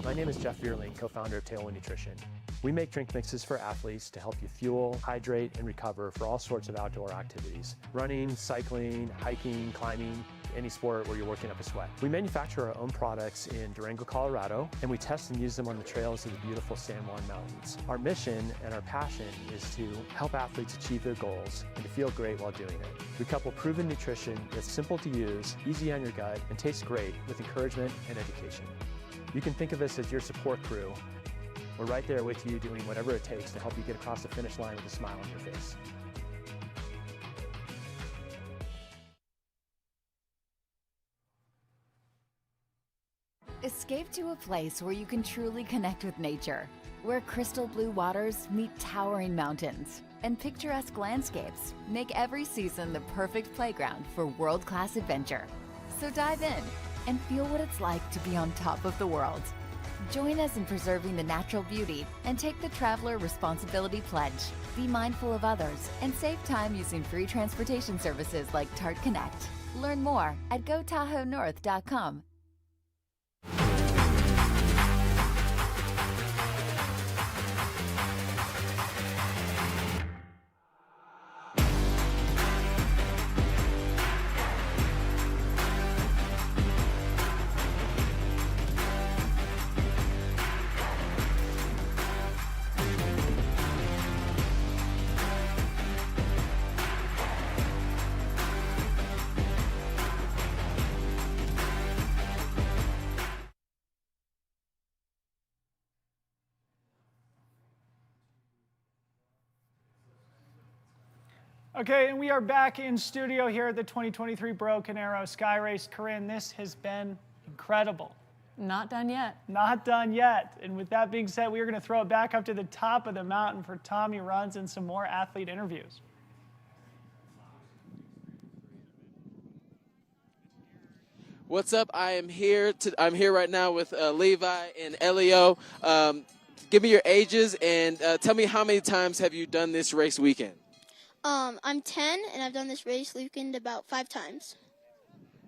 My name is Jeff Vierling, co-founder of Tailwind Nutrition. We make drink mixes for athletes to help you fuel, hydrate, and recover for all sorts of outdoor activities. Running, cycling, hiking, climbing, any sport where you're working up a sweat. We manufacture our own products in Durango, Colorado, and we test and use them on the trails of the beautiful San Juan Mountains. Our mission and our passion is to help athletes achieve their goals and to feel great while doing it. We couple proven nutrition that's simple to use, easy on your gut, and tastes great with encouragement and education. You can think of us as your support crew. We're right there with you doing whatever it takes to help you get across the finish line with a smile on your face. Escape to a place where you can truly connect with nature, where crystal blue waters meet towering mountains, and picturesque landscapes make every season the perfect playground for world-class adventure. So dive in and feel what it's like to be on top of the world. Join us in preserving the natural beauty and take the Traveler Responsibility Pledge. Be mindful of others and save time using free transportation services like Tart Connect. Learn more at gotahoenorth.com. Okay, and we are back in studio here at the 2023 Broken Arrow Skyrace. Corrine, this has been incredible. Not done yet. Not done yet. And with that being said, we are going to throw it back up to the top of the mountain for Tommy Runs and some more athlete interviews. What's up? I'm here right now with Levi and Elio. Give me your ages and tell me how many times have you done this race weekend? I'm 10 and I've done this race weekend about 5 times.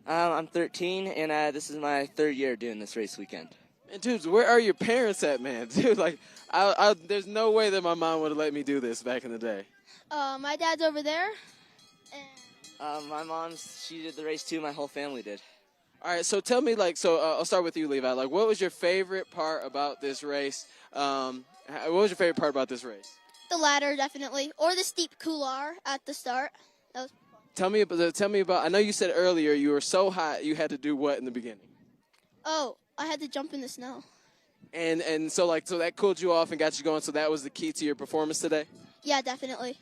I'm 13 and this is my 3rd year doing this race weekend. And dudes, where are your parents at, man? Dude, like, there's no way that my mom would have let me do this back in the day. My dad's over there. My mom, she did the race too. My whole family did. All right, so tell me, I'll start with you, Levi. Like, what was your favorite part about this race? What was your favorite part about this race? The ladder, definitely, or the steep couloir at the start. That was Tell me about. I know you said earlier you were so hot you had to do what in the beginning? Oh, I had to jump in the snow. And so that cooled you off and got you going. So that was the key to your performance today? Yeah, definitely.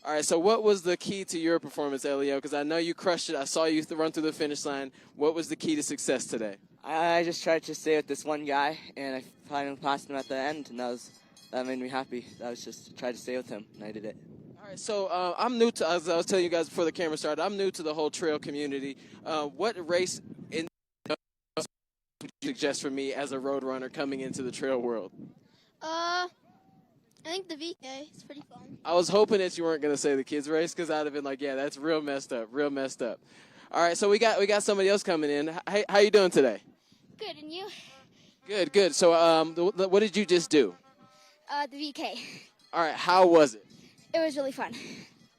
All right, so what was the key to your performance, Elio? Because I know you crushed it. I saw you run through the finish line. What was the key to success today? I just tried to stay with this one guy, and I finally passed him at the end, and that made me happy. I was just tried to stay with him, and I did it. All right, so I'm new to, as I was telling you guys before the camera started, I'm new to the whole trail community. What race would you suggest for me as a road runner coming into the trail world? I think the VK is pretty fun. I was hoping that you weren't going to say the kids race because I'd have been like, yeah, that's real messed up. All right, so we got somebody else coming in. How you doing today? Good, and you? Good. So what did you just do? The VK. All right, how was it? It was really fun.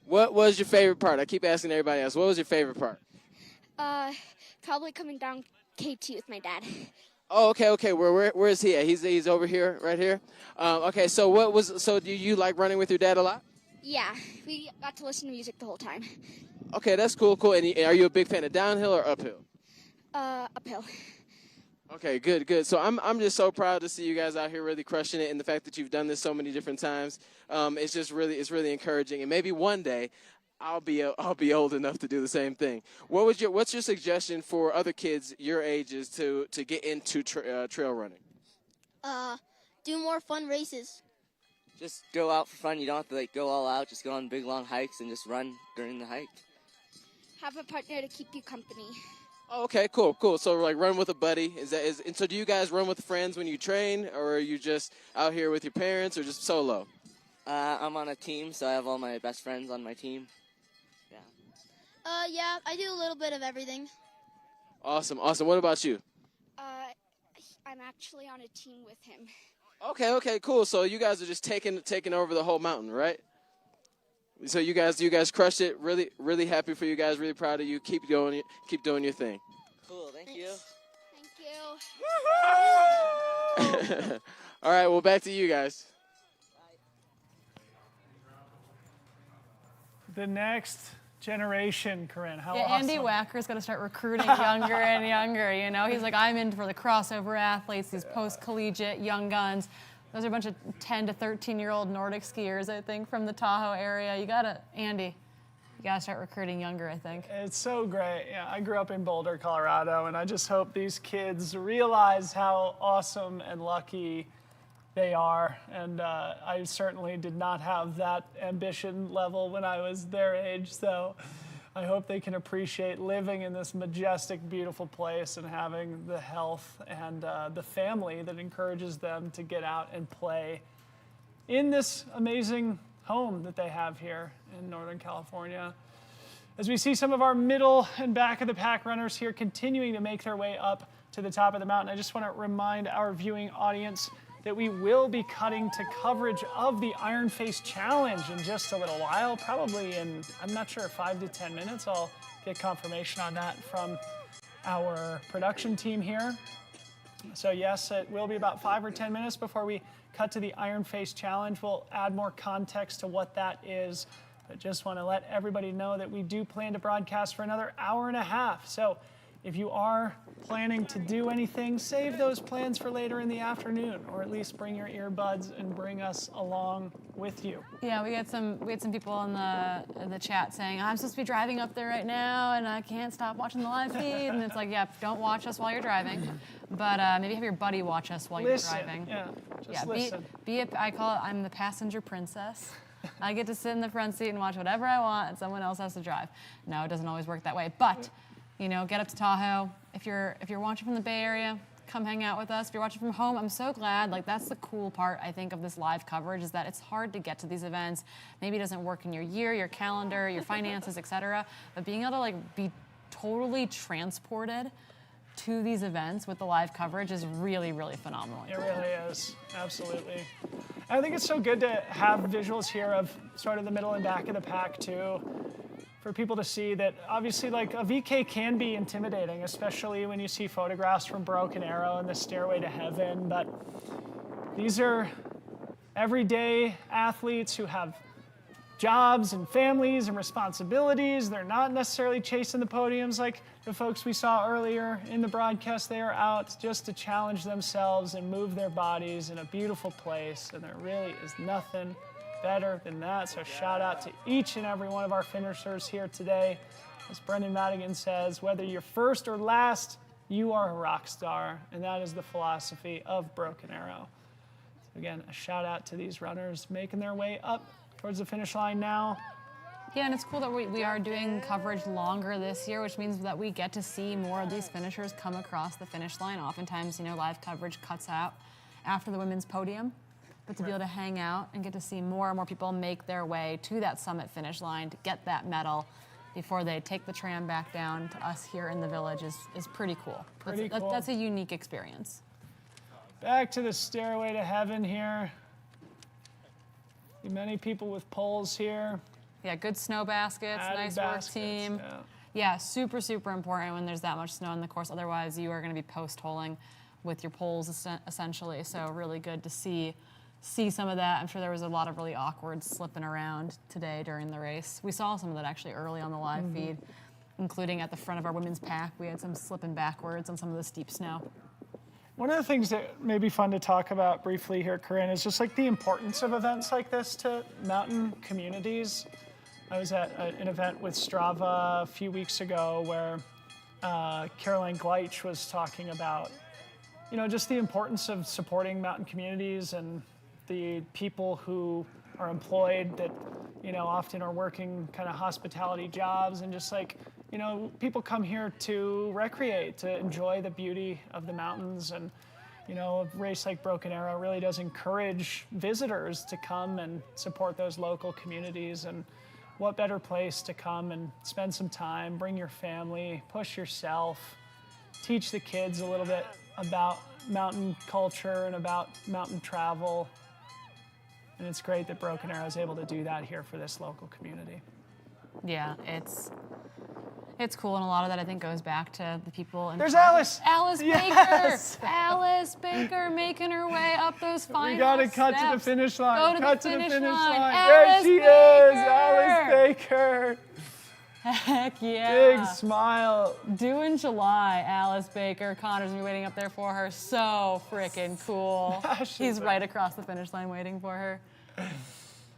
What was your favorite part? I keep asking everybody else. What was your favorite part? Probably coming down K2 with my dad. Oh, okay. Where is he at? He's over here, right here. Okay, so do you like running with your dad a lot? Yeah, we got to listen to music the whole time. Okay, that's cool. And are you a big fan of downhill or uphill? Uphill. Okay, good. So I'm just so proud to see you guys out here really crushing it, and the fact that you've done this so many different times, it's really encouraging. And maybe one day, I'll be old enough to do the same thing. What's your suggestion for other kids your ages to get into trail running? Do more fun races. Just go out for fun. You don't have to go all out. Just go on big long hikes and just run during the hike. Have a partner to keep you company. Oh, okay, cool. So run with a buddy. And so do you guys run with friends when you train, or are you just out here with your parents, or just solo? I'm on a team, so I have all my best friends on my team. Yeah, I do a little bit of everything. Awesome. What about you? I'm actually on a team with him. Okay, cool. So you guys are just taking over the whole mountain, right? So you guys crushed it. Really happy for you guys. Really proud of you. Keep doing your thing. Cool. Thank you. All right. Well, back to you guys. The next generation, Corrine. How yeah, awesome. Andy Wacker's going to start recruiting younger and younger. You know, he's like, I'm in for the crossover athletes, these post-collegiate young guns. Those are a bunch of 10 to 13-year-old Nordic skiers, I think, from the Tahoe area. Andy, you gotta start recruiting younger, I think. It's so great. Yeah, I grew up in Boulder, Colorado, and I just hope these kids realize how awesome and lucky they are. And I certainly did not have that ambition level when I was their age, so I hope they can appreciate living in this majestic, beautiful place and having the health and the family that encourages them to get out and play in this amazing home that they have here in Northern California. As we see some of our middle and back of the pack runners here continuing to make their way up to the top of the mountain, I just want to remind our viewing audience that we will be cutting to coverage of the Iron Face Challenge in just a little while, probably in, I'm not sure, 5 to 10 minutes. I'll get confirmation on that from our production team here. So yes, it will be about 5 or 10 minutes before we cut to the Iron Face Challenge. We'll add more context to what that is, but just want to let everybody know that we do plan to broadcast for another hour and a half. So if you are planning to do anything, save those plans for later in the afternoon, or at least bring your earbuds and bring us along with you. Yeah, we had some people in the chat saying, I'm supposed to be driving up there right now and I can't stop watching the live feed. And it's like, yeah, don't watch us while you're driving, but maybe have your buddy watch us while you're driving. Listen. I call it, I'm the passenger princess. I get to sit in the front seat and watch whatever I want, and someone else has to drive. No, it doesn't always work that way, but You know, get up to Tahoe. If you're watching from the Bay Area, come hang out with us. If you're watching from home, I'm so glad. Like, that's the cool part, I think, of this live coverage, is that it's hard to get to these events. Maybe it doesn't work in your year, your calendar, your finances, etc. But being able to like be totally transported to these events with the live coverage is really, really phenomenal. It really is, absolutely. I think it's so good to have visuals here of sort of the middle and back of the pack too, for people to see that obviously like a VK can be intimidating, especially when you see photographs from Broken Arrow and the Stairway to Heaven, but these are everyday athletes who have jobs and families and responsibilities. They're not necessarily chasing the podiums like the folks we saw earlier in the broadcast. They are out just to challenge themselves and move their bodies in a beautiful place, and there really is nothing better than that. So shout out to each and every one of our finishers here today. As Brendan Madigan says, whether you're first or last, you are a rock star, and that is the philosophy of Broken Arrow. So again, a shout out to these runners making their way up towards the finish line now. Yeah, and it's cool that we are doing coverage longer this year, which means that we get to see more of these finishers come across the finish line. Oftentimes, you know, live coverage cuts out after the women's podium, but to be able to hang out and get to see more and more people make their way to that summit finish line to get that medal before they take the tram back down to us here in the village is pretty cool. That's a unique experience. Back to the Stairway to Heaven here. Many people with poles here. Yeah, good snow baskets, nice work team. Yeah, super, super important when there's that much snow on the course. Otherwise, you are going to be post-holing with your poles essentially. So really good to see some of that. I'm sure there was a lot of really awkward slipping around today during the race. We saw some of that actually early on the live feed, including at the front of our women's pack. We had some slipping backwards on some of the steep snow. One of the things that may be fun to talk about briefly here, Corrine, is just like the importance of events like this to mountain communities. I was at an event with Strava a few weeks ago where Caroline Gleich was talking about, you know, just the importance of supporting mountain communities and the people who are employed that, you know, often are working kind of hospitality jobs, and just like, you know, people come here to recreate, to enjoy the beauty of the mountains. And, you know, a race like Broken Arrow really does encourage visitors to come and support those local communities. And what better place to come and spend some time, bring your family, push yourself, teach the kids a little bit about mountain culture and about mountain travel. And it's great that Broken Arrow is able to do that here for this local community. Yeah, it's cool, and a lot of that I think goes back to the people. There's Alice. Alice Yes! Baker. Alice Baker making her way up those final We gotta cut steps. to the finish line. Go to Cut the to the finish finish line. line. Alice There she Baker. is, Alice Baker. Heck yeah. Big smile. Due in July, Alice Baker. Connor's been waiting up there for her. So freaking cool. He's right across the finish line waiting for her.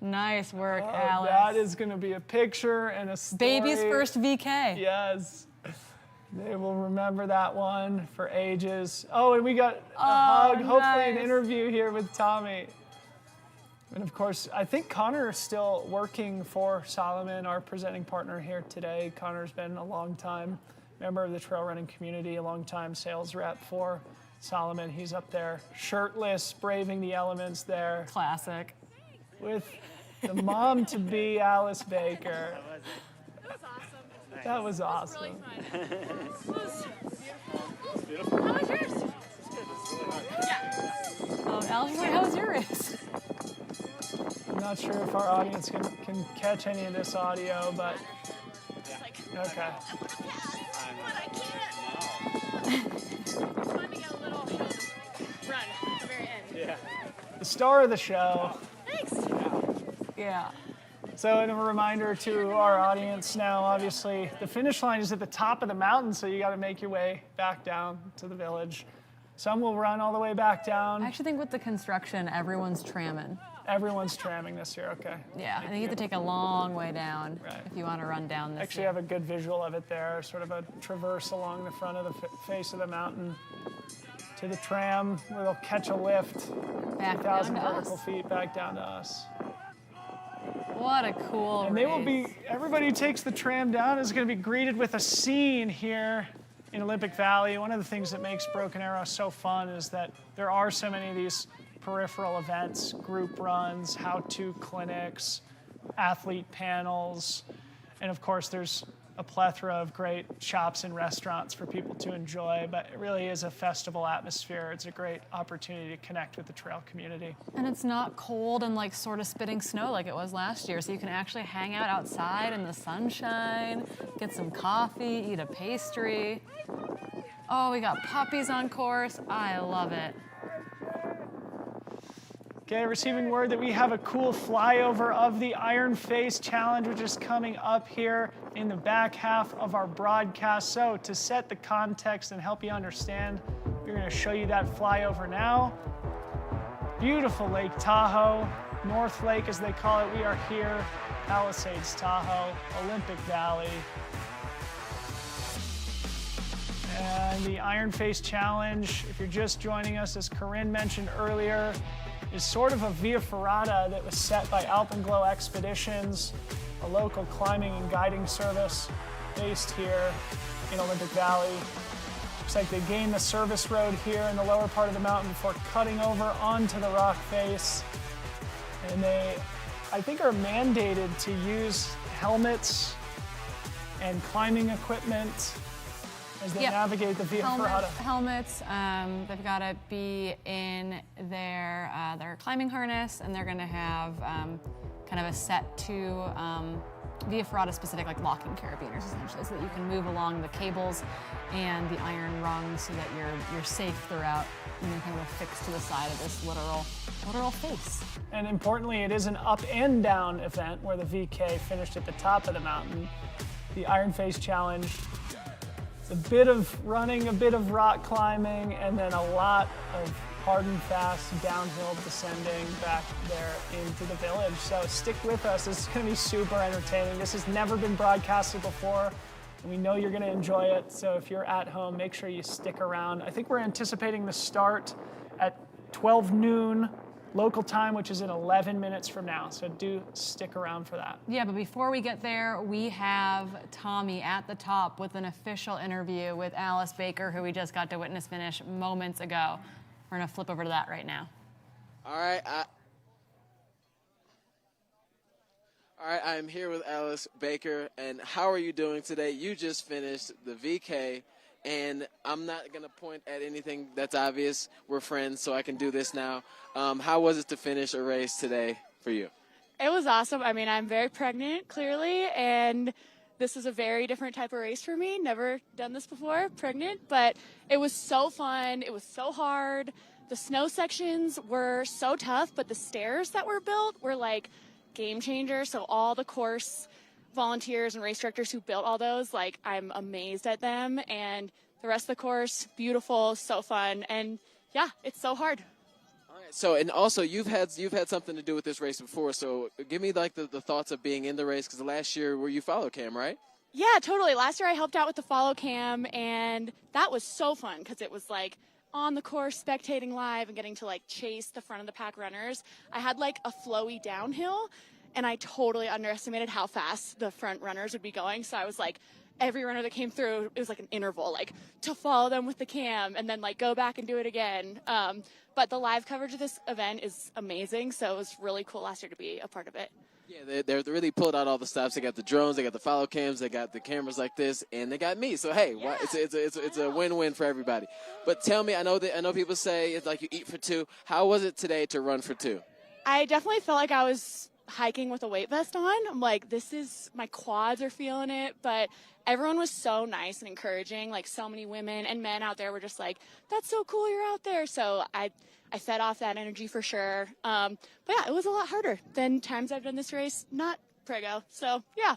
Nice work, Alice. That is going to be a picture and a story. Baby's first VK. Yes. They will remember that one for ages. Oh, and we got a hug, hopefully an interview here with Tommy. And of course, I think Connor is still working for Salomon, our presenting partner here today. Connor's been a long time member of the trail running community, a long time sales rep for Salomon. He's up there shirtless, braving the elements there. Classic. With the mom-to-be Alice Baker. That was awesome. That was really fun. Beautiful. How was yours? Yeah. Alice, how was your race? I'm not sure if our audience can catch any of this audio, but okay. But I can't. It's fun to get a little run at the very end. Yeah. The star of the show. Thanks. Yeah. So, and a reminder to our audience now, obviously, the finish line is at the top of the mountain, so you got to make your way back down to the village. Some will run all the way back down. I actually think with the construction, everyone's tramming. Everyone's tramming this year, okay. Yeah, I think you have to take a long way down if you want to run down this Actually year. have a good visual of it there, sort of a traverse along the front of the face of the mountain to the tram, where they'll catch a lift, Back 2,000 down to vertical us. feet back down to us. What a cool And race. they will be, everybody who takes the tram down is going to be greeted with a scene here in Olympic Valley. One of the things that makes Broken Arrow so fun is that there are so many of these peripheral events, group runs, how-to clinics, athlete panels, and of course there's a plethora of great shops and restaurants for people to enjoy, but it really is a festival atmosphere. It's a great opportunity to connect with the trail community. And it's not cold and like sort of spitting snow like it was last year, so you can actually hang out outside in the sunshine, get some coffee, eat a pastry. Oh, we got puppies on course. I love it. Okay, receiving word that we have a cool flyover of the Iron Face Challenge, which is coming up here in the back half of our broadcast. So to set the context and help you understand, we're going to show you that flyover now. Beautiful Lake Tahoe, North Lake as they call it. We are here, Palisades Tahoe, Olympic Valley. And the Iron Face Challenge, if you're just joining us, as Corrine mentioned earlier, is sort of a via ferrata that was set by Alpenglow Expeditions, a local climbing and guiding service based here in Olympic Valley. Looks like they gain the service road here in the lower part of the mountain before cutting over onto the rock face. And they, I think, are mandated to use helmets and climbing equipment as they navigate the via ferrata. Helmets, they've got to be in their climbing harness, and they're going to have kind of a set to via ferrata specific, like locking carabiners essentially, so that you can move along the cables and the iron rungs so that you're safe throughout, and you're kind of affixed to the side of this literal face. And importantly, it is an up and down event where the VK finished at the top of the mountain. The Iron Face Challenge, a bit of running, a bit of rock climbing, and then a lot of hard and fast downhill descending back there into the village. So stick with us. This is going to be super entertaining. This has never been broadcasted before, and we know you're going to enjoy it. So if you're at home, make sure you stick around. I think we're anticipating the start at 12 noon local time, which is in 11 minutes from now. So do stick around for that. Yeah, but before we get there, we have Tommy at the top with an official interview with Alice Baker, who we just got to witness finish moments ago. We're gonna flip over to that right now. All right, I am here with Alice Baker, and how are you doing today? You just finished the VK, and I'm not going to point at anything that's obvious. We're friends, so I can do this now. How was it to finish a race today for you? It was awesome. I mean, I'm very pregnant, clearly, and this is a very different type of race for me. Never done this before, pregnant, but it was so fun. It was so hard. The snow sections were so tough, but the stairs that were built were like game changer. So all the course volunteers and race directors who built all those, like, I'm amazed at them. And the rest of the course, beautiful, so fun, and yeah, it's so hard. All right. So, and also you've had something to do with this race before. So give me like the thoughts of being in the race, because last year were you follow cam, right? Yeah, totally. Last year I helped out with the follow cam, and that was so fun because it was like on the course, spectating live and getting to like chase the front of the pack runners. I had like a flowy downhill, and I totally underestimated how fast the front runners would be going. So I was like, every runner that came through, it was like an interval, like to follow them with the cam and then like go back and do it again. But the live coverage of this event is amazing. So it was really cool last year to be a part of it. Yeah, they really pulled out all the stops. They got the drones, they got the follow cams, they got the cameras like this, and they got me. So hey, yeah. It's a win-win for everybody. But tell me, I know people say it's like you eat for two. How was it today to run for two? I definitely felt like I was hiking with a weight vest on. I'm like, my quads are feeling it, but everyone was so nice and encouraging. Like, so many women and men out there were just like, that's so cool you're out there. So I fed off that energy for sure. But yeah, it was a lot harder than times I've done this race, not prego. So yeah.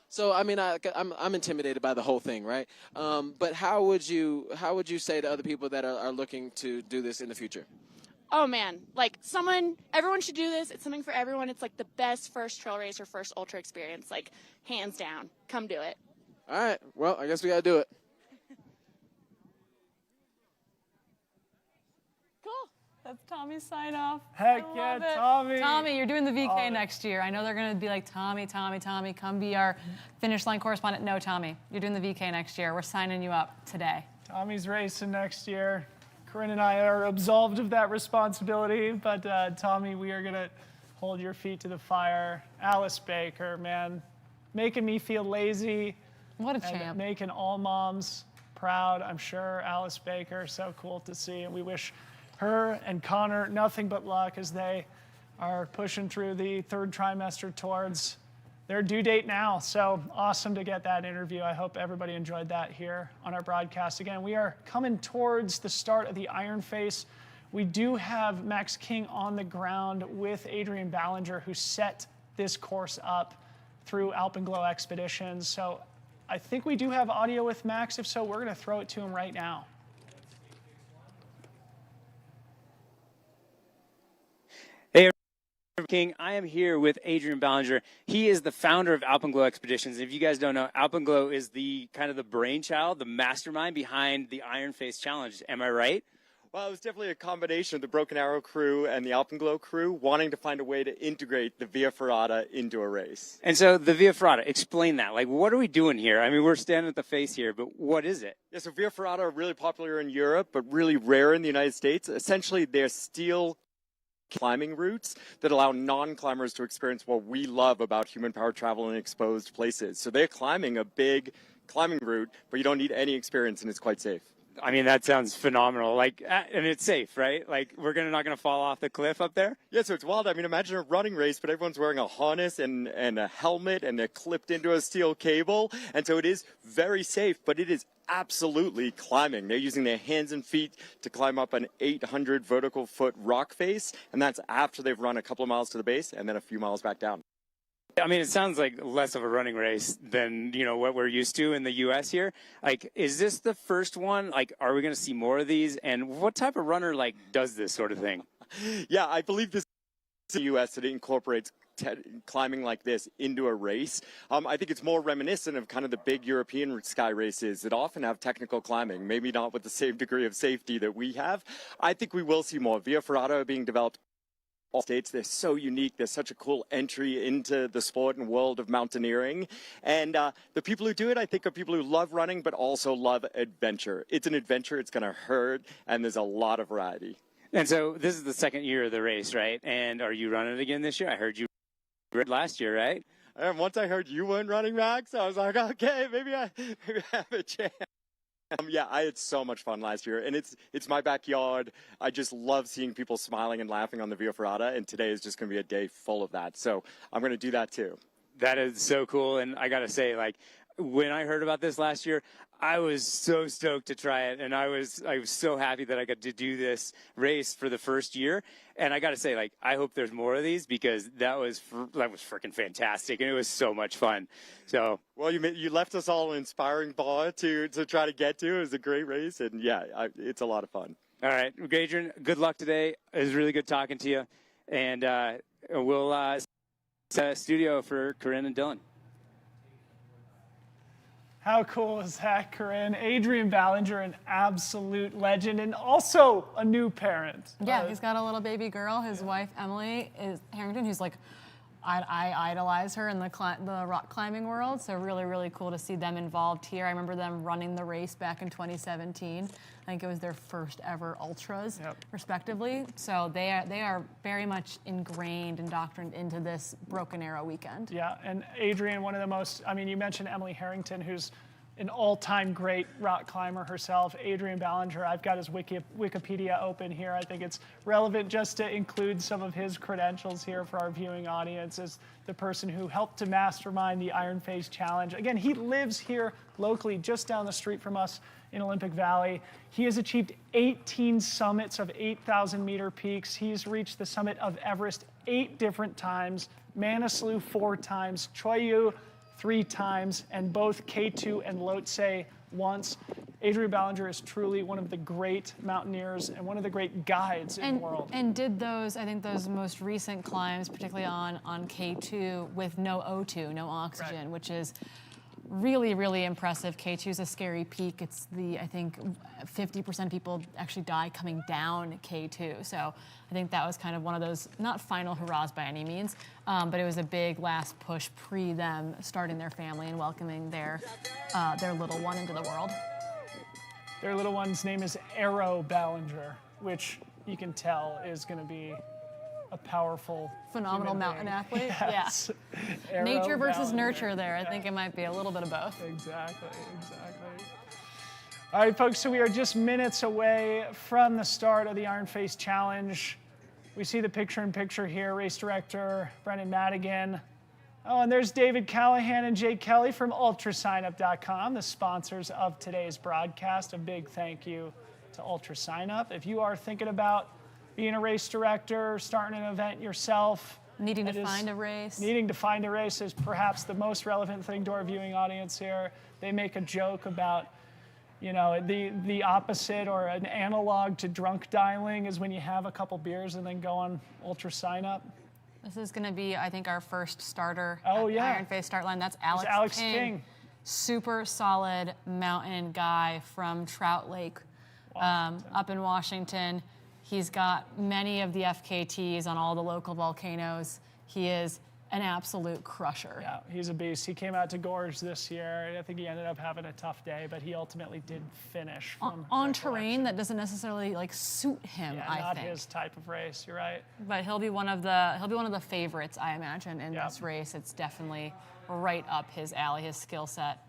So I mean, I'm intimidated by the whole thing, right? But how would you say to other people that are looking to do this in the future? Oh man, like everyone should do this. It's something for everyone. It's like the best first trail race or first ultra experience, like hands down. Come do it. All right. Well, I guess we got to do it. Cool. That's Tommy's sign off. Heck I yeah, love it. Tommy. Tommy, you're doing the VK Oh. next year. I know they're going to be like, Tommy, come be our finish line correspondent. No, Tommy, you're doing the VK next year. We're signing you up today. Tommy's racing next year. Corrine and I are absolved of that responsibility, but Tommy, we are going to hold your feet to the fire. Alice Baker, man, making me feel lazy. What a and champ. Making all moms proud, I'm sure. Alice Baker, so cool to see. And we wish her and Connor nothing but luck as they are pushing through the third trimester towards their due date now. So awesome to get that interview. I hope everybody enjoyed that here on our broadcast. Again, we are coming towards the start of the Iron Face. We do have Max King on the ground with Adrian Ballinger, who set this course up through Alpenglow Expeditions. So I think we do have audio with Max. If so, we're going to throw it to him right now. Hey, King, I am here with Adrian Ballinger. He is the founder of Alpenglow Expeditions. If you guys don't know, Alpenglow is the kind of the brainchild, the mastermind behind the Iron Face Challenge. Am I right? Well, it was definitely a combination of the Broken Arrow crew and the Alpenglow crew wanting to find a way to integrate the Via Ferrata into a race. And so the Via Ferrata, explain that. Like, what are we doing here? I mean, we're standing at the face here, but what is it? Yeah, so Via Ferrata are really popular in Europe, but really rare in the United States. Essentially, they're steel climbing routes that allow non-climbers to experience what we love about human-powered travel in exposed places. So they're climbing a big climbing route, but you don't need any experience, and it's quite safe. I mean, that sounds phenomenal. Like, and it's safe, right? Like, we're not going to fall off the cliff up there? Yeah, so it's wild. I mean, imagine a running race, but everyone's wearing a harness and a helmet, and they're clipped into a steel cable. And so it is very safe, but it is absolutely climbing. They're using their hands and feet to climb up an 800 vertical foot rock face, and that's after they've run a couple of miles to the base and then a few miles back down. I mean, it sounds like less of a running race than, what we're used to in the U.S. here. Like, is this the first one? Like, are we going to see more of these? And what type of runner, does this sort of thing? Yeah, I believe this is the U.S. that incorporates climbing like this into a race. I think it's more reminiscent of kind of the big European sky races that often have technical climbing, maybe not with the same degree of safety that we have. I think we will see more. Via Ferrata being developed all states. They're so unique. They're such a cool entry into the sport and world of mountaineering. And the people who do it, I think, are people who love running, but also love adventure. It's an adventure. It's going to hurt, and there's a lot of variety. And so this is the second year of the race, right? And are you running it again this year? I heard you ran last year, right? And once I heard you weren't running, Max, I was like, okay, maybe I have a chance. Yeah, I had so much fun last year, and it's my backyard. I just love seeing people smiling and laughing on the Via Ferrata, and today is just going to be a day full of that. So I'm going to do that too. That is so cool, and I got to say, when I heard about this last year, I was so stoked to try it, and I was so happy that I got to do this race for the first year. And I got to say, I hope there's more of these because that was freaking fantastic, and it was so much fun. So, well, you left us all an inspiring bar to try to get to. It was a great race, and yeah, it's a lot of fun. All right, Adrian, good luck today. It was really good talking to you, and we'll set a studio for Corrine and Dylan. How cool is that, Corrine? Adrian Ballinger, an absolute legend, and also a new parent. Yeah, he's got a little baby girl. His wife, Emily, is Harrington, who's I idolize her in the rock climbing world. So really, really cool to see them involved here. I remember them running the race back in 2017. I think it was their first ever ultras, respectively. So they are very much ingrained and doctrined into this Broken Arrow weekend. Yeah, and Adrian, one of the most, you mentioned Emily Harrington, who's an all-time great rock climber herself. Adrian Ballinger, I've got his Wikipedia open here. I think it's relevant just to include some of his credentials here for our viewing audience as the person who helped to mastermind the Iron Face Challenge. Again, he lives here locally, just down the street from us in Olympic Valley. He has achieved 18 summits of 8,000-meter peaks. He's reached the summit of Everest 8 different times, Manaslu 4 times, Choyu 3 times, and both K2 and Lhotse once. Adrian Ballinger is truly one of the great mountaineers and one of the great guides in the world. And did those most recent climbs, particularly on K2, with no O2, no oxygen, which is Really, really impressive. K2 is a scary peak. It's I think 50% of people actually die coming down K2. So I think that was kind of one of those, not final hurrahs by any means, but it was a big last push pre them starting their family and welcoming their little one into the world. Their little one's name is Arrow Ballinger, which you can tell is going to be a powerful, phenomenal mountain athlete. Yes. Yeah. Nature versus nurture there. I think it might be a little bit of both. Exactly. All right, folks, so we are just minutes away from the start of the Iron Face Challenge. We see the picture-in-picture here, race director Brendan Madigan. Oh, and there's David Callahan and Jake Kelly from ultrasignup.com, the sponsors of today's broadcast. A big thank you to UltraSignup. If you are thinking about being a race director, starting an event yourself. Needing to find a race. Needing to find a race is perhaps the most relevant thing to our viewing audience here. They make a joke about, you know, the opposite or an analog to drunk dialing is when you have a couple beers and then go on UltraSignup. This is going to be, I think, our first starter at Iron Face start line. That's Alex King. Super solid mountain guy from Trout Lake up in Washington. He's got many of the FKTs on all the local volcanoes. He is an absolute crusher. Yeah, he's a beast. He came out to Gorge this year. I think he ended up having a tough day, but he ultimately did finish on terrain that doesn't necessarily like suit him. Yeah, I not think. his type of race. You're right. But he'll be one of the favorites, I imagine, in this race. It's definitely right up his alley, his skill set.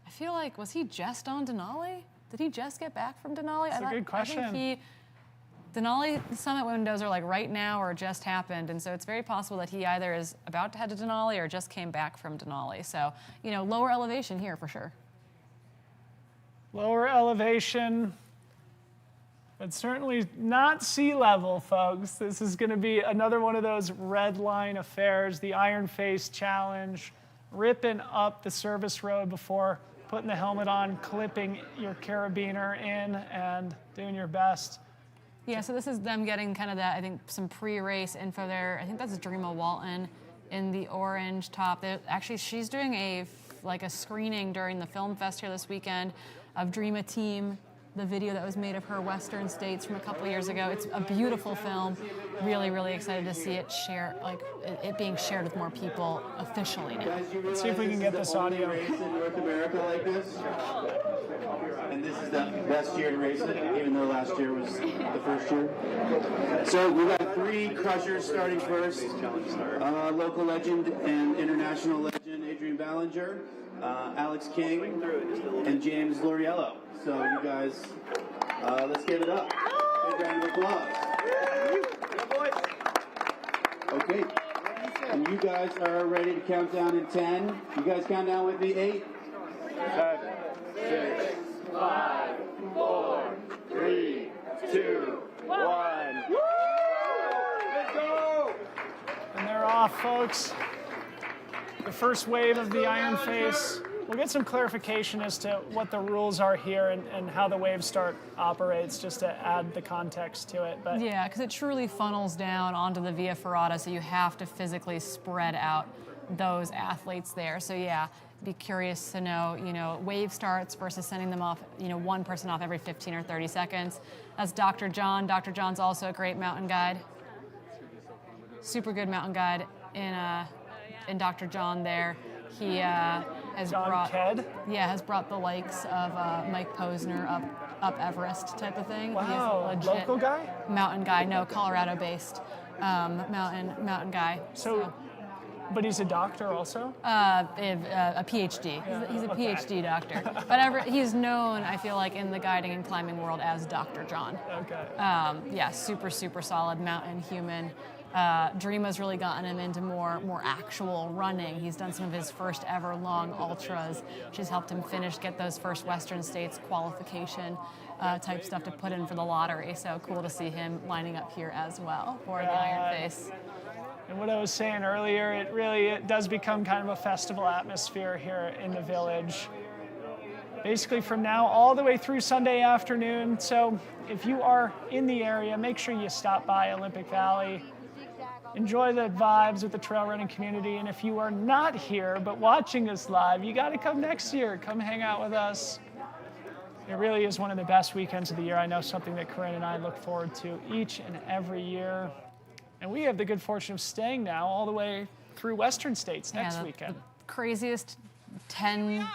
I feel like, was he just on Denali? Did he just get back from Denali? That's a good question. I think Denali summit windows are like right now or just happened, and so it's very possible that he either is about to head to Denali or just came back from Denali. So, you know, lower elevation here for sure. Lower elevation, but certainly not sea level, folks. This is going to be another one of those red line affairs, the Iron Face Challenge, ripping up the service road before putting the helmet on, clipping your carabiner in, and doing your best. Yeah, so this is them getting kind of that, I think, some pre-race info there. I think that's Dreama Walton in the orange top. Actually, she's doing a screening during the film fest here this weekend of Dreama Team, the video that was made of her Western States from a couple years ago. It's a beautiful film. Really, really excited to see it it being shared with more people officially now. Let's see if we can get this audio. In North America like this. And this is the best year to race it, even though last year was the first year. So we got 3 crushers starting first. Local legend and international legend Adrian Ballinger, Alex King, and James Loriello. So you guys, let's give it up. Big round of applause. Okay. And you guys are ready to count down in 10. You guys count down with me. 8, 7, 6, 5, 4, 3, 2, 1. Let's go! And they're off, folks. The first wave of the Iron Face. We'll get some clarification as to what the rules are here and how the wave start operates, just to add the context to it. But yeah, because it truly funnels down onto the Via Ferrata, so you have to physically spread out those athletes there. So yeah, be curious to know, wave starts versus sending them off, one person off every 15 or 30 seconds. That's Dr. John. Dr. John's also a great mountain guide. Super good mountain guide in Dr. John there. He has brought the likes of Mike Posner up Everest type of thing. Wow, he's a legit local guy? Mountain guy, no, Colorado-based mountain guy. So, but he's a doctor also? A PhD. He's a PhD doctor. But he's known, I feel like, in the guiding and climbing world as Dr. John. Okay. Yeah, super, super solid mountain human. Dreama's really gotten him into more actual running. He's done some of his first ever long ultras. She's helped him get those first Western States qualification type stuff to put in for the lottery. So cool to see him lining up here as well for the Iron Face. And what I was saying earlier, it does become kind of a festival atmosphere here in the village. Basically from now all the way through Sunday afternoon. So if you are in the area, make sure you stop by Olympic Valley. enjoy the vibes with the trail running community. And if you are not here but watching us live, you got to come next year. Come hang out with us. It really is one of the best weekends of the year. I know something that Corrine and I look forward to each and every year. And we have the good fortune of staying now all the way through Western States next weekend. The craziest 10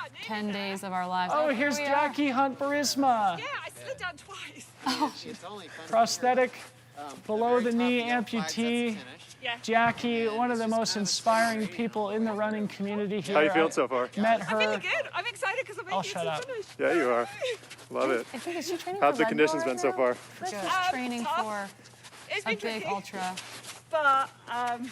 days of our lives. Oh, here's Jackie Hunt Barisma. Yeah, I slid down twice. Oh. Prosthetic, below the knee amputee. Yeah. Jackie, one of the most inspiring people in the running community here. How you feeling so far? Met her. I'm feeling good. I'm excited because I'm making it to the finish. Yeah, you are. Love it. I think is she training How's for the Red conditions Bull been so right far? now? She's training for It's a been big tricky, ultra. But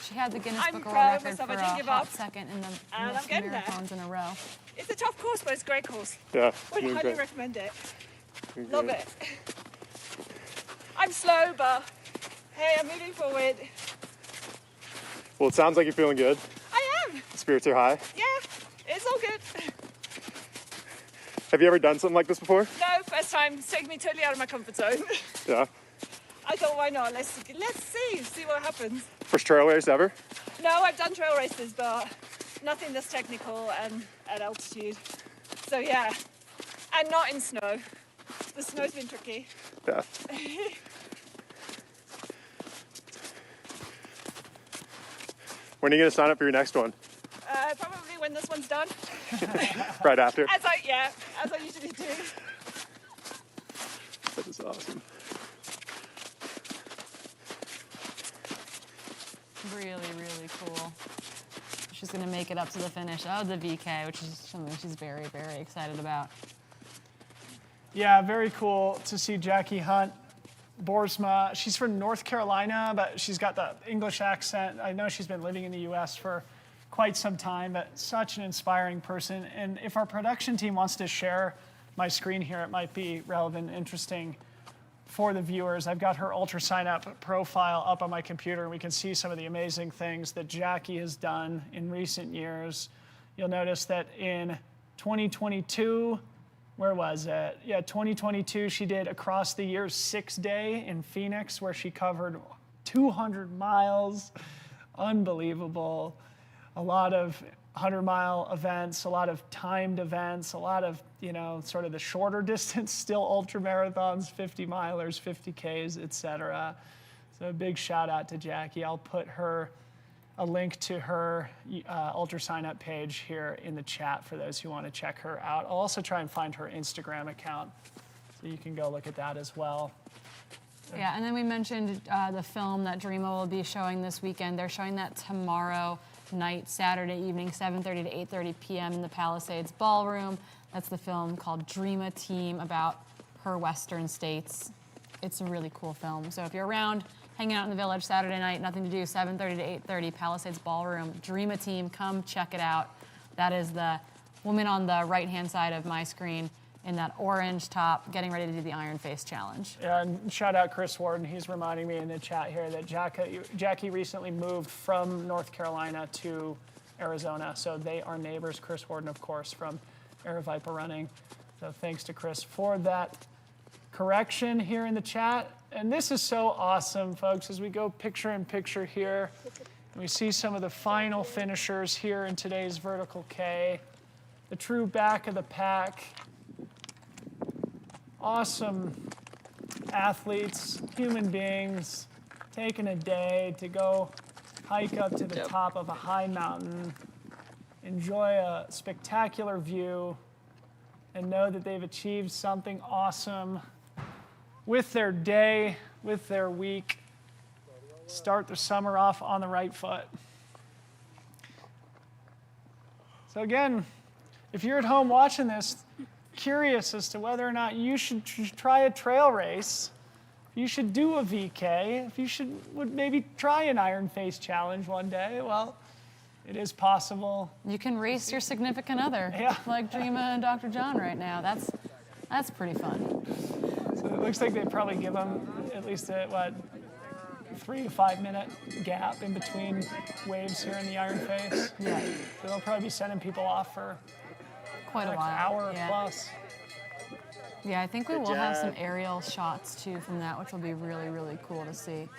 she had the Guinness I'm Book of proud World of Record myself. for I didn't a give hot up. second in the And most I'm getting there. marathons in a row. it's a tough course, but it's a great course. Yeah, Would doing highly great. recommend it. Doing Love great. it. I'm slow, but hey, I'm moving forward. Well, it sounds like you're feeling good. I am. Spirits are high. Yeah, it's all good. Have you ever done something like this before? No, first time. It's taking me totally out of my comfort zone. Yeah. I thought, why not? Let's see what happens. First trail race ever? No, I've done trail races, but nothing this technical and at altitude. So yeah, and not in snow. The snow's been tricky. Yeah. When are you going to sign up for your next one? Probably when this one's done. Right after? As I usually do. That is awesome. Really, really cool. She's going to make it up to the finish of the VK, which is something she's very, very excited about. Yeah, very cool to see Jackie Hunt Boersma. She's from North Carolina, but she's got the English accent. I know she's been living in the U.S. for quite some time, but such an inspiring person. And if our production team wants to share my screen here, it might be relevant and interesting for the viewers. I've got her Ultra Sign Up profile up on my computer, and we can see some of the amazing things that Jackie has done in recent years. You'll notice that in 2022, where was it? Yeah, 2022, she did Across the Years 6-day in Phoenix, where she covered 200 miles. Unbelievable. A lot of 100-mile events, a lot of timed events, a lot of, sort of the shorter distance, still ultra marathons, 50 milers, 50Ks, etc. So a big shout out to Jackie. I'll put a link to her Ultra Sign Up page here in the chat for those who want to check her out. I'll also try and find her Instagram account, so you can go look at that as well. Yeah, and then we mentioned the film that Dreama will be showing this weekend. They're showing that tomorrow night, Saturday evening, 7:30 to 8:30 p.m. in the Palisades Ballroom. That's the film called Dreama Team, about her Western states. It's a really cool film. So if you're around, hanging out in the village Saturday night, nothing to do, 7:30 to 8:30, Palisades Ballroom, Dreama Team, come check it out. That is the woman on the right-hand side of my screen in that orange top, getting ready to do the Iron Face Challenge. Yeah, and shout out Chris Warden. He's reminding me in the chat here that Jackie recently moved from North Carolina to Arizona, so they are neighbors. Chris Warden, of course, from Aravaipa Running. So thanks to Chris for that correction here in the chat. And this is so awesome, folks, as we go picture in picture here. We see some of the final finishers here in today's Vertical K. The true back of the pack. Awesome athletes, human beings, taking a day to go hike up to the top of a high mountain, enjoy a spectacular view, and know that they've achieved something awesome with their day, with their week. Start the summer off on the right foot. So again, if you're at home watching this, curious as to whether or not you should try a trail race, if you should do a VK, if you would maybe try an Iron Face Challenge one day, well, it is possible. You can race your significant other, like Dreama and Dr. John right now. That's pretty fun. So it looks like they probably give them at least a 3 to 5 minute gap in between waves here in the Iron Face. Yeah. So they'll probably be sending people off for quite a while. An hour plus. Yeah, I think we will have some aerial shots too from that, which will be really, really cool to see.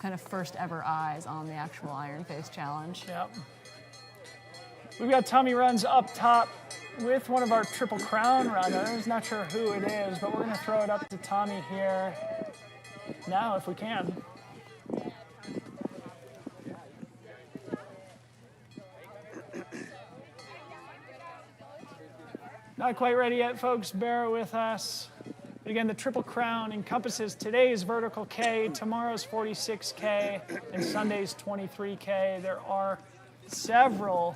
kind of first ever eyes on the actual Iron Face Challenge. Yep. We've got Tommy Runs up top with one of our Triple Crown runners. Not sure who it is, but we're going to throw it up to Tommy here now if we can. Not quite ready yet, folks. Bear with us. Again, the Triple Crown encompasses today's vertical K, tomorrow's 46K, and Sunday's 23K. There are several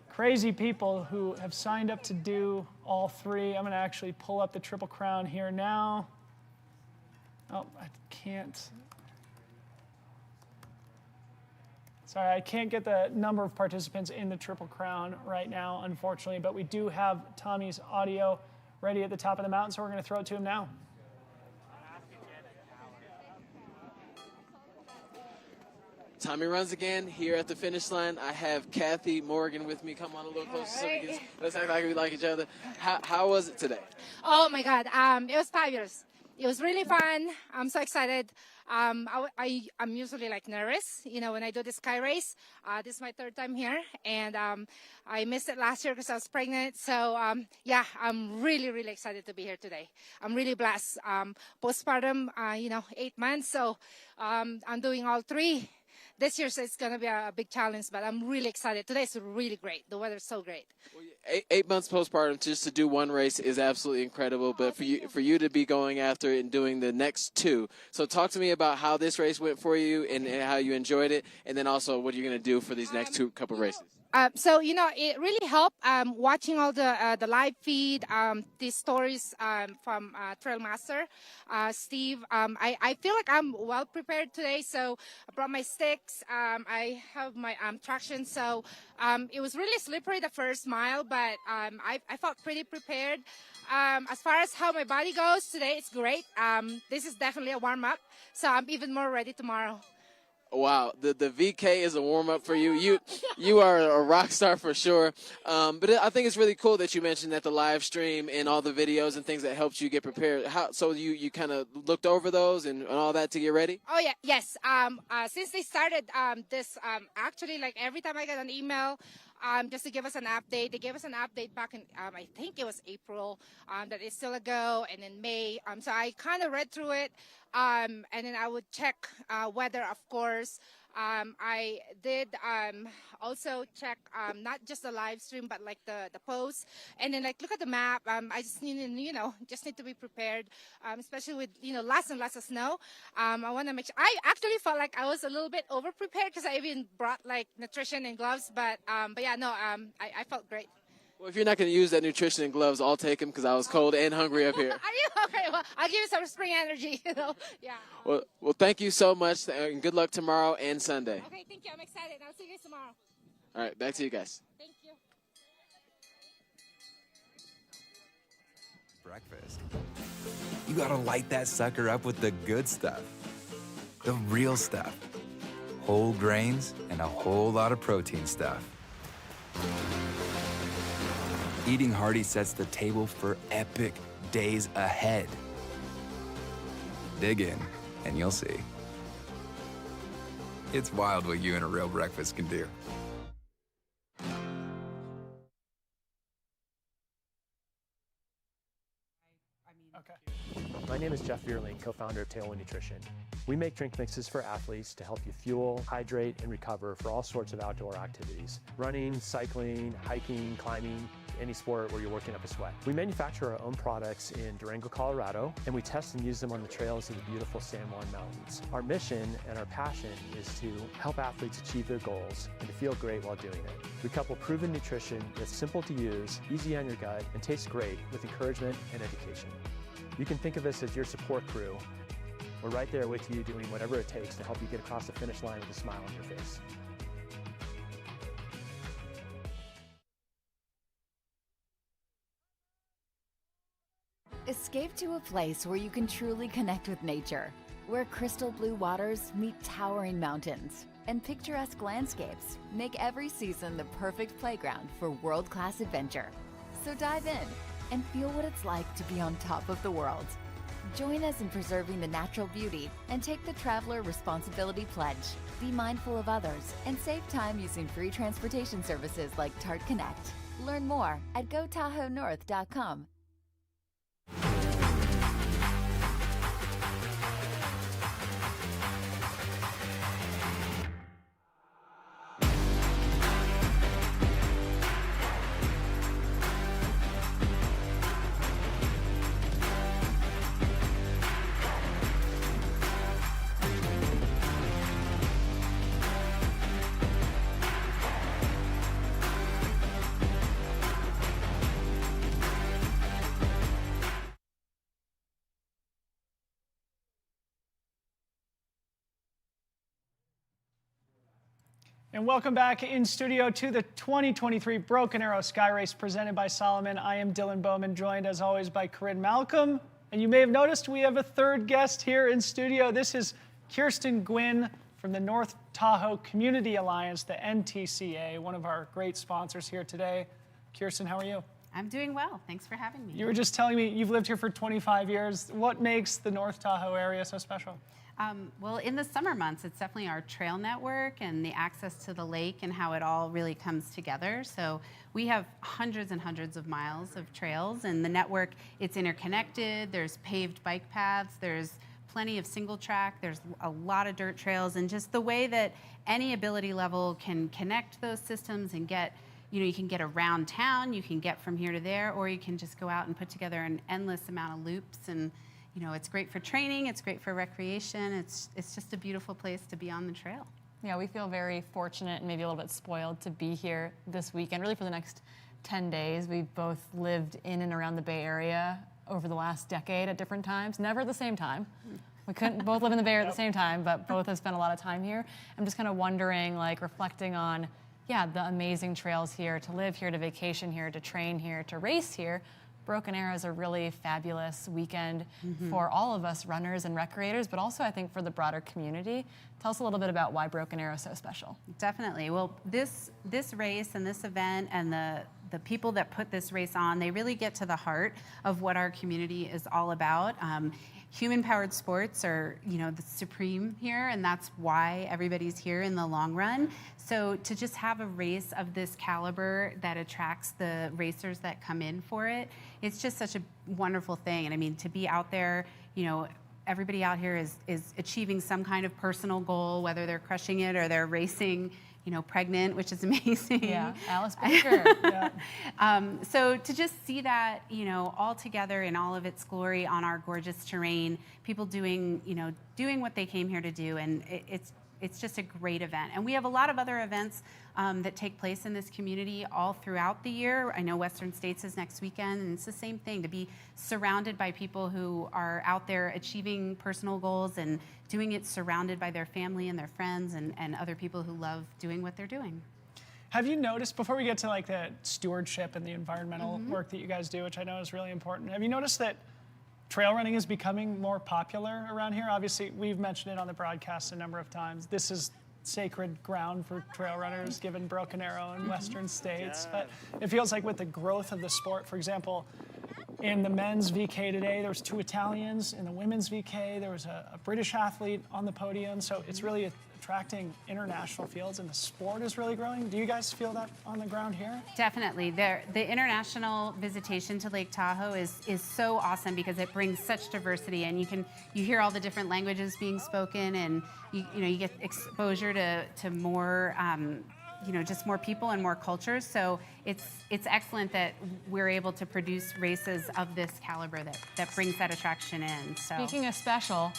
crazy people who have signed up to do all three. I'm going to actually pull up the Triple Crown here now. Oh, I can't. Sorry, I can't get the number of participants in the Triple Crown right now, unfortunately, but we do have Tommy's audio ready at the top of the mountain, so we're going to throw it to him now. Tommy Runs again here at the finish line. I have Kathy Morgan with me. Come on a little closer so we can, let's act like we like each other. How was it today? Oh my God, it was fabulous. It was really fun. I'm so excited. I'm usually like nervous, you know, when I do the Skyrace. This is my third time here, and I missed it last year because I was pregnant. So yeah, I'm really, really excited to be here today. I'm really blessed. Postpartum, 8 months, so I'm doing all three. This year so it's going to be a big challenge, but I'm really excited. Today's really great. The weather's so great. Well, 8 months postpartum, just to do one race is absolutely incredible. But for you to be going after it and doing the next two. So talk to me about how this race went for you and how you enjoyed it, and then also what you're going to do for these next couple races. So, it really helped watching all the live feed, these stories from Trailmaster, Steve. I feel like I'm well prepared today, so I brought my sticks. I have my traction, so it was really slippery the first mile, but I felt pretty prepared. As far as how my body goes today, it's great. This is definitely a warm-up, so I'm even more ready tomorrow. Wow, the VK is a warm-up for you. You are a rock star for sure. But I think it's really cool that you mentioned that the live stream and all the videos and things that helped you get prepared. So you kind of looked over those and all that to get ready? Oh, yeah, yes. Since they started this, actually, like every time I get an email, just to give us an update. They gave us an update back in, I think it was April, that it's still a go, and in May. So I kind of read through it, and then I would check weather, of course. I did also check not just the live stream, but like the posts, and then like look at the map. I just need to be prepared, especially with lots and lots of snow. I want to make sure. I actually felt like I was a little bit over prepared because I even brought like nutrition and gloves, but yeah, no, I felt great. Well, if you're not going to use that nutrition and gloves, I'll take them because I was cold and hungry up here. Are you okay? Well, I'll give you some spring energy. Yeah. Well, thank you so much, and good luck tomorrow and Sunday. Okay, thank you. I'm excited. I'll see you guys tomorrow. All right, back to you guys. Thank you. Breakfast. You gotta light that sucker up with the good stuff. The real stuff. Whole grains and a whole lot of protein stuff. Eating hearty sets the table for epic days ahead. Dig in, and you'll see. It's wild what you and a real breakfast can do. My name is Jeff Vierling, co-founder of Tailwind Nutrition. We make drink mixes for athletes to help you fuel, hydrate, and recover for all sorts of outdoor activities. Running, cycling, hiking, climbing, any sport where you're working up a sweat. We manufacture our own products in Durango, Colorado, and we test and use them on the trails of the beautiful San Juan Mountains. Our mission and our passion is to help athletes achieve their goals and to feel great while doing it. We couple proven nutrition that's simple to use, easy on your gut, and tastes great with encouragement and education. You can think of us as your support crew. We're right there with you doing whatever it takes to help you get across the finish line with a smile on your face. Escape to a place where you can truly connect with nature, where crystal blue waters meet towering mountains, and picturesque landscapes make every season the perfect playground for world-class adventure. So dive in and feel what it's like to be on top of the world. Join us in preserving the natural beauty and take the Traveler Responsibility Pledge. Be mindful of others and save time using free transportation services like Tart Connect. Learn more at GoTahoeNorth.com. And welcome back in studio to the 2023 Broken Arrow Skyrace presented by Salomon. I am Dylan Bowman, joined as always by Corrine Malcom. And you may have noticed we have a third guest here in studio. This is Kirsten Gwynn from the North Tahoe Community Alliance, the NTCA, one of our great sponsors here today. Kirsten, how are you? I'm doing well. Thanks for having me. You were just telling me you've lived here for 25 years. What makes the North Tahoe area so special? Well, in the summer months, it's definitely our trail network and the access to the lake and how it all really comes together. So we have hundreds and hundreds of miles of trails, and the network, it's interconnected. There's paved bike paths. There's plenty of single track. There's a lot of dirt trails, and just the way that any ability level can connect those systems and get, you know, you can get around town, you can get from here to there, or you can just go out and put together an endless amount of loops. And you know, it's great for training, it's great for recreation, it's just a beautiful place to be on the trail. Yeah, we feel very fortunate and maybe a little bit spoiled to be here this weekend, really for the next 10 days. We've both lived in and around the Bay Area over the last decade at different times, never at the same time. We couldn't both live in the Bay Area at the same time, but both have spent a lot of time here. I'm just kind of wondering, like reflecting on, yeah, the amazing trails here, to live here, to vacation here, to train here, to race here. Broken Arrow is a really fabulous weekend for all of us runners and recreators, but also I think for the broader community. Tell us a little bit about why Broken Arrow is so special. Definitely. Well, this race and this event and the people that put this race on, they really get to the heart of what our community is all about. Human-powered sports are, you know, the supreme here, and that's why everybody's here in the long run. So to just have a race of this caliber that attracts the racers that come in for it, it's just such a wonderful thing. And I mean, to be out there, you know, everybody out here is achieving some kind of personal goal, whether they're crushing it or they're racing, you know, pregnant, which is amazing. Yeah, Alice Baker. Yeah. So to just see that, you know, all together in all of its glory on our gorgeous terrain, people doing, you know, doing what they came here to do, and it's just a great event. And we have a lot of other events that take place in this community all throughout the year. I know Western States is next weekend, and it's the same thing, to be surrounded by people who are out there achieving personal goals and doing it surrounded by their family and their friends and other people who love doing what they're doing. Have you noticed, before we get to like the stewardship and the environmental work that you guys do, which I know is really important, have you noticed that trail running is becoming more popular around here? Obviously, we've mentioned it on the broadcast a number of times. This is sacred ground for trail runners, given Broken Arrow and Western States. But it feels like with the growth of the sport, for example, in the men's VK today, there was 2 Italians. In the women's VK, there was a British athlete on the podium. So it's really attracting international fields, and the sport is really growing. Do you guys feel that on the ground here? Definitely. The international visitation to Lake Tahoe is so awesome because it brings such diversity, and you hear all the different languages being spoken, and you get exposure to more just more people and more cultures. So it's excellent that we're able to produce races of this caliber that brings that attraction in. So speaking of special,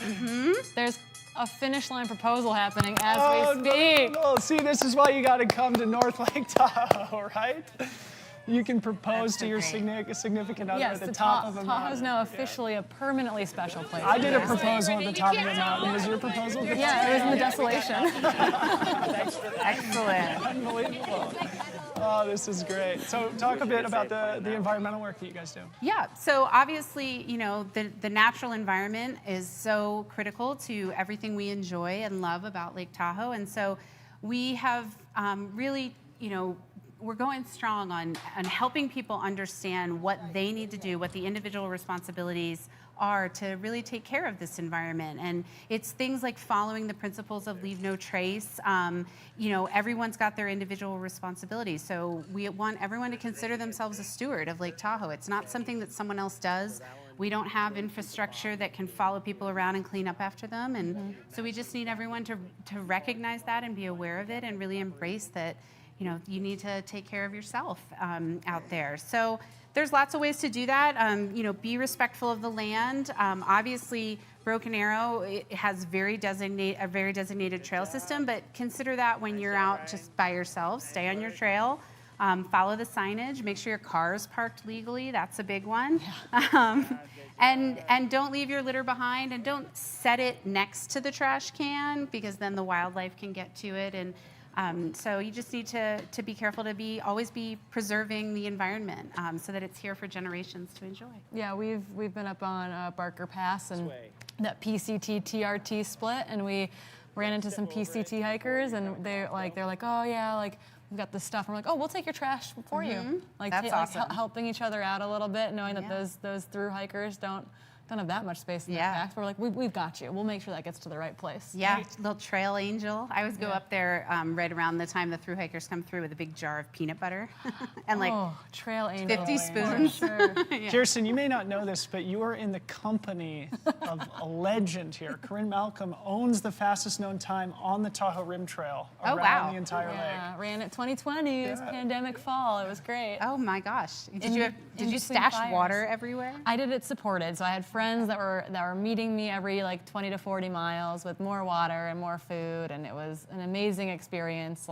there's a finish line proposal happening as we speak. No. See, this is why you got to come to North Lake Tahoe, right? You can propose to your significant other at the top of a mountain. Tahoe's now officially a permanently special place. I did a proposal at the top of the mountain. Was your proposal? Yeah, it was in the desolation. Excellent. Unbelievable. Oh, this is great. So talk a bit about the environmental work that you guys do. Yeah, so obviously, the natural environment is so critical to everything we enjoy and love about Lake Tahoe. And so we have really, we're going strong on helping people understand what they need to do, what the individual responsibilities are to really take care of this environment. And it's things like following the principles of leave no trace. Everyone's got their individual responsibilities. So we want everyone to consider themselves a steward of Lake Tahoe. It's not something that someone else does. We don't have infrastructure that can follow people around and clean up after them. And so we just need everyone to recognize that and be aware of it and really embrace that, you need to take care of yourself out there. So there's lots of ways to do that. Be respectful of the land. Obviously, Broken Arrow has a very designated trail system, but consider that when you're out just by yourself. Stay on your trail. Follow the signage. Make sure your car is parked legally. That's a big one. And don't leave your litter behind, and don't set it next to the trash can, because then the wildlife can get to it. And so you just need to be careful to always be preserving the environment so that it's here for generations to enjoy. Yeah, we've been up on Barker Pass and that PCT TRT split, and we ran into some PCT hikers, and they're like, oh yeah, like we've got this stuff. And we're like, oh, we'll take your trash for you. Like That's awesome. Helping each other out a little bit, knowing that those through hikers don't have that much space in the pack. We're like, we've got you. We'll make sure that gets to the right place. Yeah, little trail angel. I always go up there right around the time the through hikers come through with a big jar of peanut butter and trail angel. 50 spoons. Sure. Kirsten, you may not know this, but you are in the company of a legend here. Corrine Malcom owns the fastest known time on the Tahoe Rim Trail around the entire lake. Ran it 2020. It was pandemic fall. It was great. Oh my gosh. Did you stash water everywhere? I did it supported. So I had friends that were meeting me every 20 to 40 miles with more water and more food, and it was an amazing experience.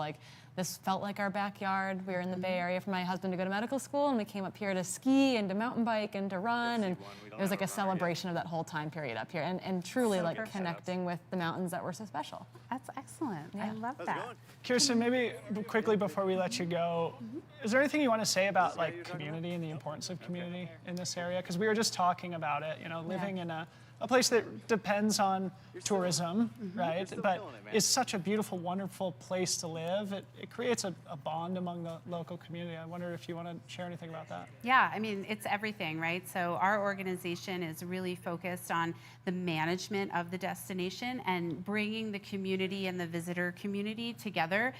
This felt like our backyard. We were in the Bay Area for my husband to go to medical school, and we came up here to ski and to mountain bike and to run, and it was like a celebration of that whole time period up here, and truly connecting with the mountains that were so special. That's excellent. I love that. Kirsten, maybe quickly before we let you go, is there anything you want to say about community and the importance of community in this area? Because we were just talking about it, living in a place that depends on tourism, right? But it's such a beautiful, wonderful place to live. It creates a bond among the local community. I wonder if you want to share anything about that. Yeah, I mean, it's everything, right? So our organization is really focused on the management of the destination and bringing the community and the visitor community together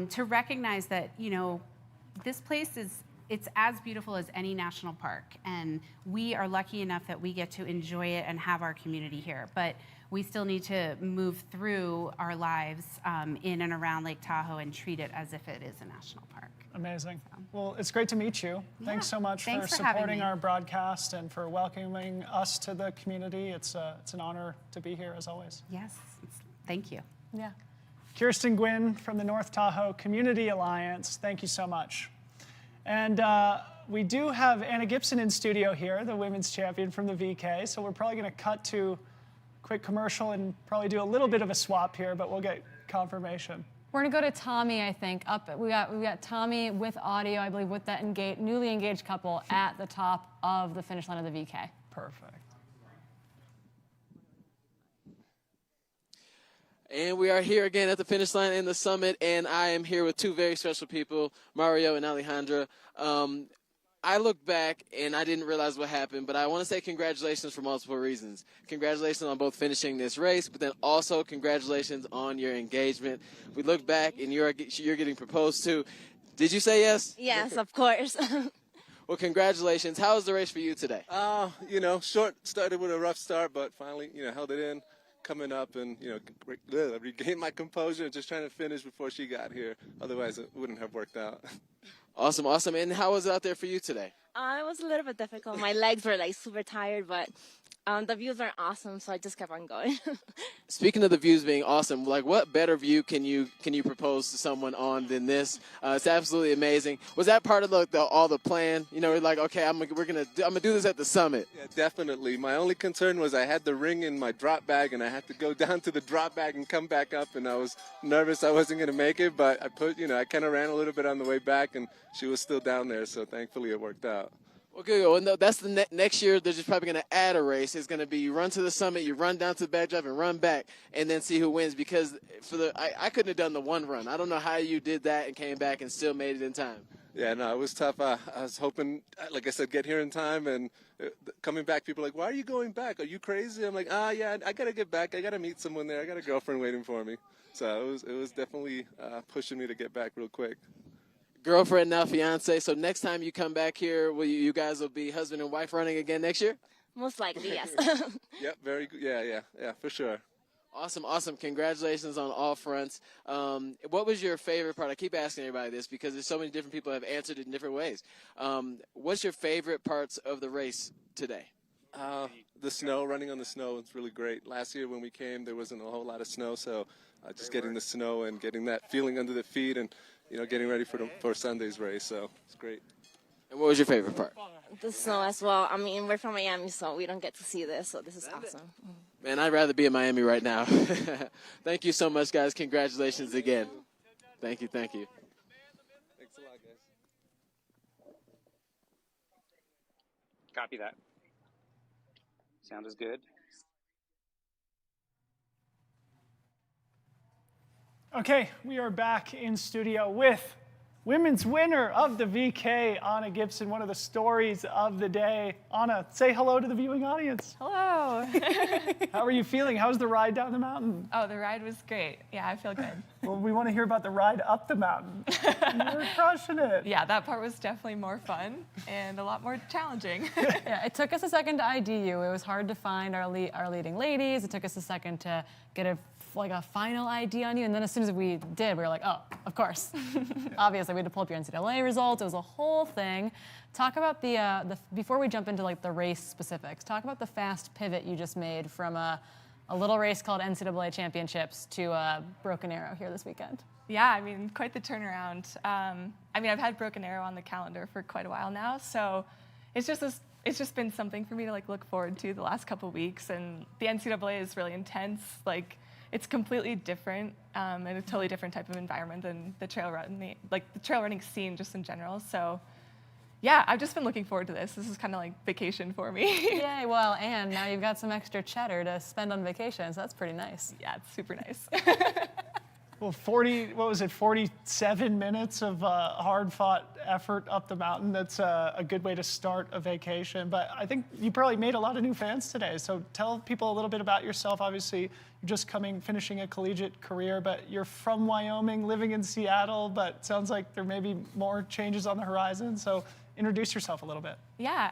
to recognize that, this place it's as beautiful as any national park, and we are lucky enough that we get to enjoy it and have our community here. But we still need to move through our lives in and around Lake Tahoe and treat it as if it is a national park. Amazing. Well, it's great to meet you. Yeah. Thanks so much for supporting our broadcast and for welcoming us to the community. It's an honor to be here, as always. Yes, thank you. Yeah. Kirsten Gwynn from the North Tahoe Community Alliance, thank you so much. And we do have Anna Gibson in studio here, the women's champion from the VK, so we're probably going to cut to a quick commercial and probably do a little bit of a swap here, but we'll get confirmation. We're going to go to Tommy, I think. We got Tommy with audio, I believe, with that newly engaged couple at the top of the finish line of the VK. Perfect. And we are here again at the finish line in the summit, and I am here with two very special people, Mario and Alejandra. I look back, and I didn't realize what happened, but I want to say congratulations for multiple reasons. Congratulations on both finishing this race, but then also congratulations on your engagement. We look back, and you're getting proposed to. Did you say yes? Yes, of course. Well, congratulations. How was the race for you today? Short, started with a rough start, but finally, held it in. Coming up and, regain my composure and just trying to finish before she got here. Otherwise, it wouldn't have worked out. Awesome. And how was it out there for you today? It was a little bit difficult. My legs were super tired, but the views are awesome, so I just kept on going. Speaking of the views being awesome, what better view can you propose to someone on than this? It's absolutely amazing. Was that part of all the plan? We're like, okay, I'm gonna do this at the summit. Yeah, definitely. My only concern was I had the ring in my drop bag, and I had to go down to the drop bag and come back up, and I was nervous I wasn't gonna make it, but I kind of ran a little bit on the way back, and she was still down there, so thankfully it worked out. Well, good. Well, no, that's the next year. They're just probably going to add a race. It's going to be you run to the summit, you run down to the backdrop, and run back, and then see who wins. Because I couldn't have done the one run. I don't know how you did that and came back and still made it in time. Yeah, no, it was tough. I was hoping, like I said, get here in time, and coming back, people are like, why are you going back? Are you crazy? I'm like, yeah, I got to get back. I got to meet someone there. I got a girlfriend waiting for me. So it was definitely pushing me to get back real quick. Girlfriend, now fiance. So next time you come back here, you guys will be husband and wife running again next year? Most likely, yes. Yep, very good. Yeah, for sure. Awesome. Congratulations on all fronts. What was your favorite part? I keep asking everybody this because there's so many different people have answered it in different ways. What's your favorite parts of the race today? The snow, running on the snow was really great. Last year when we came, there wasn't a whole lot of snow, so just getting the snow and getting that feeling under the feet and, getting ready for Sunday's race, so it's great. And what was your favorite part? The snow as well. I mean, we're from Miami, so we don't get to see this, so this is awesome. Man, I'd rather be in Miami right now. Thank you so much, guys. Congratulations again. Thank you. Thanks a lot, guys. Copy that. Sound is good. Okay, we are back in studio with women's winner of the VK, Anna Gibson, one of the stories of the day. Anna, say hello to the viewing audience. Hello. How are you feeling? How's the ride down the mountain? Oh, the ride was great. Yeah, I feel good. Well, we want to hear about the ride up the mountain. You were crushing it. Yeah, that part was definitely more fun and a lot more challenging. Yeah, it took us a second to ID you. It was hard to find our leading ladies. It took us a second to get a final ID on you, and then as soon as we did, we were like, oh, of course. Obviously, we had to pull up your NCAA results. It was a whole thing. Talk about the before we jump into the race specifics, talk about the fast pivot you just made from a little race called NCAA Championships to Broken Arrow here this weekend. Yeah, I mean, quite the turnaround. I've had Broken Arrow on the calendar for quite a while now, so it's just been something for me to look forward to the last couple weeks, and the NCAA is really intense. It's completely different and a totally different type of environment than the trail running scene just in general. So yeah, I've just been looking forward to this. This is kind of like vacation for me. Yay, well, and now you've got some extra cheddar to spend on vacation, so that's pretty nice. Yeah, it's super nice. Well, 47 minutes of hard-fought effort up the mountain. That's a good way to start a vacation. But I think you probably made a lot of new fans today. So tell people a little bit about yourself. Obviously, you're just finishing a collegiate career, but you're from Wyoming, living in Seattle, but sounds like there may be more changes on the horizon. So introduce yourself a little bit. Yeah,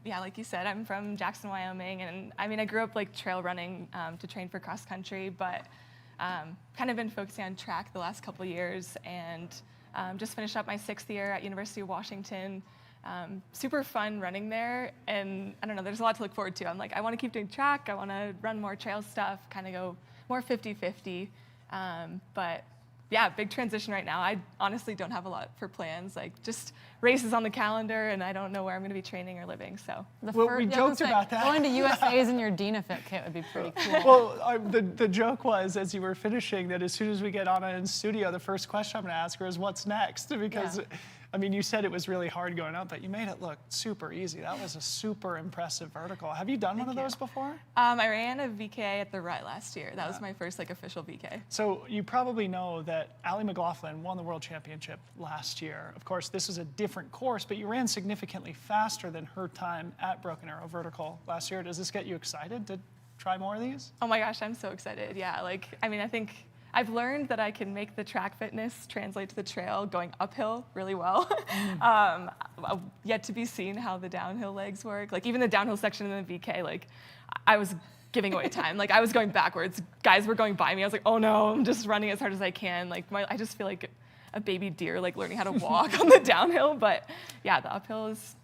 like you said, I'm from Jackson, Wyoming, and I grew up trail running to train for cross country, but kind of been focusing on track the last couple years, and just finished up my 6th year at University of Washington. Super fun running there, and I don't know, there's a lot to look forward to. I'm I want to keep doing track, I want to run more trail stuff, kind of go more 50-50, but yeah, big transition right now. I honestly don't have a lot for plans, just races on the calendar, and I don't know where I'm going to be training or living, so. We joked about that. Going to USA's in your DNAFIT kit would be pretty cool. Well, the joke was, as you were finishing, that as soon as we get Anna in studio, the first question I'm going to ask her is, what's next? Because, you said it was really hard going up, but you made it look super easy. That was a super impressive vertical. Have you done one of those before? I ran a VK at the Rut last year. That was my first official VK. So you probably know that Allie McLaughlin won the World Championship last year. Of course, this is a different course, but you ran significantly faster than her time at Broken Arrow Vertical last year. Does this get you excited to try more of these? Oh my gosh, I'm so excited. Yeah, I think I've learned that I can make the track fitness translate to the trail going uphill really well. Yet to be seen how the downhill legs work. Even the downhill section in the VK, I was giving away time. I was going backwards. Guys were going by me. I was like, oh no, I'm just running as hard as I can. I just feel like a baby deer, learning how to walk on the downhill. But yeah, the uphill is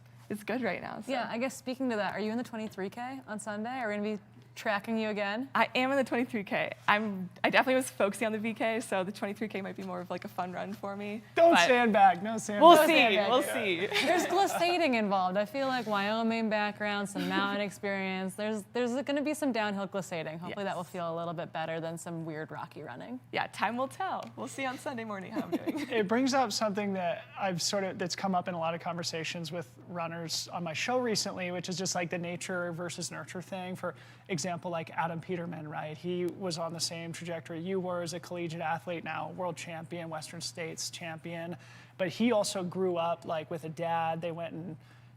good right now. So. Yeah, I guess speaking to that, are you in the 23K on Sunday? Are we going to be tracking you again? I am in the 23K. I definitely was focusing on the VK, so the 23K might be more of like a fun run for me. Don't sandbag, no sandbag. We'll see. There's glissading involved. I feel like Wyoming background, some mountain experience. There's going to be some downhill glissading. Hopefully that will feel a little bit better than some weird rocky running. Yeah, time will tell. We'll see on Sunday morning how I'm doing. It brings up something that that's come up in a lot of conversations with runners on my show recently, which is just like the nature versus nurture thing. For example, like Adam Peterman, right? He was on the same trajectory you were as a collegiate athlete, now world champion, Western States champion. But he also grew up like with a dad. They went and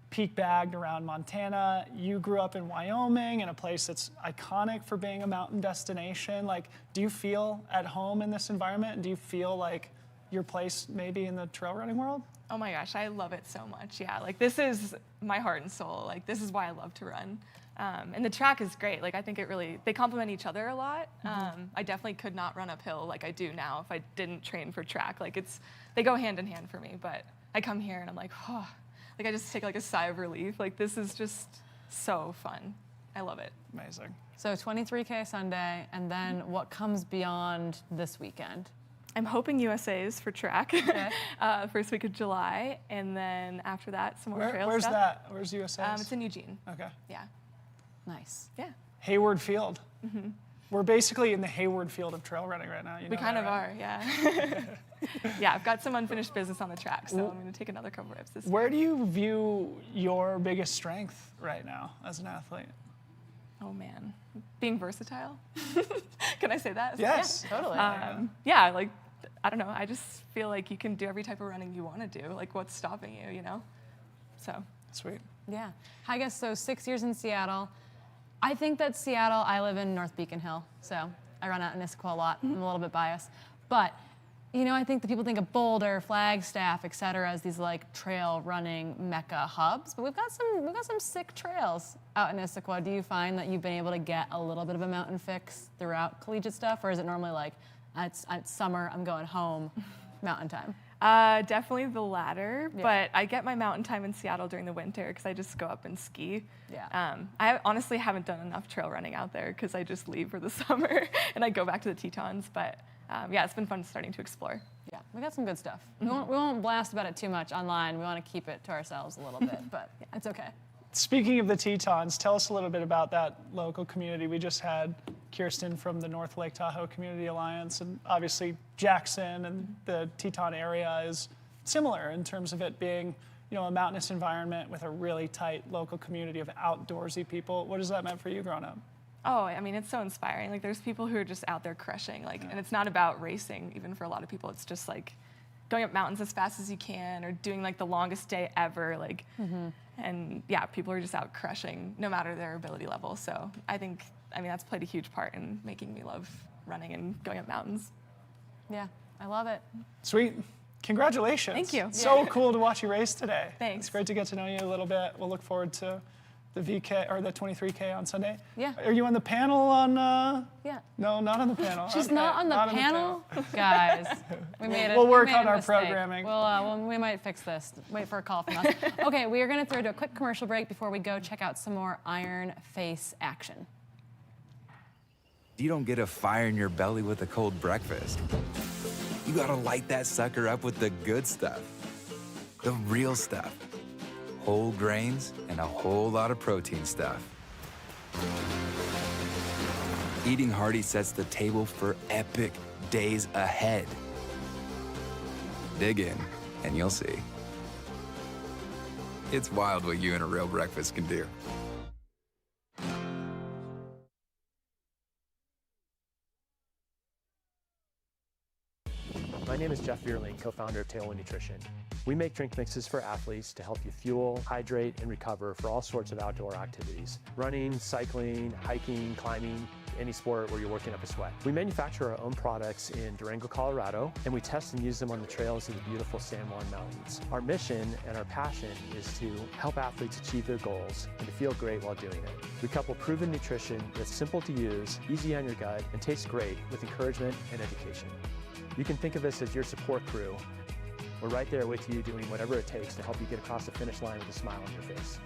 peak bagged around Montana. You grew up in Wyoming, in a place that's iconic for being a mountain destination. Like, do you feel at home in this environment? And do you feel like your place maybe in the trail running world? Oh my gosh, I love it so much. Yeah, like this is my heart and soul. Like this is why I love to run. And the track is great. Like I think they complement each other a lot. I definitely could not run uphill like I do now if I didn't train for track. Like they go hand in hand for me, but I come here and I'm like, oh, like I just take like a sigh of relief. Like this is just so fun. I love it. Amazing. So 23K Sunday, and then what comes beyond this weekend? I'm hoping USA's for track, first week of July, and then after that, some more trail where's stuff. That? Where's USA's? It's in Eugene. Okay. Yeah. Nice. Yeah. Hayward Field. We're basically in the Hayward Field of trail running right now. You know we kind that, of right? are, yeah. Yeah, I've got some unfinished business on the track, so I'm going to take another couple reps this Where do you view your biggest strength right now as an athlete? Oh man, being versatile. Can I say that? Yes, yeah. Totally. Yeah, like, I don't know, I just feel like you can do every type of running you want to do. Like, what's stopping you, you know? So. Sweet. Yeah. I guess so 6 years in Seattle. I think that Seattle, I live in North Beacon Hill, so I run out in Issaquah a lot. I'm a little bit biased. But, you know, I think that people think of Boulder, Flagstaff, et cetera, as these like trail running mecca hubs. But we've got some sick trails out in Issaquah. Do you find that you've been able to get a little bit of a mountain fix throughout collegiate stuff, or is it normally like, it's summer, I'm going home, mountain time? Definitely the latter, but I get my mountain time in Seattle during the winter because I just go up and ski. Yeah. I honestly haven't done enough trail running out there because I just leave for the summer and I go back to the Tetons. But yeah, it's been fun starting to explore. Yeah, we got some good stuff. We won't blast about it too much online. We want to keep it to ourselves a little bit, but it's okay. Speaking of the Tetons, tell us a little bit about that local community. We just had Kirsten from the North Lake Tahoe Community Alliance, and obviously Jackson and the Teton area is similar in terms of it being, you know, a mountainous environment with a really tight local community of outdoorsy people. What has that meant for you growing up? Oh, I mean, it's so inspiring. Like, there's people who are just out there crushing, like, and it's not about racing, even for a lot of people. It's just like going up mountains as fast as you can, or doing like the longest day ever, like. And yeah, people are just out crushing no matter their ability level. So I mean, that's played a huge part in making me love running and going up mountains. Yeah, I love it. Sweet. Congratulations. Thank you. So cool to watch you race today. Thanks. It's great to get to know you a little bit. We'll look forward to the VK or the 23K on Sunday. Yeah. Are you on the panel on? Yeah. No, not on the panel. She's Okay, not on the panel, guys. We made it. We'll we work made on a our mistake. programming. We might fix this. Wait for a call from us. Okay, we are going to throw to a quick commercial break before we go check out some more Iron Face action. You don't get a fire in your belly with a cold breakfast. You gotta light that sucker up with the good stuff. The real stuff. Whole grains and a whole lot of protein stuff. Eating hearty sets the table for epic days ahead. Dig in, and you'll see. It's wild what you and a real breakfast can do. My name is Jeff Vierling, co-founder of Tailwind Nutrition. We make drink mixes for athletes to help you fuel, hydrate, and recover for all sorts of outdoor activities. Running, cycling, hiking, climbing, any sport where you're working up a sweat. We manufacture our own products in Durango, Colorado, and we test and use them on the trails of the beautiful San Juan Mountains. Our mission and our passion is to help athletes achieve their goals and to feel great while doing it. We couple proven nutrition that's simple to use, easy on your gut, and tastes great with encouragement and education. You can think of us as your support crew. We're right there with you doing whatever it takes to help you get across the finish line with a smile on your face.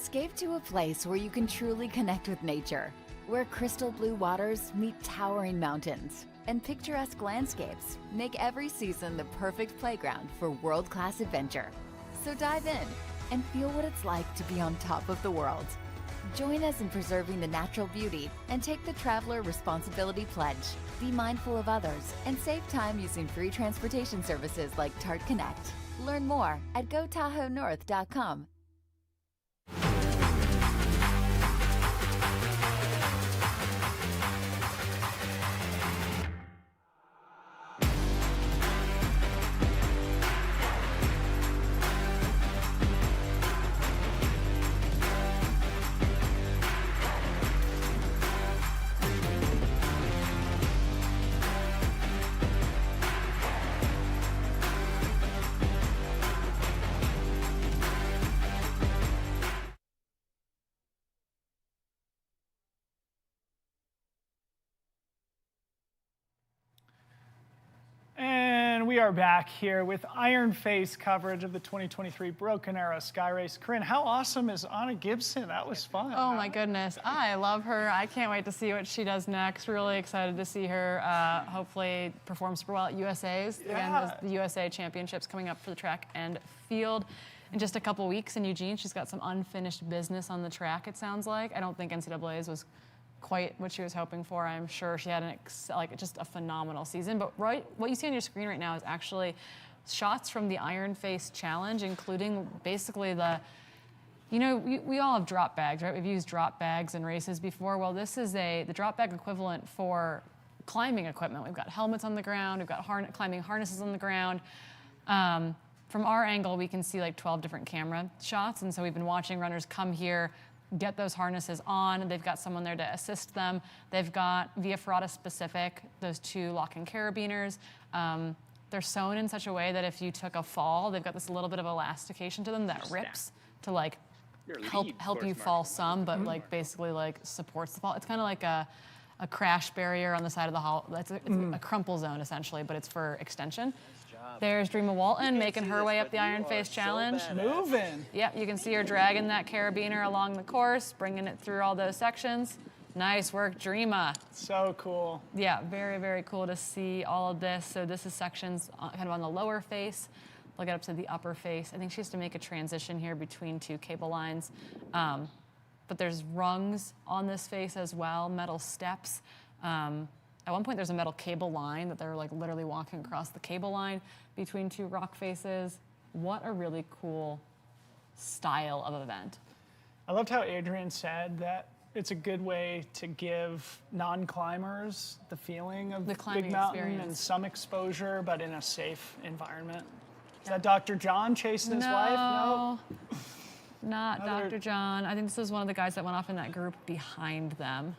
Escape to a place where you can truly connect with nature, where crystal blue waters meet towering mountains, and picturesque landscapes make every season the perfect playground for world-class adventure. So dive in and feel what it's like to be on top of the world. Join us in preserving the natural beauty and take the Traveler Responsibility Pledge. Be mindful of others and save time using free transportation services like Tart Connect. Learn more at GoTahoeNorth.com. We are back here with Iron Face coverage of the 2023 Broken Arrow Skyrace. Corrine, how awesome is Anna Gibson? That was fun. Oh my goodness, I love her. I can't wait to see what she does next. Really excited to see her hopefully perform super well at USA's. Yeah. Again, there's the USA Championships coming up for the track and field in just a couple weeks in Eugene. She's got some unfinished business on the track, it sounds like. I don't think NCAA's was quite what she was hoping for. I'm sure she had just a phenomenal season. But what you see on your screen right now is actually shots from the Iron Face Challenge, including basically we all have drop bags, right? We've used drop bags in races before. Well, this is the drop bag equivalent for climbing equipment. We've got helmets on the ground. We've got climbing harnesses on the ground. From our angle, we can see like 12 different camera shots. And so we've been watching runners come here, get those harnesses on. They've got someone there to assist them. They've got Via Ferrata specific, those two locking carabiners. They're sewn in such a way that if you took a fall, they've got this little bit of elastication to them that rips to like help you fall some, but like basically like supports the fall. It's kind of like a crash barrier on the side of the hull. It's a crumple zone essentially, but it's for extension. There's Dreama Walton making her way up the Iron Face Challenge. Moving. Yep, you can see her dragging that carabiner along the course, bringing it through all those sections. Nice work, Dreama. So cool. Yeah, very, very cool to see all of this. So this is sections kind of on the lower face. They'll get up to the upper face. I think she has to make a transition here between two cable lines. But there's rungs on this face as well, metal steps. At one point, there's a metal cable line that they're like literally walking across the cable line between two rock faces. What a really cool style of event. I loved how Adrian said that it's a good way to give non-climbers the feeling of the big mountain experience. And some exposure, but in a safe environment. Is that Dr. John chasing his wife? No. Not Dr. John. I think this is one of the guys that went off in that group behind them,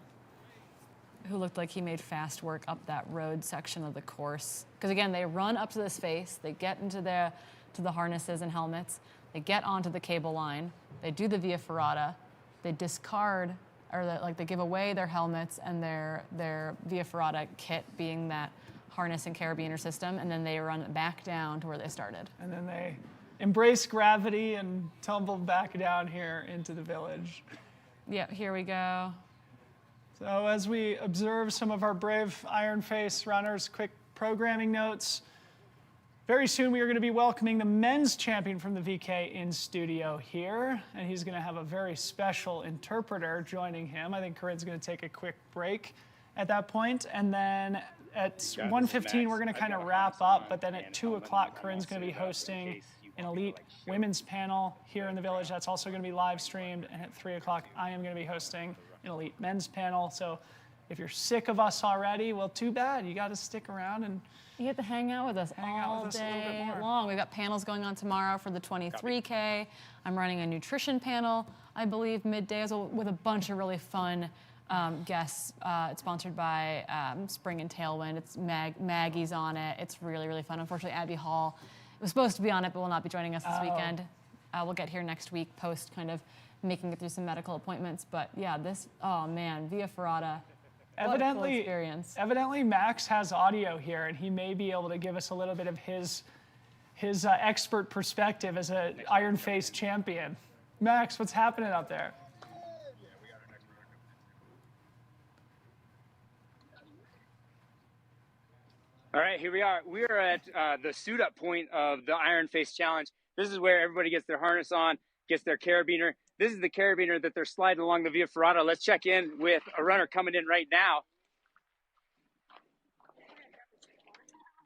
who looked like he made fast work up that road section of the course. Because again, they run up to this face, they get into the harnesses and helmets, they get onto the cable line, they do the Via Ferrata, they discard, or they give away their helmets and their Via Ferrata kit, being that harness and carabiner system, and then they run back down to where they started. And then they embrace gravity and tumble back down here into the village. Yeah, here we go. So as we observe some of our brave Iron Face runners, quick programming notes. Very soon we are going to be welcoming the men's champion from the VK in studio here, and he's going to have a very special interpreter joining him. I think Corrine's going to take a quick break at that point, and then at 1:15 we're going to kind of wrap up, but then at 2 o'clock Corrine's going to be hosting an elite women's panel here in the village. That's also going to be live streamed, and at 3 o'clock I am going to be hosting an elite men's panel. So if you're sick of us already, well, too bad. You got to stick around and you get to hang out with us all day long. We've got panels going on tomorrow for the 23K. I'm running a nutrition panel, I believe, midday as well, with a bunch of really fun guests. It's sponsored by Spring and Tailwind. It's Maggie's on it. It's really, really fun. Unfortunately, Abby Hall was supposed to be on it, but will not be joining us this weekend. We'll get here next week, post kind of making it through some medical appointments. But yeah, oh man, Via Ferrata. Evidently, Max has audio here, and he may be able to give us a little bit of his expert perspective as an Iron Face champion. Max, what's happening up there? All right, here we are. We are at the suit-up point of the Iron Face Challenge. This is where everybody gets their harness on, gets their carabiner. This is the carabiner that they're sliding along the Via Ferrata. Let's check in with a runner coming in right now.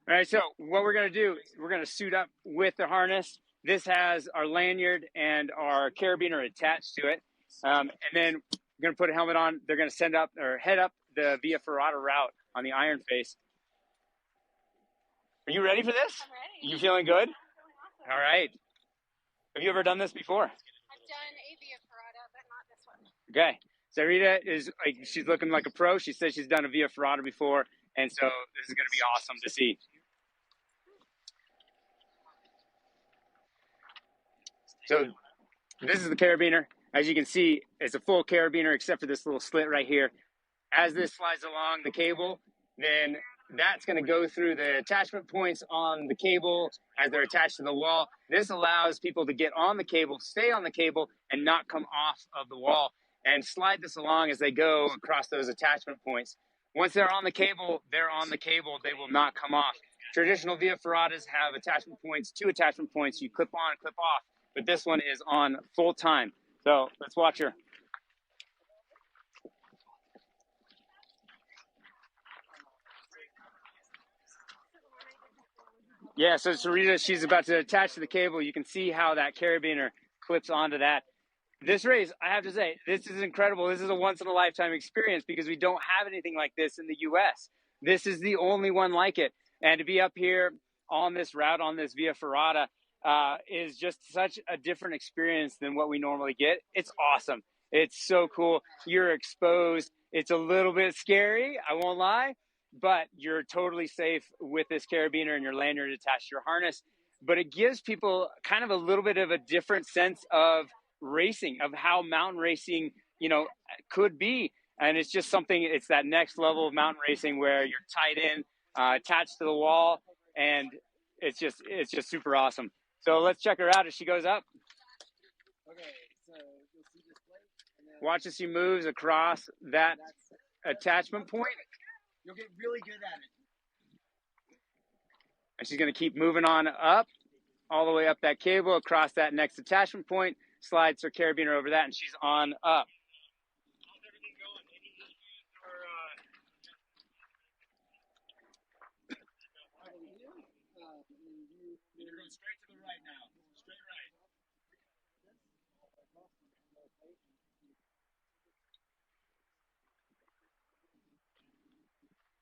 All right, so what we're going to do, we're going to suit up with the harness. This has our lanyard and our carabiner attached to it. And then we're going to put a helmet on. They're going to send up or head up the Via Ferrata route on the Iron Face. Are you ready for this? I'm ready. You feeling good? Awesome. All right. Have you ever done this before? I've done a Via Ferrata, but not this one. Okay. So Rita is like, she's looking like a pro. She says she's done a Via Ferrata before, and so this is going to be awesome to see. So this is the carabiner. As you can see, it's a full carabiner except for this little slit right here. As this slides along the cable, then that's going to go through the attachment points on the cable as they're attached to the wall. This allows people to get on the cable, stay on the cable, and not come off of the wall, and slide this along as they go across those attachment points. Once they're on the cable, they're on the cable. They will not come off. Traditional Via Ferratas have attachment points, 2 attachment points. You clip on and clip off, but this one is on full time. So let's watch her. Yeah, so Sarita, she's about to attach to the cable. You can see how that carabiner clips onto that. This race, I have to say, this is incredible. This is a once-in-a-lifetime experience because we don't have anything like this in the U.S. This is the only one like it. And to be up here on this route, on this Via Ferrata, is just such a different experience than what we normally get. It's awesome. It's so cool. You're exposed. It's a little bit scary, I won't lie, but you're totally safe with this carabiner and your lanyard attached to your harness. But it gives people kind of a little bit of a different sense of racing, of how mountain racing, you know, could be. And it's just something, it's that next level of mountain racing where you're tied in, attached to the wall, and it's just super awesome. So let's check her out as she goes up. Okay, so you'll see this plate, and then watch as she moves across that attachment point. You'll get really good at it. And she's going to keep moving on up, all the way up that cable, across that next attachment point, slides her carabiner over that, and she's on up. How's everything going? Any issues or you're going straight to the right now. Straight right.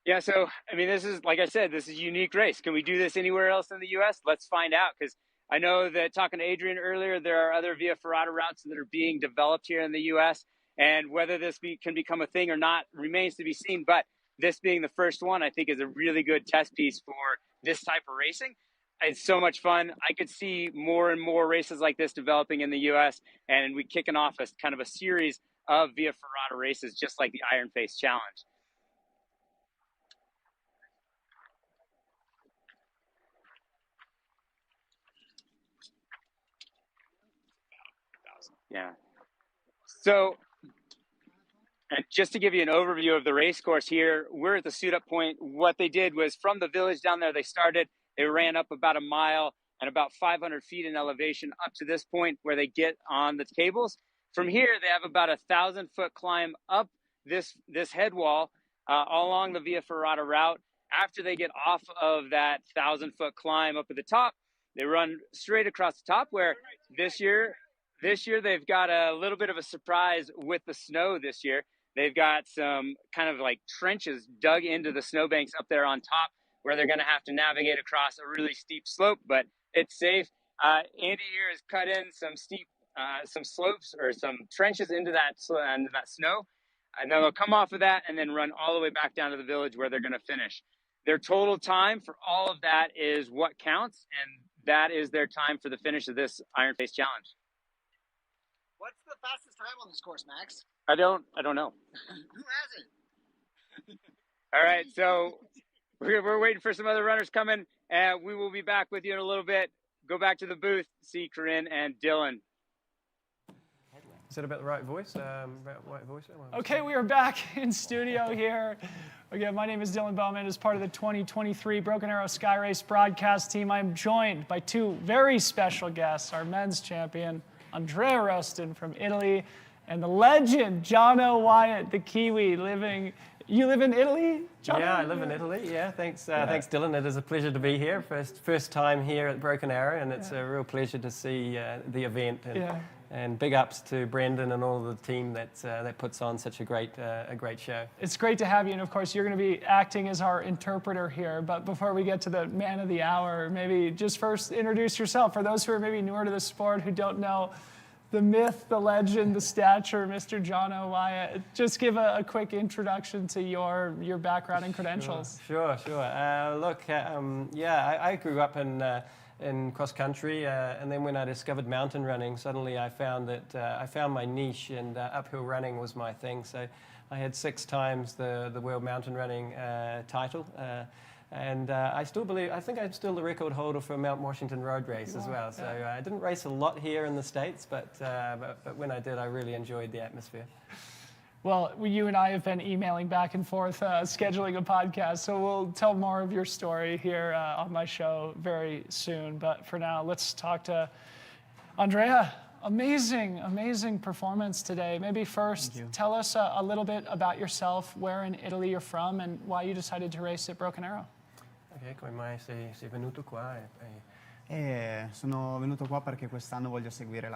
Yeah, so, I mean, this is, like I said, this is a unique race. Can we do this anywhere else in the U.S.? Let's find out, because I know that talking to Adrian earlier, there are other Via Ferrata routes that are being developed here in the U.S., and whether this can become a thing or not remains to be seen, but this being the first one, I think is a really good test piece for this type of racing. It's so much fun. I could see more and more races like this developing in the U.S., and we kicking off a kind of a series of Via Ferrata races, just like the Iron Face Challenge. Yeah. So, and just to give you an overview of the race course here, we're at the suit-up point. What they did was from the village down there, they ran up about a mile and about 500 feet in elevation up to this point where they get on the cables. From here, they have about 1,000-foot climb up this head wall all along the Via Ferrata route. After they get off of that 1,000-foot climb up at the top, they run straight across the top, where this year they've got a little bit of a surprise with the snow this year. They've got some kind of like trenches dug into the snowbanks up there on top where they're going to have to navigate across a really steep slope, but it's safe. Andy here has cut in some steep, some slopes or some trenches into that snow, and then they'll come off of that and then run all the way back down to the village where they're going to finish. Their total time for all of that is what counts, and that is their time for the finish of this Iron Face Challenge. What's the fastest time on this course, Max? I don't know. Who has it? All right, so we're waiting for some other runners coming, and we will be back with you in a little bit. Go back to the booth, see Corrine and Dylan. Is that about the right voice? Right voice? Okay, we are back in studio here. Again, my name is Dylan Bowman. As part of the 2023 Broken Arrow Skyrace broadcast team, I'm joined by two very special guests, our men's champion, Andrea Roston from Italy, and the legend, Jono Wyatt, the Kiwi, You live in Italy, Jono? Yeah, I live in Italy. Yeah, thanks, thanks, Dylan. It is a pleasure to be here. First time here at Broken Arrow, and it's a real pleasure to see the event. And big ups to Brendan and all of the team that puts on such a great show. It's great to have you, and of course you're going to be acting as our interpreter here. But before we get to the man of the hour, maybe just first introduce yourself for those who are maybe newer to the sport, who don't know the myth, the legend, the stature, Mr. Jono Wyatt. Just give a quick introduction to your background and credentials. Sure. Look, I grew up in cross country, and then when I discovered mountain running, suddenly I found that I found my niche, and uphill running was my thing. So I had 6 times the world mountain running title. And I think I'm still the record holder for a Mount Washington road race as well. So I didn't race a lot here in the States, but when I did, I really enjoyed the atmosphere. Well, you and I have been emailing back and forth, scheduling a podcast, so we'll tell more of your story here on my show very soon. But for now, let's talk to Andrea. Amazing performance today. Maybe first, tell us a little bit about yourself, where in Italy you're from, and why you decided to race at Broken Arrow. Ok, come mai sei venuto qua? Sono venuto qua perché quest'anno voglio seguire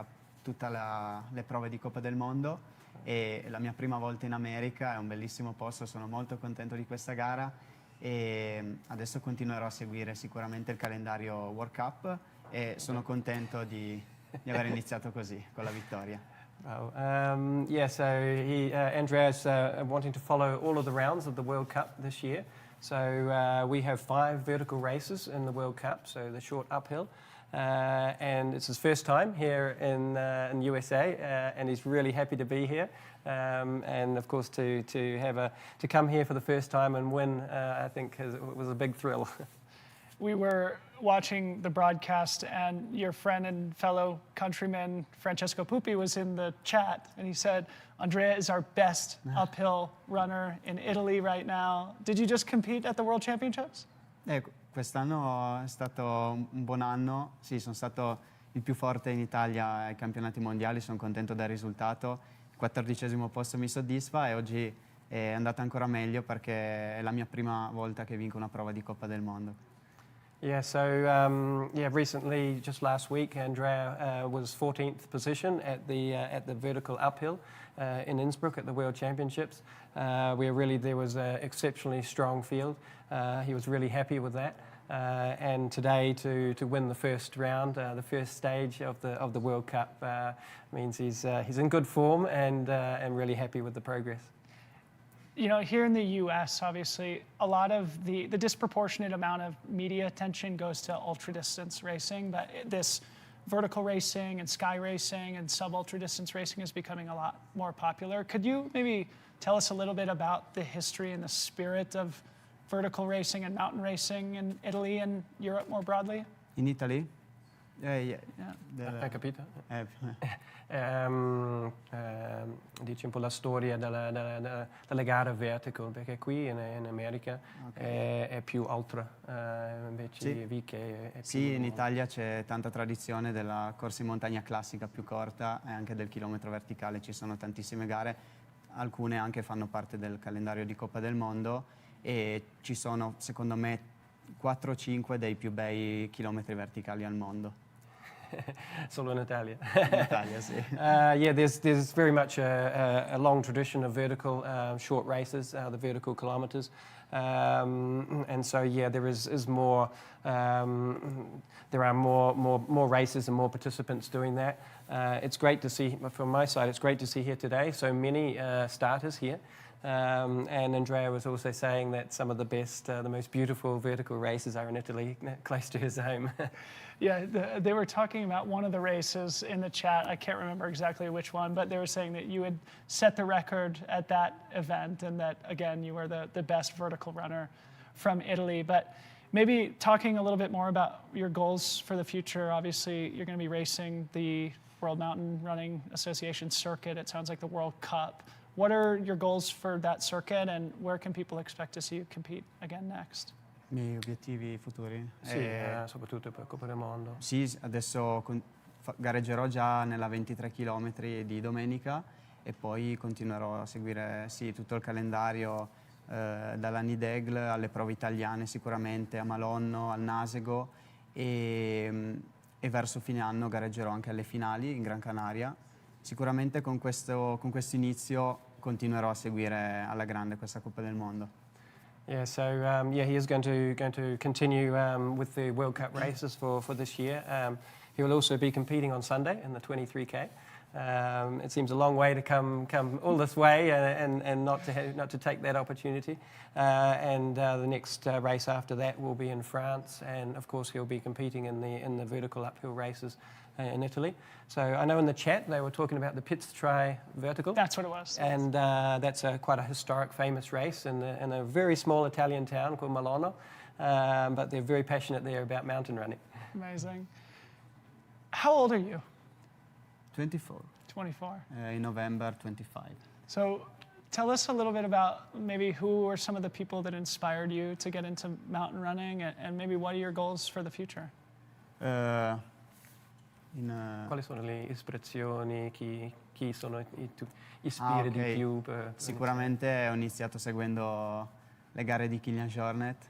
tutte le prove di Coppa del Mondo, e la mia prima volta in America, è un bellissimo posto, sono molto contento di questa gara e adesso continuerò a seguire sicuramente il calendario World Cup e sono contento di aver iniziato così, con la vittoria. So Andrea's wanting to follow all of the rounds of the World Cup this year. So we have 5 vertical races in the World Cup, so the short uphill. And it's his first time here in USA, and he's really happy to be here. And of course, to come here for the first time and win, I think was a big thrill. We were watching the broadcast, and your friend and fellow countryman Francesco Pupi was in the chat, and he said, Andrea is our best uphill runner in Italy right now. Did you just compete at the World Championships? Quest'anno è stato un buon anno, sì, sono stato il più forte in Italia ai campionati mondiali, sono contento del risultato, il 14° posto mi soddisfa e oggi è andata ancora meglio perché è la mia prima volta che vinco una prova di Coppa del Mondo. Yeah, so recently, just last week, Andrea was 14th position at the vertical uphill in Innsbruck at the World Championships, where really there was an exceptionally strong field. He was really happy with that, and today to win the first round, the first stage of the World Cup, means he's in good form and really happy with the progress. You know, here in the U.S., obviously, a lot of the disproportionate amount of media attention goes to ultra-distance racing, but this vertical racing and sky racing and sub-ultra distance racing is becoming a lot more popular. Could you maybe tell us a little bit about the history and the spirit of vertical racing and mountain racing in Italy and Europe more broadly? In Italy? Hai capito? Dici un po' la storia delle gare vertical, perché qui in America è più ultra, invece vi che è più... Sì, in Italia c'è tanta tradizione della corsa in montagna classica più corta e anche del chilometro verticale, ci sono tantissime gare, alcune anche fanno parte del calendario di Coppa del Mondo e ci sono, secondo me, 4 o 5 dei più bei chilometri verticali al mondo. Solo in Italia. In Italia, sì. There's very much a long tradition of vertical short races, the vertical kilometers, and so there is more. There are more races and more participants doing that. It's great to see from my side. It's great to see here today so many starters here. And Andrea was also saying that some of the best, the most beautiful vertical races are in Italy, close to his home. Yeah, they were talking about one of the races in the chat. I can't remember exactly which one, but they were saying that you had set the record at that event and that, again, you were the best vertical runner from Italy. But maybe talking a little bit more about your goals for the future. Obviously, you're going to be racing the World Mountain Running Association circuit. It sounds like the World Cup. What are your goals for that circuit, and where can people expect to see you compete again next? I miei obiettivi futuri? Sì, soprattutto per Coppa del Mondo. Sì, adesso gareggerò già nella 23 km di domenica e poi continuerò a seguire tutto il calendario dall'Anidegl alle prove italiane sicuramente, a Malonno, al Nasego e verso fine anno gareggerò anche alle finali in Gran Canaria. Sicuramente con questo inizio continuerò a seguire alla grande questa Coppa del Mondo. Yeah, so he is going to continue with the World Cup races for this year. He will also be competing on Sunday in the 23K. It seems a long way to come all this way and not to take that opportunity. The next race after that will be in France, and of course he'll be competing in the vertical uphill races in Italy. So I know in the chat they were talking about the Pits Tri Vertical. That's what it was. And that's quite a historic, famous race in a very small Italian town called Malonno. But they're very passionate there about mountain running. Amazing. How old are you? 24. 24. In November 25. So tell us a little bit about maybe who are some of the people that inspired you to get into mountain running, and maybe what are your goals for the future? Quali sono le ispirazioni? Chi sono i ispiri di più? Sicuramente ho iniziato seguendo le gare di Kilian Jornet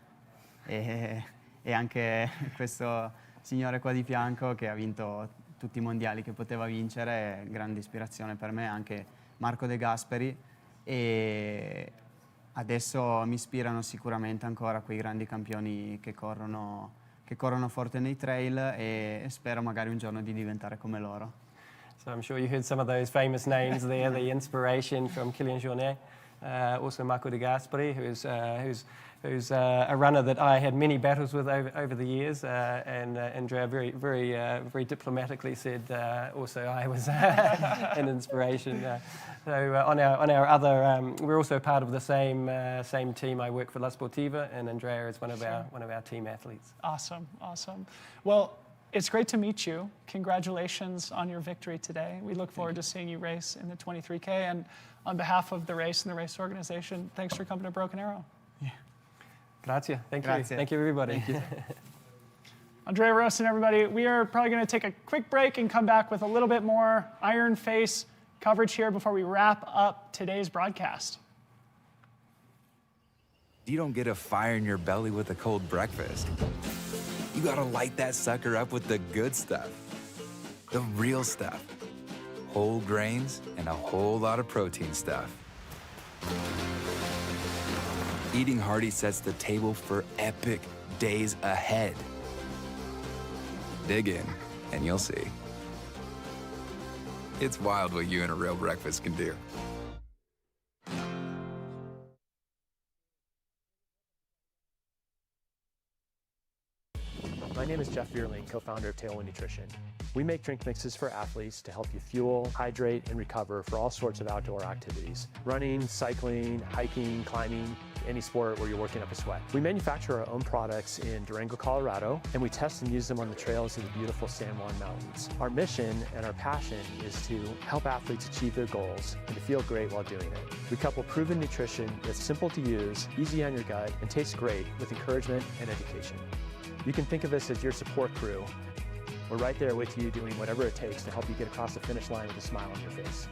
e anche questo signore qua di fianco che ha vinto tutti i mondiali che poteva vincere, è grande ispirazione per me, anche Marco De Gasperi, e adesso mi ispirano sicuramente ancora quei grandi campioni che corrono forte nei trail e spero magari un giorno di diventare come loro. So I'm sure you heard some of those famous names there, the inspiration from Kilian Jornet, also Marco De Gasperi, who's a runner that I had many battles with over the years, and Andrea very diplomatically said also I was an inspiration. So on our other, we're also part of the same team. I work for La Sportiva, and Andrea is one of our team athletes. Awesome. Well, it's great to meet you. Congratulations on your victory today. We look forward to seeing you race in the 23K, and on behalf of the race and the race organization, thanks for coming to Broken Arrow. Grazie. Thank you. Thank you, everybody. Thank you. Andrea Rosen, everybody. We are probably going to take a quick break and come back with a little bit more Iron Face coverage here before we wrap up today's broadcast. You don't get a fire in your belly with a cold breakfast. You gotta light that sucker up with the good stuff. The real stuff. Whole grains and a whole lot of protein stuff. Eating hearty sets the table for epic days ahead. Dig in, and you'll see. It's wild what you and a real breakfast can do. My name is Jeff Vierling, co-founder of Tailwind Nutrition. We make drink mixes for athletes to help you fuel, hydrate, and recover for all sorts of outdoor activities. Running, cycling, hiking, climbing, any sport where you're working up a sweat. We manufacture our own products in Durango, Colorado, and we test and use them on the trails of the beautiful San Juan Mountains. Our mission and our passion is to help athletes achieve their goals and to feel great while doing it. We couple proven nutrition that's simple to use, easy on your gut, and tastes great with encouragement and education. You can think of us as your support crew. We're right there with you doing whatever it takes to help you get across the finish line with a smile on your face.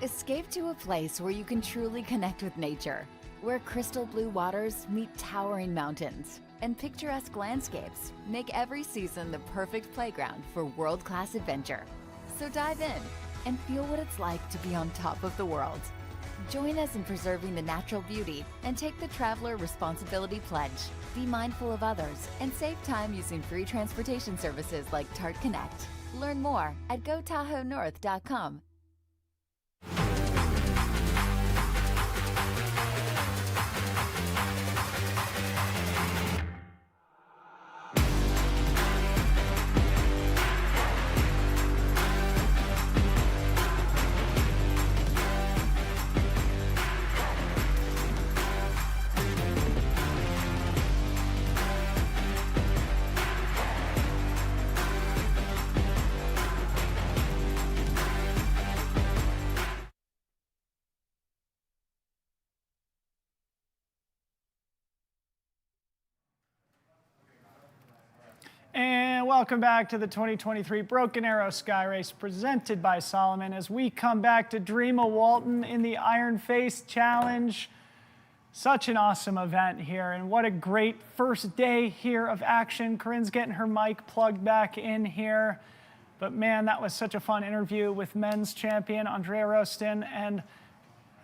Escape to a place where you can truly connect with nature, where crystal blue waters meet towering mountains, and picturesque landscapes make every season the perfect playground for world-class adventure. So dive in and feel what it's like to be on top of the world. Join us in preserving the natural beauty and take the Traveler Responsibility Pledge. Be mindful of others and save time using free transportation services like Tart Connect. Learn more at GoTahoeNorth.com. And welcome back to the 2023 Broken Arrow Sky Race presented by Salomon as we come back to Dreama Walton in the Iron Face Challenge. Such an awesome event here, and what a great first day here of action. Corrine's getting her mic plugged back in here. But man, that was such a fun interview with men's champion Andrea Rostin, and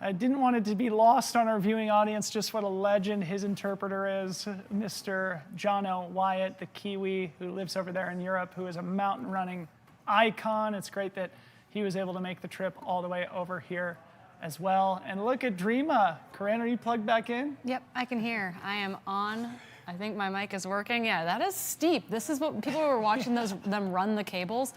I didn't want it to be lost on our viewing audience just what a legend his interpreter is, Mr. Jono Wyatt, the Kiwi who lives over there in Europe, who is a mountain running icon. It's great that he was able to make the trip all the way over here as well. And look at Dreama. Corrine, are you plugged back in? Yep, I can hear. I am on. I think my mic is working. Yeah, that is steep. This is what people who were watching them run the cables.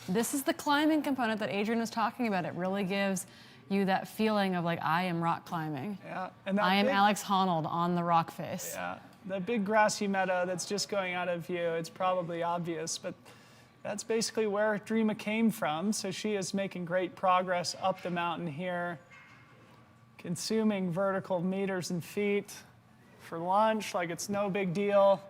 This is the climbing component that Adrian was talking about. It really gives you that feeling of like, I am rock climbing. Yeah, and I am Alex Honnold on the rock face. Yeah, the big grassy meadow that's just going out of view, it's probably obvious, but that's basically where Dreama came from. So she is making great progress up the mountain here, consuming vertical meters and feet for lunch like it's no big deal.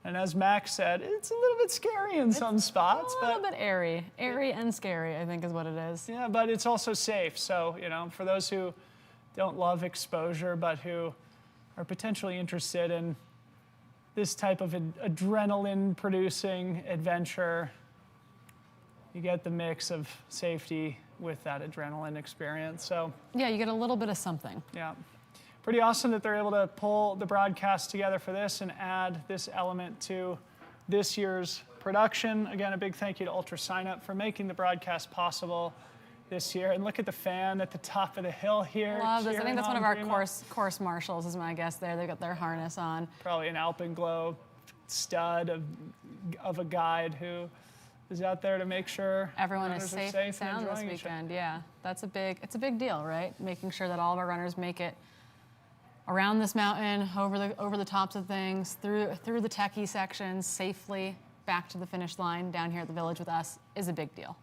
And as Max said, it's a little bit scary in some spots. A little bit airy and scary, I think is what it is. Yeah, but it's also safe. So, for those who don't love exposure, but who are potentially interested in this type of adrenaline-producing adventure, you get the mix of safety with that adrenaline experience. So yeah, you get a little bit of something. Yeah. Pretty awesome that they're able to pull the broadcast together for this and add this element to this year's production. Again, a big thank you to Ultra Sign Up for making the broadcast possible this year. And look at the fan at the top of the hill here. Love this. I think that's one of our Dreama. course marshals is my guess there. They've got their harness on. Probably an Alpenglow stud of a guide who is out there to make sure everyone is safe and and sound this enjoying each other. weekend. Yeah, it's a big deal, right? Making sure that all of our runners make it around this mountain, over the tops of things, through the techie sections, safely back to the finish line down here at the village with us is a big deal.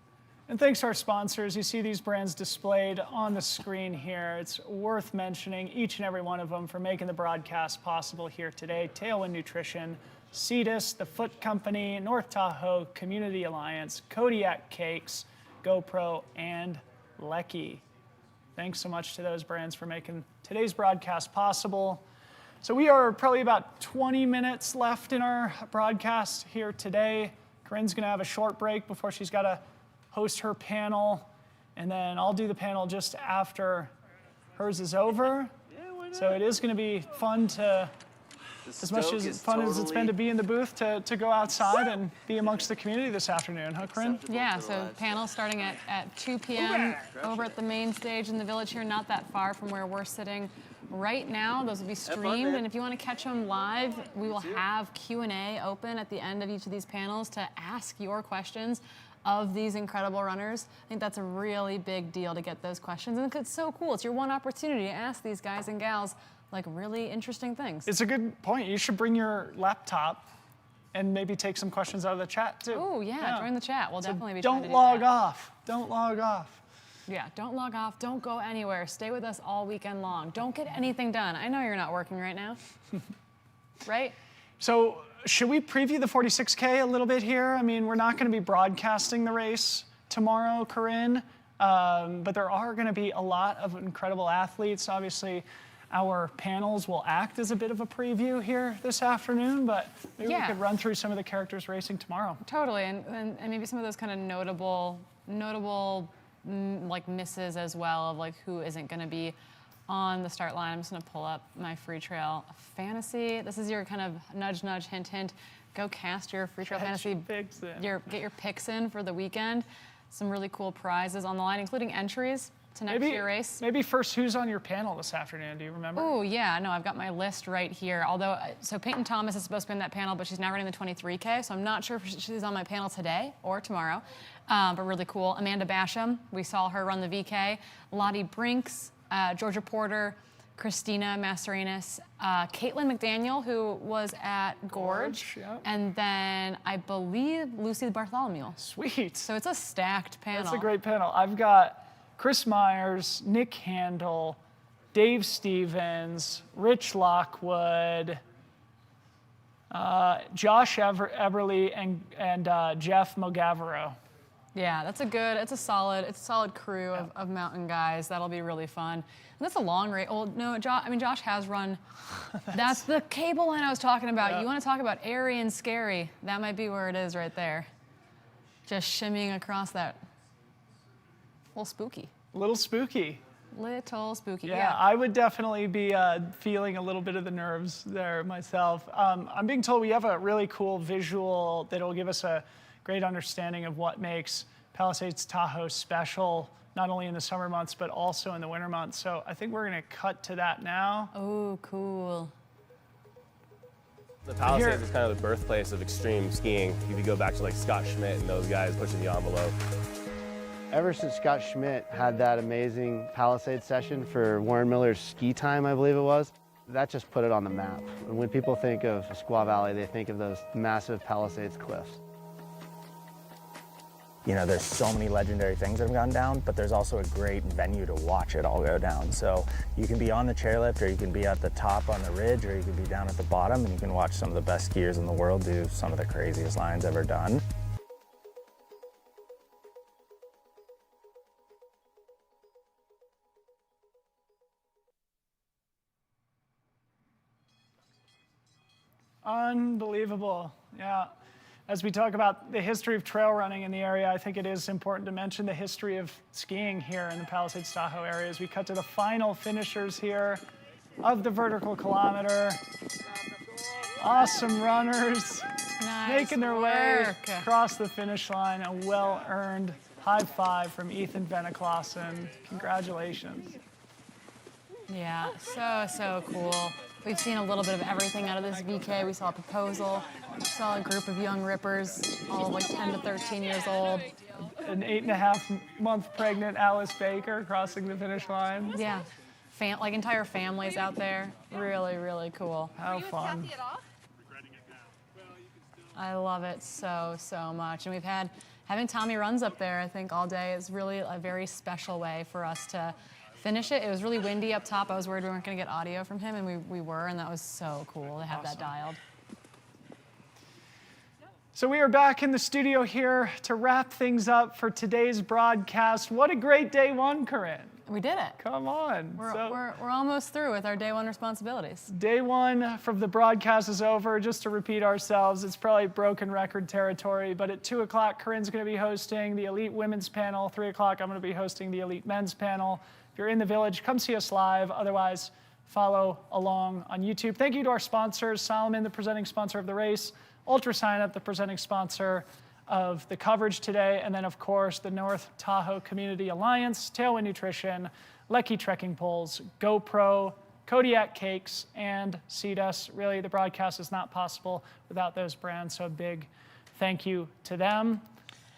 And thanks to our sponsors. You see these brands displayed on the screen here. It's worth mentioning each and every one of them for making the broadcast possible here today. Tailwind Nutrition, Cetus, The Foot Company, North Tahoe Community Alliance, Kodiak Cakes, GoPro, and Lecky. Thanks so much to those brands for making today's broadcast possible. So we are probably about 20 minutes left in our broadcast here today. Corrine's going to have a short break before she's got to host her panel, and then I'll do the panel just after hers is over. So it is going to be fun to, as much as fun as it's been to be in the booth, to go outside and be amongst the community this afternoon, huh, Corrine? Yeah, so panel starting at 2 p.m. over at the main stage in the village here, not that far from where we're sitting right now. Those will be streamed, and if you want to catch them live, we will have Q&A open at the end of each of these panels to ask your questions of these incredible runners. I think that's a really big deal to get those questions, and it's so cool. It's your one opportunity to ask these guys and gals like really interesting things. It's a good point. You should bring your laptop and maybe take some questions out of the chat too. Oh yeah, join the chat. We'll definitely be trying to do Don't log that. off. Don't log off. Yeah, don't log off. Don't go anywhere. Stay with us all weekend long. Don't get anything done. I know you're not working right now, right? So should we preview the 46K a little bit here? I mean, we're not going to be broadcasting the race tomorrow, Corrine, but there are going to be a lot of incredible athletes. Obviously, our panels will act as a bit of a preview here this afternoon, but maybe we could run through some of the characters racing tomorrow. Totally, and maybe some of those kind of notable like misses as well of like who isn't going to be on the start line. I'm just going to pull up my Freetrail fantasy. This is your kind of nudge, nudge, hint, hint. Go cast your Freetrail fantasy. Get your picks in for the weekend. Some really cool prizes on the line, including entries to next year's race. Maybe first, who's on your panel this afternoon? Do you remember? Oh yeah, no, I've got my list right here. Although, so Peyton Thomas is supposed to be in that panel, but she's now running the 23K, so I'm not sure if she's on my panel today or tomorrow. But really cool. Amanda Basham, we saw her run the VK. Lottie Brinks, Georgia Porter, Christina Mascarenas, Caitlin McDaniel, who was at Gorge, and then I believe Lucy Bartholomew. Sweet. So it's a stacked panel. That's a great panel. I've got Chris Myers, Nick Handel, Dave Stevens, Rich Lockwood, Josh Eberly and Jeff Mogavero. Yeah, it's a solid crew of mountain guys. That'll be really fun. And that's a long race. Oh no, Josh has run. That's the cable line I was talking about. Yeah. You want to talk about airy and scary? That might be where it is right there. Just shimmying across that. A little spooky. Little spooky. Little spooky. Yeah, I would definitely be feeling a little bit of the nerves there myself. I'm being told we have a really cool visual that'll give us a great understanding of what makes Palisades Tahoe special, not only in the summer months, but also in the winter months. So I think we're gonna cut to that now. Oh, cool. The Palisades is kind of the birthplace of extreme skiing. If you go back to like Scott Schmidt and those guys pushing the envelope. Ever since Scott Schmidt had that amazing Palisades session for Warren Miller's ski time, I believe it was, that just put it on the map. And when people think of Squaw Valley, they think of those massive Palisades cliffs. You know, there's so many legendary things that have gone down, but there's also a great venue to watch it all go down. So you can be on the chairlift, or you can be at the top on the ridge, or you can be down at the bottom, and you can watch some of the best skiers in the world do some of the craziest lines ever done. Unbelievable, yeah. As we talk about the history of trail running in the area, I think it is important to mention the history of skiing here in the Palisades Tahoe area as we cut to the final finishers here of the vertical kilometer. Awesome runners, making their way across the finish line. A well-earned high five from Ethan Venneklassen. Congratulations. Yeah, so cool. We've seen a little bit of everything out of this VK. We saw a proposal, we saw a group of young rippers, all like 10 to 13 years old. An 8.5-month pregnant Alice Baker crossing the finish line. Yeah, like entire families out there. Really, really cool. How fun. I love it so much. And having Tommy Runs up there, I think all day is really a very special way for us to finish it. It was really windy up top. I was worried we weren't going to get audio from him, and we were, and that was so cool to have that dialed. So we are back in the studio here to wrap things up for today's broadcast. What a great day one, Corrine. We did it. Come on. We're almost through with our day one responsibilities. Day one from the broadcast is over. Just to repeat ourselves, it's probably broken record territory, but at 2 o'clock, Corinne's going to be hosting the Elite Women's panel. 3 o'clock, I'm going to be hosting the Elite Men's panel. If you're in the village, come see us live. Otherwise, follow along on YouTube. Thank you to our sponsors, Salomon, the presenting sponsor of the race, Ultra Sign Up, the presenting sponsor of the coverage today, and then, of course, the North Tahoe Community Alliance, Tailwind Nutrition, Lecky Trekking Poles, GoPro, Kodiak Cakes, and Cetus. Really, the broadcast is not possible without those brands, so a big thank you to them.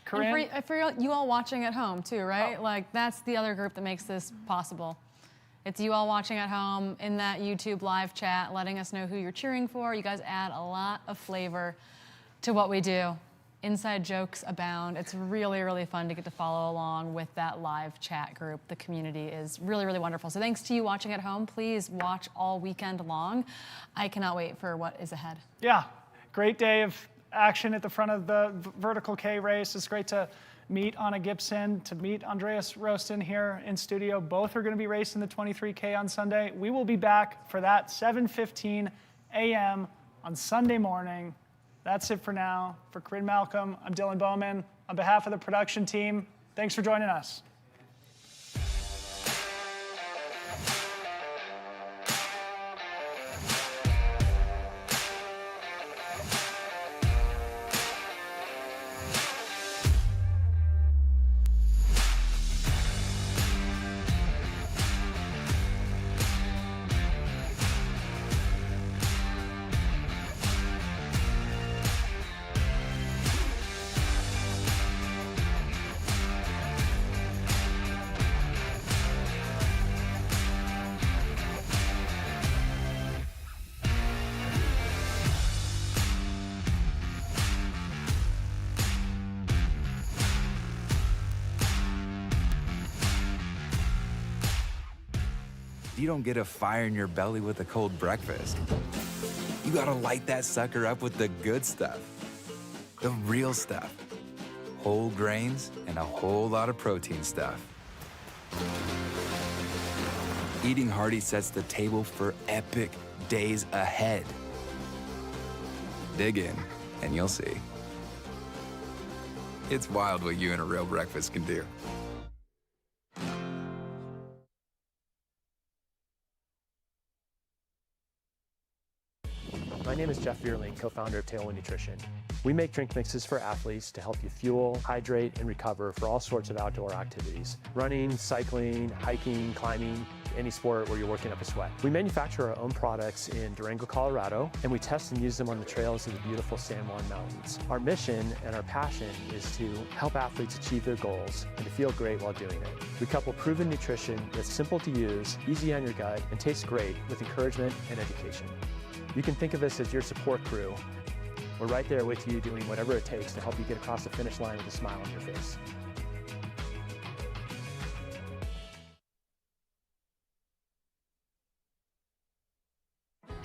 Corrine? And for you all watching at home too, right? Like that's the other group that makes this possible. It's you all watching at home in that YouTube live chat, letting us know who you're cheering for. You guys add a lot of flavor to what we do. Inside jokes abound. It's really, really fun to get to follow along with that live chat group. The community is really, really wonderful. So thanks to you watching at home. Please watch all weekend long. I cannot wait for what is ahead. Yeah, great day of action at the front of the vertical K race. It's great to meet Anna Gibson, to meet Andreas Rosten here in studio. Both are going to be racing the 23K on Sunday. We will be back for that 7:15 a.m. on Sunday morning. That's it for now. For Corrine Malcom, I'm Dylan Bowman. On behalf of the production team, thanks for joining us. You don't get a fire in your belly with a cold breakfast. You gotta light that sucker up with the good stuff. The real stuff. Whole grains and a whole lot of protein stuff. Eating hearty sets the table for epic days ahead. Dig in, and you'll see. It's wild what you and a real breakfast can do. My name is Jeff Vierling, co-founder of Tailwind Nutrition. We make drink mixes for athletes to help you fuel, hydrate, and recover for all sorts of outdoor activities. Running, cycling, hiking, climbing, any sport where you're working up a sweat. We manufacture our own products in Durango, Colorado, and we test and use them on the trails of the beautiful San Juan Mountains. Our mission and our passion is to help athletes achieve their goals and to feel great while doing it. We couple proven nutrition that's simple to use, easy on your gut, and tastes great with encouragement and education. You can think of us as your support crew. We're right there with you doing whatever it takes to help you get across the finish line with a smile on your face.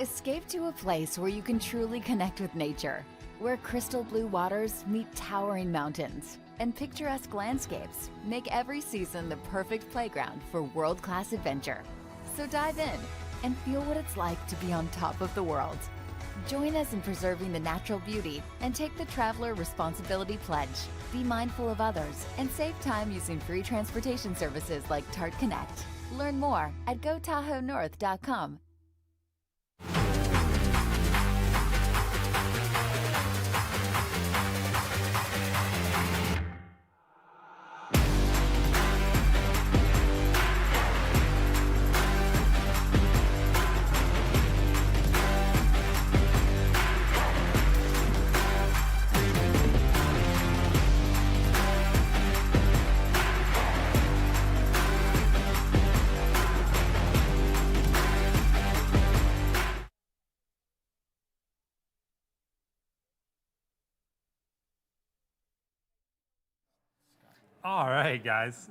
Escape to a place where you can truly connect with nature, where crystal blue waters meet towering mountains, and picturesque landscapes make every season the perfect playground for world-class adventure. So dive in and feel what it's like to be on top of the world. Join us in preserving the natural beauty and take the Traveler Responsibility Pledge. Be mindful of others and save time using free transportation services like Tart Connect. Learn more at GoTahoeNorth.com. All right, guys,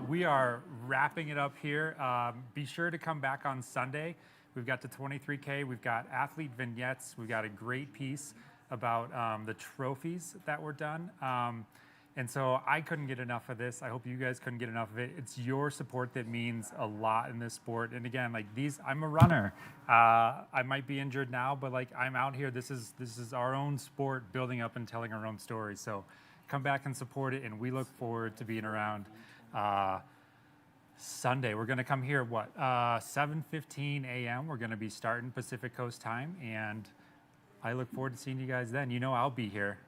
we are wrapping it up here. Be sure to come back on Sunday. We've got the 23K, we've got athlete vignettes, we've got a great piece about the trophies that were done. And so I couldn't get enough of this. I hope you guys couldn't get enough of it. It's your support that means a lot in this sport. And again, like I'm a runner. I might be injured now, but like I'm out here. This is our own sport, building up and telling our own stories. So come back and support it, and we look forward to being around Sunday. We're going to come here at 7:15 a.m. We're going to be starting Pacific Coast time, and I look forward to seeing you guys then. You know I'll be here.